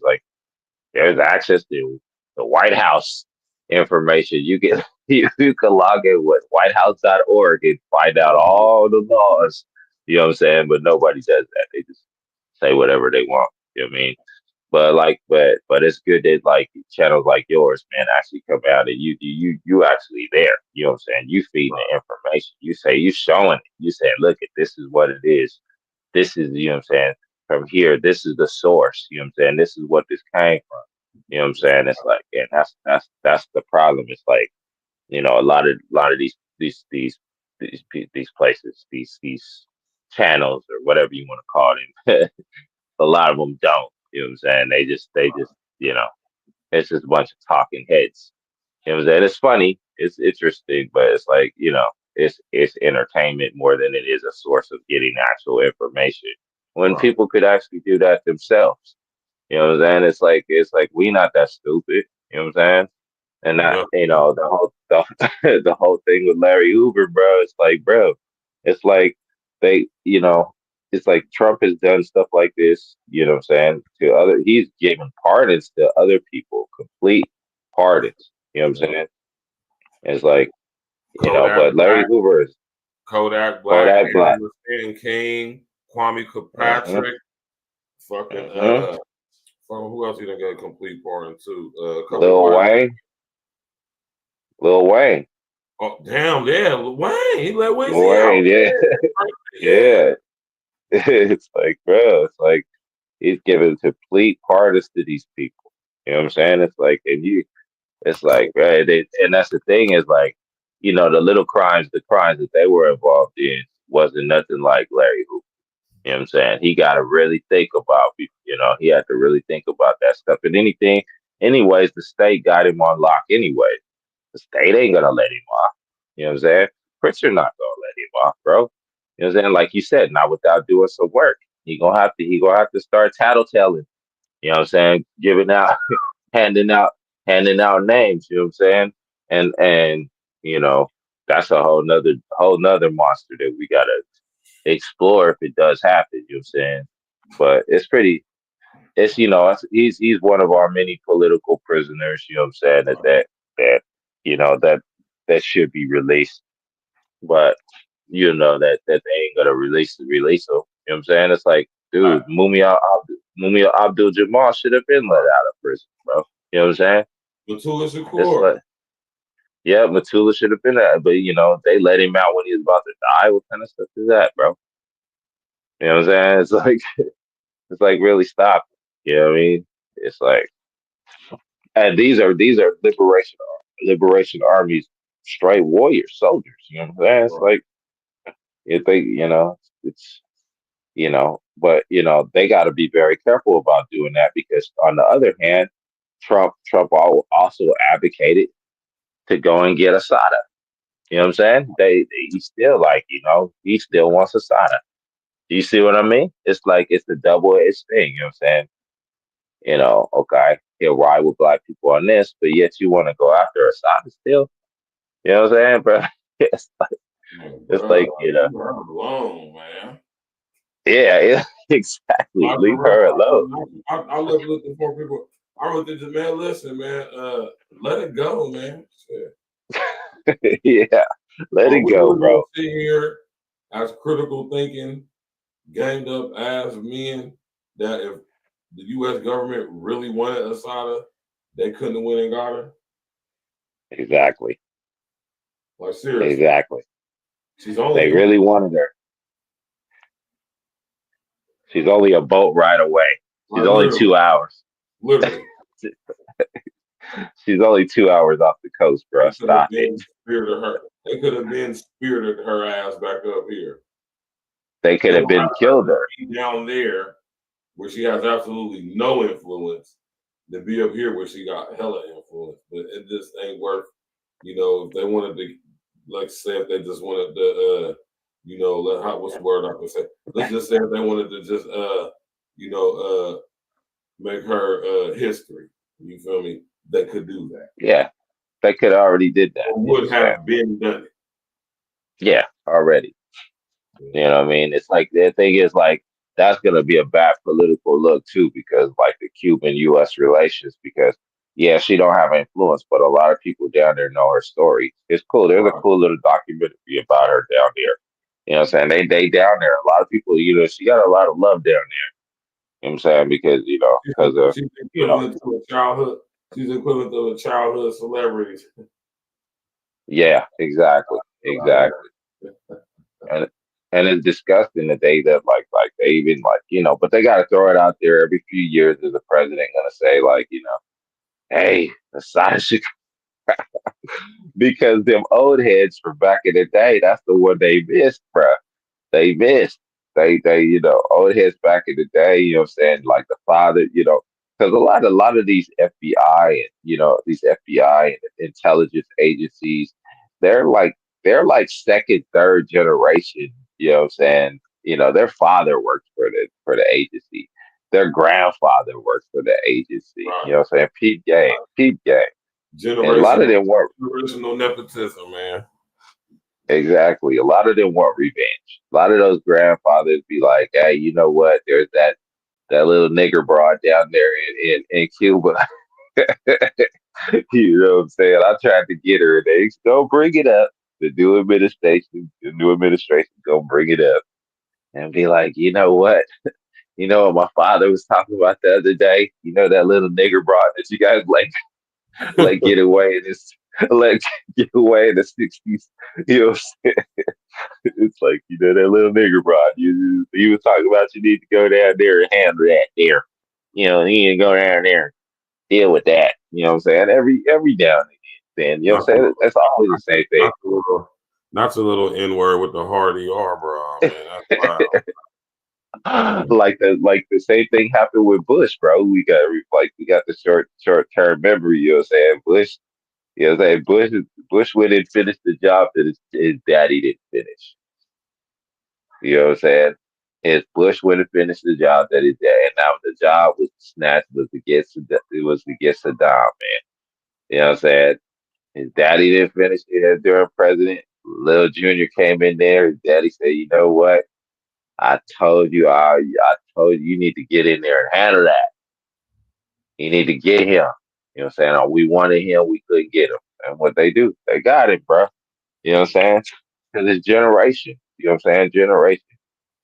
Speaker 1: There's access to the White House information. You can you can log in with whitehouse.org and find out all the laws. You know what I'm saying? But nobody does that. They just say whatever they want. You know what I mean? but it's good that like channels like yours, man, actually come out and you actually there. You know what I'm saying? You feeding the information. You showing it. You say, look at this is what it is. This is, you know what I'm saying, from here, this is the source. You know what I'm saying? This is what this came from. You know what I'm saying? It's like, and that's the problem. It's like, you know, a lot of these places, these channels or whatever you want to call them, a lot of them don't. You know what I'm saying? They just, you know, it's just a bunch of talking heads. You know what I'm saying? It's funny, it's interesting, but it's like, you know, it's entertainment more than it is a source of getting actual information. When people could actually do that themselves. You know what I'm saying? It's like we not that stupid. You know what I'm saying? And that, you know, the whole thing with Larry Hoover, bro. It's like, bro, it's like they, you know, it's like Trump has done stuff like this. You know what I'm saying? To other, he's given pardons to other people, complete pardons. You know what I'm saying? It's like, you know,
Speaker 5: Kodak
Speaker 1: but Larry
Speaker 5: Black,
Speaker 1: Hoover is
Speaker 5: Kodak Black,
Speaker 1: Kodak Black.
Speaker 5: Aaron King, Kwame
Speaker 1: Uh-huh.
Speaker 5: Kilpatrick, fucking
Speaker 1: Uh-huh.
Speaker 5: who else you done got a complete pardon too? A couple
Speaker 1: Lil
Speaker 5: white.
Speaker 1: Wayne. Lil Wayne.
Speaker 5: Oh damn, yeah, Wayne. He let
Speaker 1: Lil
Speaker 5: Weezy out.
Speaker 1: Wayne, yeah. Yeah. It's like, bro, it's like he's giving complete pardons to these people. You know what I'm saying? It's like, it's like, right, and that's the thing is like, you know, the crimes that they were involved in wasn't nothing like Larry Hoover. You know what I'm saying? He got to really think about, you know, he had to really think about that stuff. And anyways, the state got him on lock anyway. The state ain't gonna let him off. You know what I'm saying? Pritchard not gonna let him off, bro. You know what I'm saying? Like you said, not without doing some work. He gonna have to start tattletelling. You know what I'm saying? Giving out, handing out, handing out names. You know what I'm saying? And you know that's a whole nother monster that we gotta explore if it does happen. You know what I'm saying? But it's pretty. It's you know he's one of our many political prisoners. You know what I'm saying? That you know that should be released, but you know that they ain't gonna release him. You know what I'm saying? It's like, dude, Mumia Abdul Jamal should have been let out of prison, bro. You know what I'm saying?
Speaker 5: Matula
Speaker 1: It's
Speaker 5: Shakur.
Speaker 1: like, yeah, Matula should have been out, but you know they let him out when he was about to die. What kind of stuff is that, bro? You know what I'm saying? It's like it's like really stop. You know what I mean? It's like, and these are liberation armies, straight warriors, soldiers. You know what I'm saying? It's like if they, you know, it's you know, but you know they got to be very careful about doing that because on the other hand, also advocated to go and get Asada. You know what I'm saying? He still like, you know, he still wants Asada. Do you see what I mean? It's like it's the double-edged thing. You know what I'm saying? You know, okay, he'll ride with black people on this, but yet you want to go after Asada still. You know what I'm saying, bro? It's like, you know,
Speaker 5: leave her alone, man.
Speaker 1: yeah, exactly. Leave her alone.
Speaker 5: I look looking for people. I wrote this, man. Listen, man. Let it go, man. Shit.
Speaker 1: Yeah, let it
Speaker 5: We
Speaker 1: go,
Speaker 5: really gonna
Speaker 1: bro.
Speaker 5: sit here as critical thinking, ganged up as men that if the U.S. government really wanted Asada, they couldn't have went and got her.
Speaker 1: Exactly.
Speaker 5: Like seriously.
Speaker 1: Exactly.
Speaker 5: She's only.
Speaker 1: They really wanted her. She's only a boat ride away. She's
Speaker 5: Like,
Speaker 1: only
Speaker 5: literally.
Speaker 1: 2 hours.
Speaker 5: Literally.
Speaker 1: She's only 2 hours off the coast, bro. Stop it.
Speaker 5: They could have been spirited her ass back up here.
Speaker 1: They could have been killed her.
Speaker 5: Down there where she has absolutely no influence to be up here where she got hella influence. But it just ain't worth, you know, if they wanted to, like say if they just wanted to, you know, what's the word I can say? Let's just say if they wanted to just, you know, make her history. You feel me? They could do that.
Speaker 1: Yeah, they could have already did that.
Speaker 5: Would have been done it.
Speaker 1: Yeah, already. You know what I mean? It's like the thing is like that's gonna be a bad political look too, because like the Cuban-U.S. relations, because yeah, she don't have influence, but a lot of people down there know her story. It's cool. There's a cool little documentary about her down there. You know what I'm saying? They down there. A lot of people, you know, she got a lot of love down there. know what I'm saying? Because because of
Speaker 5: she's equivalent to a childhood. She's equivalent to a childhood celebrity.
Speaker 1: Yeah, exactly. And it's disgusting that like they even but they got to throw it out there every few years. Is the president gonna say hey, the side should because them old heads from back in the day, that's the one they missed, bruh. They missed. They old heads back in the day, you know what I'm saying? Like the father, because a lot of these FBI and these FBI and intelligence agencies, they're like second, third generation, you know what I'm saying? Their father worked for the agency. Their grandfather worked for the agency. You know what I'm saying? Peep game, peep game. And a lot of them weren't
Speaker 5: Generational nepotism, man.
Speaker 1: exactly. A lot of them want revenge. A lot of those grandfathers be like, "Hey, you know what? There's that little nigger broad down there in Cuba." You know what I'm saying? I tried to get her, and they don't bring it up. The new administration gonna bring it up and be like, "You know what? You know what my father was talking about the other day? You know that little nigger broad that you guys let get away in this." Let get away in the 60s. You know what I'm saying? It's like, that little nigger broad. You was talking about you need to go down there and handle that there. You need to go down there and deal with that. You know what I'm saying? Every now and then. You know what I'm saying? That's always the same thing.
Speaker 5: Not a little N-word with the hard ER, bro. Man, that's wild.
Speaker 1: like the same thing happened with Bush, bro. We got the short term memory, you know what I'm saying? Bush, you know what I'm saying? Bush went and finished the job that his daddy didn't finish. You know what I'm saying? His Bush went and finished the job that his dad, and now the job was snatched was to get Saddam, man. You know what I'm saying? His daddy didn't finish it during president. Lil Junior came in there. His daddy said, "You know what? I told you, you need to get in there and handle that. You need to get him." You know what I'm saying? Oh, we wanted him, we couldn't get him. And what they do, they got it, bro. You know what I'm saying? Because it's generation. You know what I'm saying?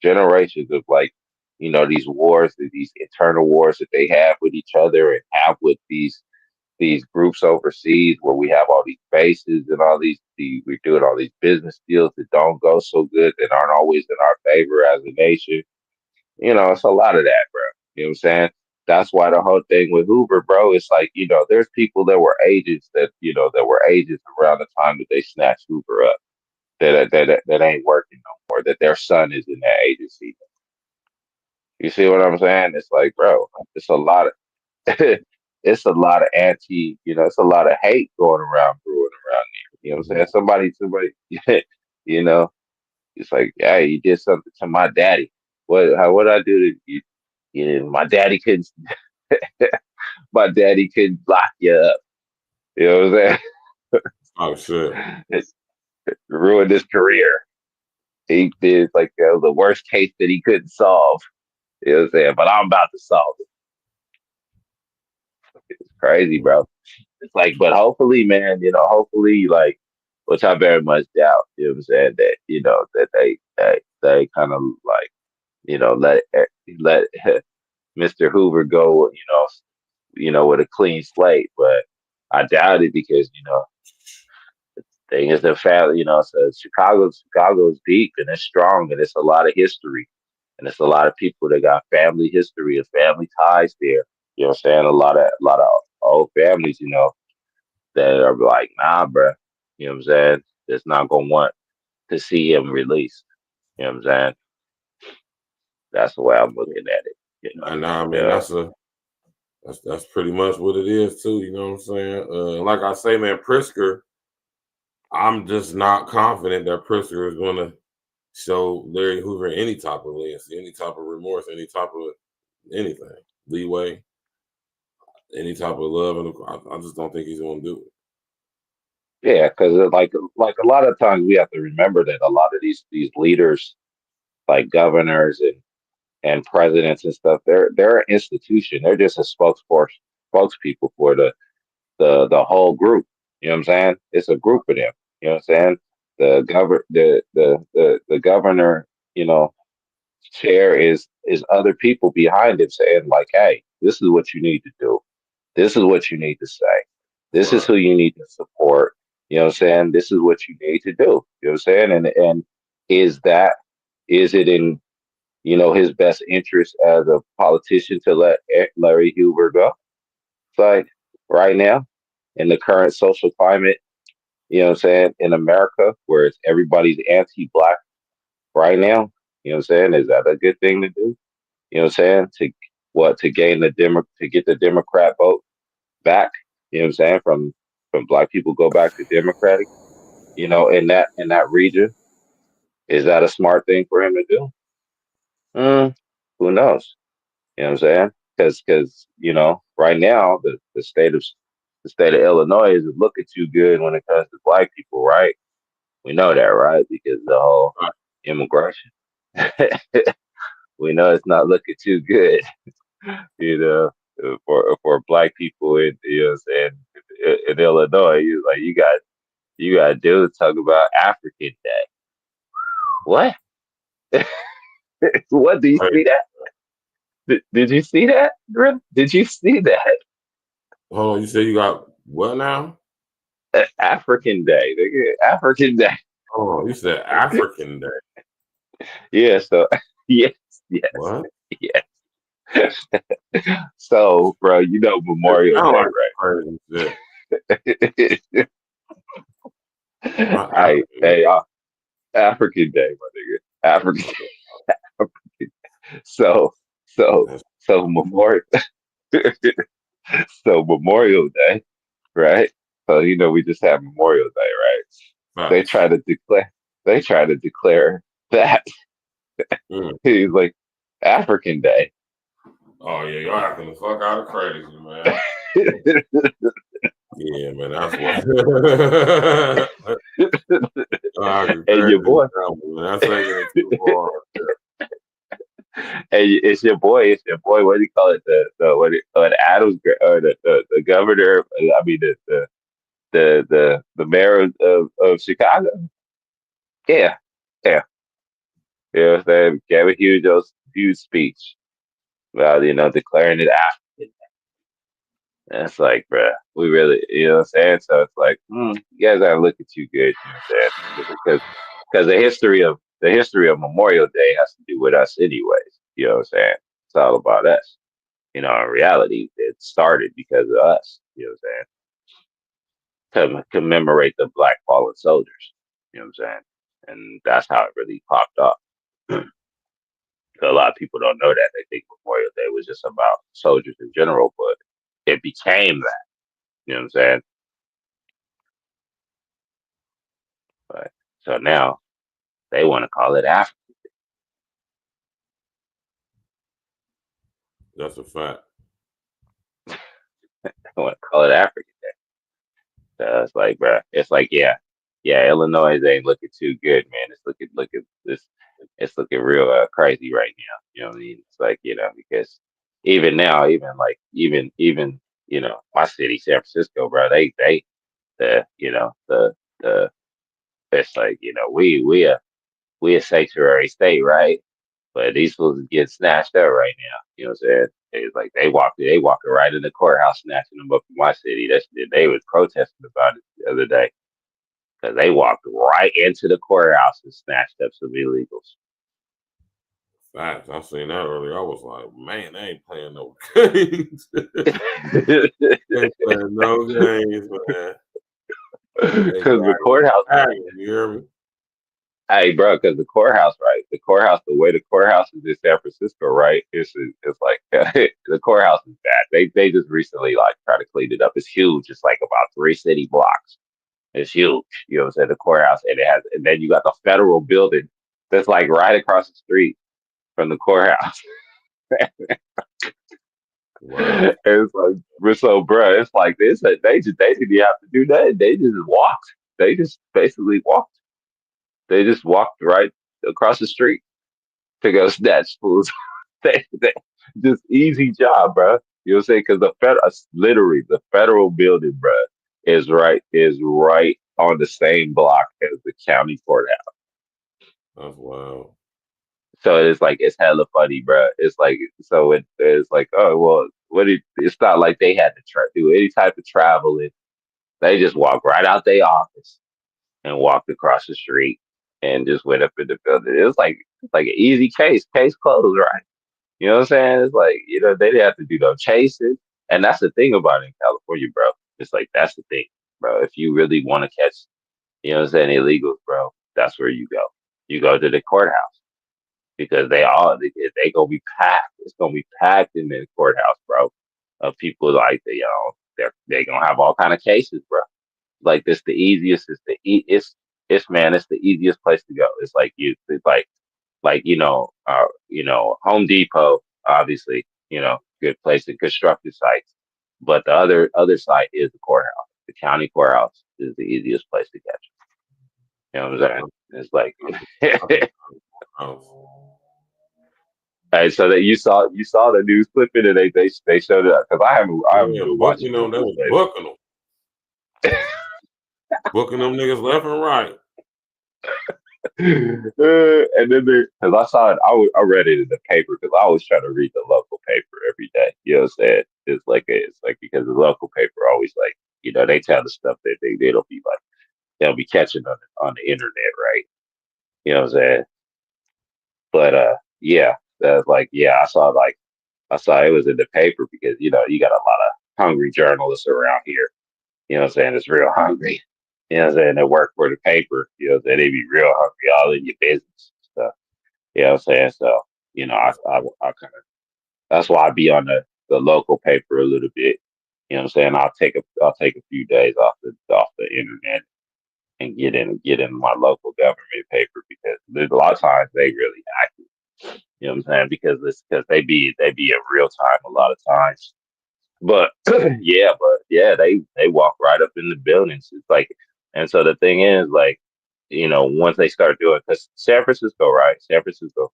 Speaker 1: Generations of these wars, these internal wars that they have with each other and have with these groups overseas where we have all these bases and we're doing all these business deals that don't go so good, that aren't always in our favor as a nation. It's a lot of that, bro. You know what I'm saying? That's why the whole thing with Hoover, bro, it's like, there's people that were agents that were agents around the time that they snatched Hoover up that ain't working no more, that their son is in that agency. You see what I'm saying? It's like, bro, it's a lot of it's a lot of it's a lot of hate going around, brewing around there. You know what I'm saying? Somebody, it's like, hey, you did something to my daddy. What I do to you? My daddy couldn't. My daddy couldn't lock you up. You know what I'm saying?
Speaker 5: Oh shit!
Speaker 1: It's ruined his career. He did the worst case that he couldn't solve. You know what I'm saying? But I'm about to solve it. It's crazy, bro. It's like, but hopefully, man, hopefully, which I very much doubt, you know what I'm saying, that, that they kind of let Mr. Hoover go, with a clean slate. But I doubt it because, thing is the family, so Chicago's deep and it's strong and it's a lot of history. And it's a lot of people that got family history and family ties there. You know what I'm saying? A lot of old families, that are like, nah, bro. You know what I'm saying? That's not gonna want to see him released. You know what I'm saying? That's the way I'm looking at it.
Speaker 5: And I mean, that's pretty much what it is too. You know what I'm saying? Like I say, man, Pritzker, I'm just not confident that Pritzker is going to show Larry Hoover any type of leniency, any type of remorse, any type of anything, leeway, any type of love, and I just don't think he's going to do it.
Speaker 1: Yeah, because like a lot of times we have to remember that a lot of these leaders, like governors and presidents and stuff, they're an institution. They're just a spokespeople for the whole group. You know what I'm saying? It's a group of them. You know what I'm saying? The governor, chair is other people behind him saying like, hey, this is what you need to do. This is what you need to say. This is who you need to support. You know what I'm saying? This is what you need to do. You know what I'm saying? And is it in, his best interest as a politician to let Larry Hoover go? It's like right now in the current social climate, you know what I'm saying, in America, where it's everybody's anti-black right now, you know what I'm saying? Is that a good thing to do? You know what I'm saying? To gain to get the Democrat vote back, you know what I'm saying? From black people go back to Democratic, in that region. Is that a smart thing for him to do? Who knows? You know what I'm saying? Because right now the state of Illinois isn't looking too good when it comes to black people, right? We know that, right? Because the whole immigration. We know it's not looking too good, you know, for black people in, in Illinois. You got to do talk about African Day. What? What? Do you see that? Did you see that, Grim? Did you see that?
Speaker 5: Hold on, you say you got what now?
Speaker 1: African Day. African Day.
Speaker 5: Oh, you said African Day.
Speaker 1: Yeah, so yes.
Speaker 5: What?
Speaker 1: Yes. So, bro, Memorial Day, right? African Day, my nigga. African. So Memorial. So Memorial Day, right? So we just have Memorial Day, right? They try to declare that he's like African Day.
Speaker 5: Oh yeah, y'all acting the fuck out of crazy, man. Yeah, man, that's what.
Speaker 1: And your boy.
Speaker 5: That's taking it too far.
Speaker 1: Hey, it's your boy. It's your boy. What do you call it? The Adams or the governor? I mean the mayor of Chicago. Yeah, yeah. You know what I'm saying? Gave a huge speech about declaring it African. And it's like, bruh, we really, you know what I'm saying? So it's like, you guys aren't looking too good, you know what I'm saying? Because the history of Memorial Day has to do with us anyways. You know what I'm saying? It's all about us. In reality, it started because of us. You know what I'm saying? To commemorate the Black fallen soldiers. You know what I'm saying? And that's how it really popped up. A lot of people don't know that. They think Memorial Day was just about soldiers in general, but it became that. You know what I'm saying? But so now they want to call it Africa.
Speaker 5: That's a fact.
Speaker 1: They want to call it African Day. So it's like, bro, it's like, yeah, Illinois ain't looking too good, man. It's looking real crazy right now. You know what I mean? It's like, because even now, even my city, San Francisco, bro, the it's like, we a sanctuary state, right? But these fools get snatched up right now. You know what I'm saying? It's like they walking right in the courthouse, snatching them up in my city. They was protesting about it the other day because they walked right into the courthouse and snatched up some illegals.
Speaker 5: Facts. I seen that earlier. I was like, man, they ain't playing no games. They ain't playing no games, man.
Speaker 1: Because the courthouse,
Speaker 5: you hear me?
Speaker 1: hey, bro, because the courthouse, right? The way the courthouse is in San Francisco, right? It's like the courthouse is bad. They just recently tried to clean it up. It's huge. It's like about 3 city blocks. It's huge. You know what I'm saying? The courthouse, and then you got the federal building that's like right across the street from the courthouse.
Speaker 5: Wow.
Speaker 1: It's like, so, bro, it's like this. They didn't have to do that. They just walked. They just basically walked. They just walked right across the street to go snatch fools. they just easy job, bro. You know what I'm saying? Because literally the federal building, bro, is right on the same block as the county courthouse.
Speaker 5: That's wild.
Speaker 1: So it's like it's hella funny, bro. It's like it's like, oh well, it's not like they had to do any type of traveling. They just walked right out their office and walked across the street and just went up in the building. It was like an easy case closed, right? You know what I'm saying? It's like, they didn't have to do no chasing. And that's the thing about it in California, bro. It's like that's the thing, bro. If you really want to catch, you know what I'm saying, illegals, bro, that's where you go. You go to the courthouse because they gonna be packed. It's gonna be packed in the courthouse, bro. Of people like they gonna have all kind of cases, bro. Like this, the easiest is it's the easiest place to go. It's like Home Depot, obviously, good place to construct the sites. But the other site is the courthouse. The county courthouse is the easiest place to catch them. You know what I'm saying? It's like, hey, so that you saw the news clipping and they showed it because I haven't been watching
Speaker 5: them. They was booking them, booking them niggas left and right.
Speaker 1: And then because I saw it, I read it in the paper because I always try to read the local paper every day. You know what I'm saying? It's like because the local paper always like they tell the stuff that they'll be catching on the internet, right? You know what I'm saying? But yeah, that's I saw it was in the paper because you got a lot of hungry journalists around here. You know what I'm saying? It's real hungry. You know what I'm saying? They work for the paper. You know what I'm saying? They be real hungry, all in your business and stuff. You know what I'm saying? So, I kind of, that's why I be on the local paper a little bit. You know what I'm saying? I'll take a few days off the internet and get in my local government paper because there's a lot of times they really active. You know what I'm saying? Because they be in real time a lot of times. But yeah, they walk right up in the buildings. It's like, and so the thing is, like, once they start doing, because San Francisco, right? San Francisco,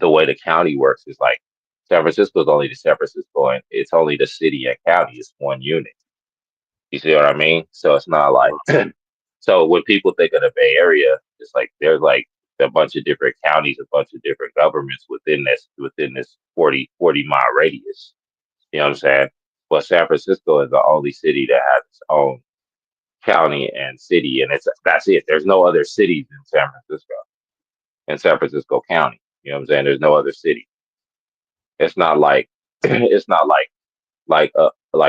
Speaker 1: the way the county works is like San Francisco is only the San Francisco, and it's only the city and county. It's one unit. You see what I mean? So it's not like, so when people think of the Bay Area, it's like there's like a bunch of different counties, a bunch of different governments within this 40 mile radius. You know what I'm saying? But San Francisco is the only city that has its own county and city, and that's it. There's no other cities in San Francisco County. You know what I'm saying? There's no other city. It's not like it's not like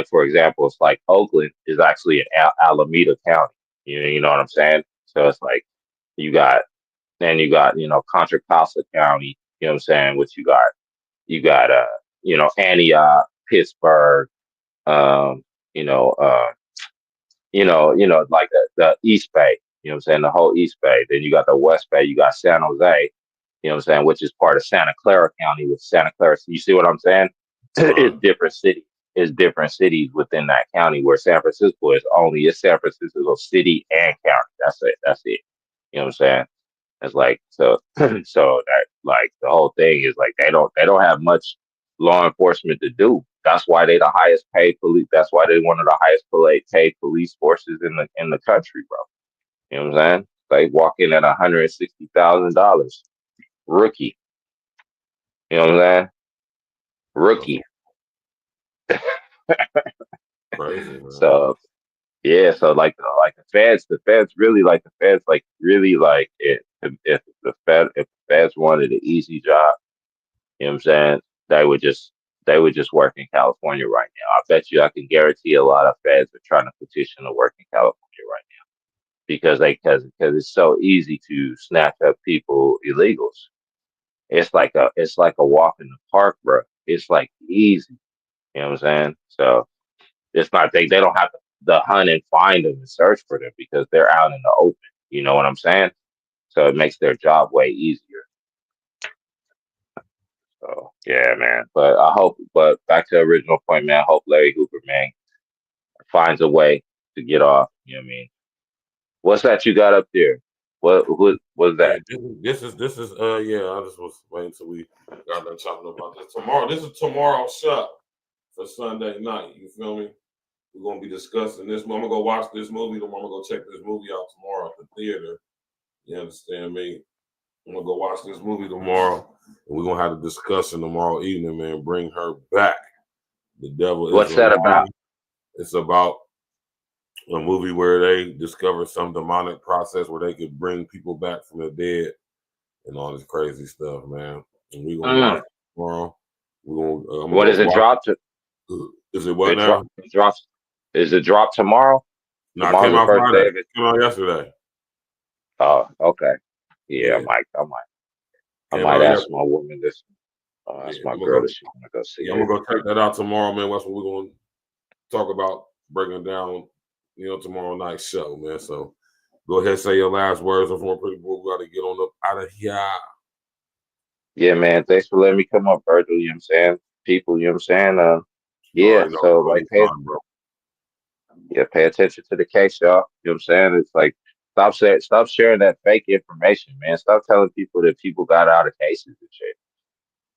Speaker 1: for example, it's like Oakland is actually in Alameda County. You know what I'm saying? So it's like you got Contra Costa County. You know what I'm saying? Which you got Antioch, Pittsburgh, um, you know, uh, like the East Bay, you know what I'm saying? The whole East Bay. Then you got the West Bay, you got San Jose, you know what I'm saying, which is part of Santa Clara County with Santa Clara. You see what I'm saying? It's different cities. It's different cities within that county where San Francisco it's San Francisco City and county. That's it. That's it. You know what I'm saying? It's like so so that like the whole thing is like they don't have much law enforcement to do. That's why they the highest paid police. That's why they one of the highest paid police forces in the country, bro. You know what I'm saying? They walk in at $160,000, rookie. You know what I'm saying? Rookie.
Speaker 5: Crazy, man.
Speaker 1: So yeah, so like the feds really like if the feds wanted an easy job, you know what I'm saying? They would just work in California right now. I bet you I can guarantee a lot of feds are trying to petition to work in California right now because it's so easy to snatch up people illegals. It's like a walk in the park, bro. It's like easy. You know what I'm saying? So it's not they don't have to hunt and find them and search for them because they're out in the open. You know what I'm saying? So it makes their job way easier. So yeah, man. But back to the original point, man. I hope Larry Hoover, man, finds a way to get off. You know what I mean? What's that you got up there? What's that?
Speaker 5: This is yeah. I just was waiting until we got done talking about this tomorrow. This is tomorrow's shop for Sunday night. You feel me? We're gonna be discussing this. I'm gonna go watch this movie. I'm gonna go check this movie out tomorrow at the theater. You understand me? I'm gonna go watch this movie tomorrow, and we're gonna have a discussion tomorrow evening, man. Bring her back. The devil.
Speaker 1: What's that about?
Speaker 5: It's about a movie where they discover some demonic process where they could bring people back from the dead and all this crazy stuff, man. And we're gonna watch it tomorrow. We're gonna.
Speaker 1: What is it drop to?
Speaker 5: Is it what now?
Speaker 1: Is it drop tomorrow?
Speaker 5: No, it came out Friday. It came out yesterday.
Speaker 1: Oh, okay. Yeah, I might ask my woman this. Ask my girl if she want to go see it.
Speaker 5: I'm gonna go check that out tomorrow, man. That's what we're gonna talk about, breaking down, tomorrow night's show, man. So go ahead, say your last words before Pretty Boy. We gotta get on up out of here.
Speaker 1: Yeah, man. Thanks for letting me come up, Virgil. You know what I'm saying? People, you know what I'm saying? Yeah, so like pay attention to the case, y'all. You know what I'm saying? It's like stop sharing that fake information, man. Stop telling people that people got out of cases and shit.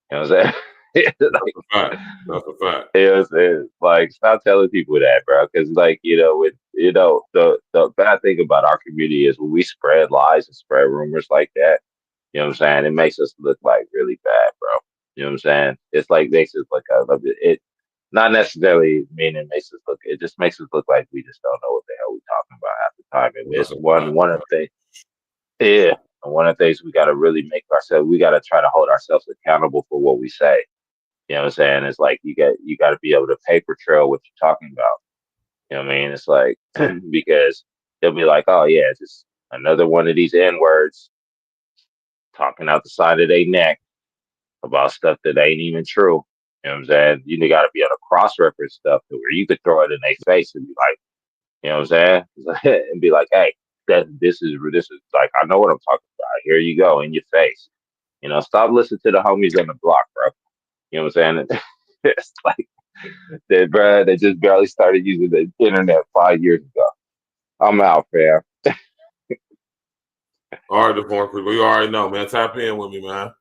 Speaker 1: You know what I'm saying?
Speaker 5: That's a fact. That's a fact.
Speaker 1: You know what I'm saying? Like, stop telling people that, bro. Because, like, the bad thing about our community is when we spread lies and spread rumors like that, you know what I'm saying? It makes us look like really bad, bro. You know what I'm saying? It's like makes us look it. Not necessarily mean it makes us look. It just makes us look like we just don't know what the hell we're talking about half the time. And it's one of the things. Yeah. And one of the things we got to really make ourselves, we got to try to hold ourselves accountable for what we say. You know what I'm saying? It's like you got to be able to paper trail what you're talking about. You know what I mean? It's like, because they'll be like, oh yeah, just another one of these N-words talking out the side of their neck about stuff that ain't even true. You know what I'm saying? You got to be able to cross-reference stuff to where you could throw it in their face and be like, you know what I'm saying? And be like, hey, this is like, I know what I'm talking about. Here you go, in your face. Stop listening to the homies on the block, bro. You know what I'm saying? It's like they just barely started using the internet 5 years ago. I'm out, fam.
Speaker 5: All right, the point people, you already know, man. Tap in with me, man.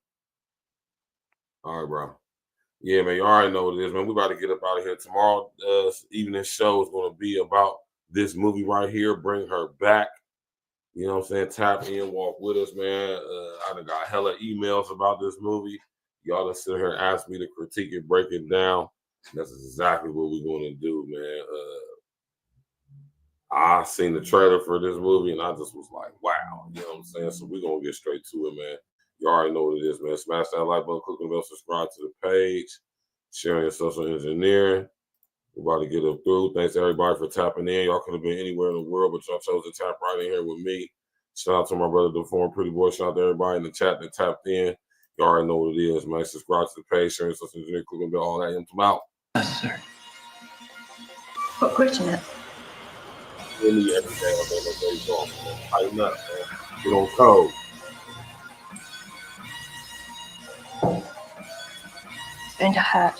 Speaker 5: All right, bro. Yeah, man, you already know what it is, man. We about to get up out of here. Tomorrow evening show is going to be about this movie right here, Bring Her Back. You know what I'm saying? Tap in, walk with us, man. I done got hella emails about this movie. Y'all done sit here and ask me to critique it, break it down. That's exactly what we're going to do, man. I seen the trailer for this movie, and I just was like, wow. You know what I'm saying? So we're going to get straight to it, man. You already know what it is, man. Smash that like button, click on the bell, subscribe to the page, sharing your social engineering. We're about to get up through. Thanks to everybody for tapping in. Y'all could have been anywhere in the world, but y'all chose to tap right in here with me. Shout out to my brother, the former Pretty Boy. Shout out to everybody in the chat that tapped in. You already know what it is, man. Subscribe to the page, sharing your social engineering, click on the bell, all that. I'm out.
Speaker 10: Yes, sir. What question is?
Speaker 5: Really every day, man. Tighten up, man. Get on code.
Speaker 10: And a hat.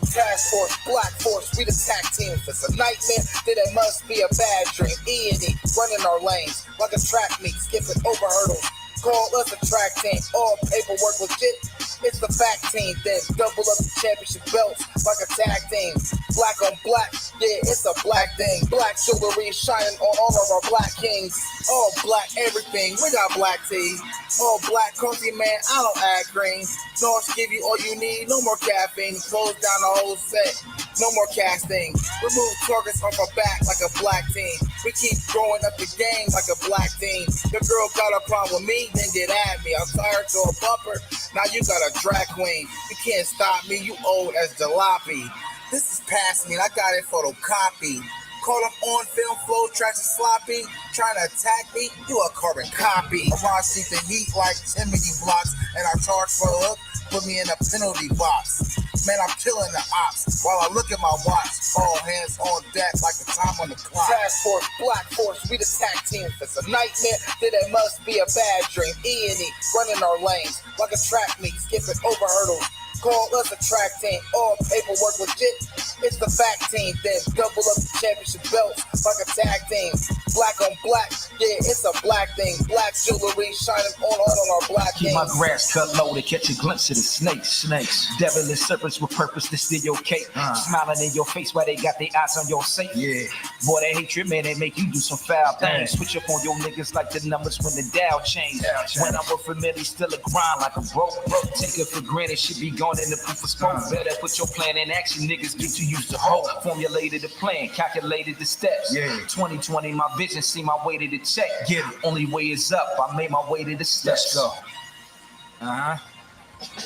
Speaker 11: Task Force, Black Force, we the tag team. If it's a nightmare, then it must be a bad dream. E&E, running our lanes like a track meet, skipping over hurdles. Call us a track team, all paperwork legit. It's the fact team, then double up the championship belts like a tag team. Black on black, yeah, it's a black thing. Black jewelry shining on all of our black kings. All black everything, we got black tees. All black coffee, man, I don't add green. North give you all you need, no more caffeine. Close down the whole set, no more casting. Remove targets off our back like a black team. We keep growing up the game like a black team. Your girl got a problem with me, then get at me. I'm tired to a bumper, now you got a drag queen. You can't stop me, you old as jalopy. This is past me, and I got it photocopy. Caught up on film, flow, tracks are sloppy. Trying to attack me, you a carbon copy. Around seek the heat like chimney blocks, and I charge for a hook, put me in a penalty box. Man, I'm killing the ops while I look at my watch. All hands on deck like the time on the clock. Task Force, Black Force, we the tag team. If it's a nightmare, then it must be a bad dream. E&E, running our lanes like a track meet, skipping over hurdles. Call us a track team, all paperwork legit. It's the fact team, then double up the championship belts like a tag team. Black on black, yeah, it's a black thing. Black jewelry shining on our black
Speaker 12: Keep
Speaker 11: things.
Speaker 12: my grass cut low to catch a glimpse of the snakes. Devilish serpents with purpose to steal your cake. Smiling in your face while they got their eyes on your safe. Yeah. Boy, that hatred, man, they make you do some foul things. Switch up on your niggas like the numbers when the Dow change. When I'm with familiar, still a grind like a broke. Take it for granted, should be gone in the proof of smoke. Better put your plan in action, niggas get too used to hope. Formulated the plan, calculated the steps. 2020, my vision, see my way to the check. Get it. Only way is up, I made my way to the steps. Let's go.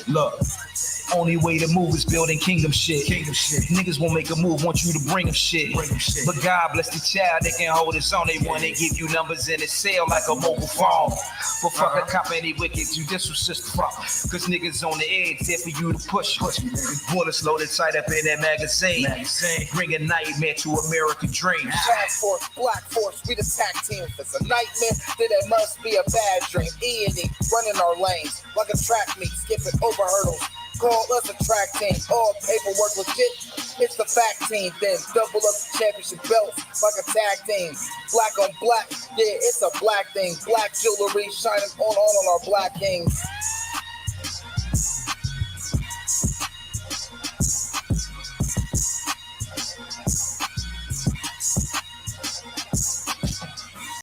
Speaker 12: Look, only way to move is building kingdom shit. Niggas won't make a move, want you to bring them shit. But God bless the child, they can hold his own. They want to give you numbers in a sale like a mobile phone. But fuck a cop, any wicked judicial system. Cause niggas on the edge, there for you to push. Bullets loaded tight up in that magazine. Bring a nightmare to American dreams.
Speaker 11: Task force, black force, we the tag team. If it's a nightmare, then it must be a bad dream. E&E, running our lanes like a track meet, skipping over hurdles. Call us a track team, all paperwork legit. It's the fact team then. Double up the championship belts like a tag team. Black on black, yeah, it's a black thing. Black jewelry shining on our black kings.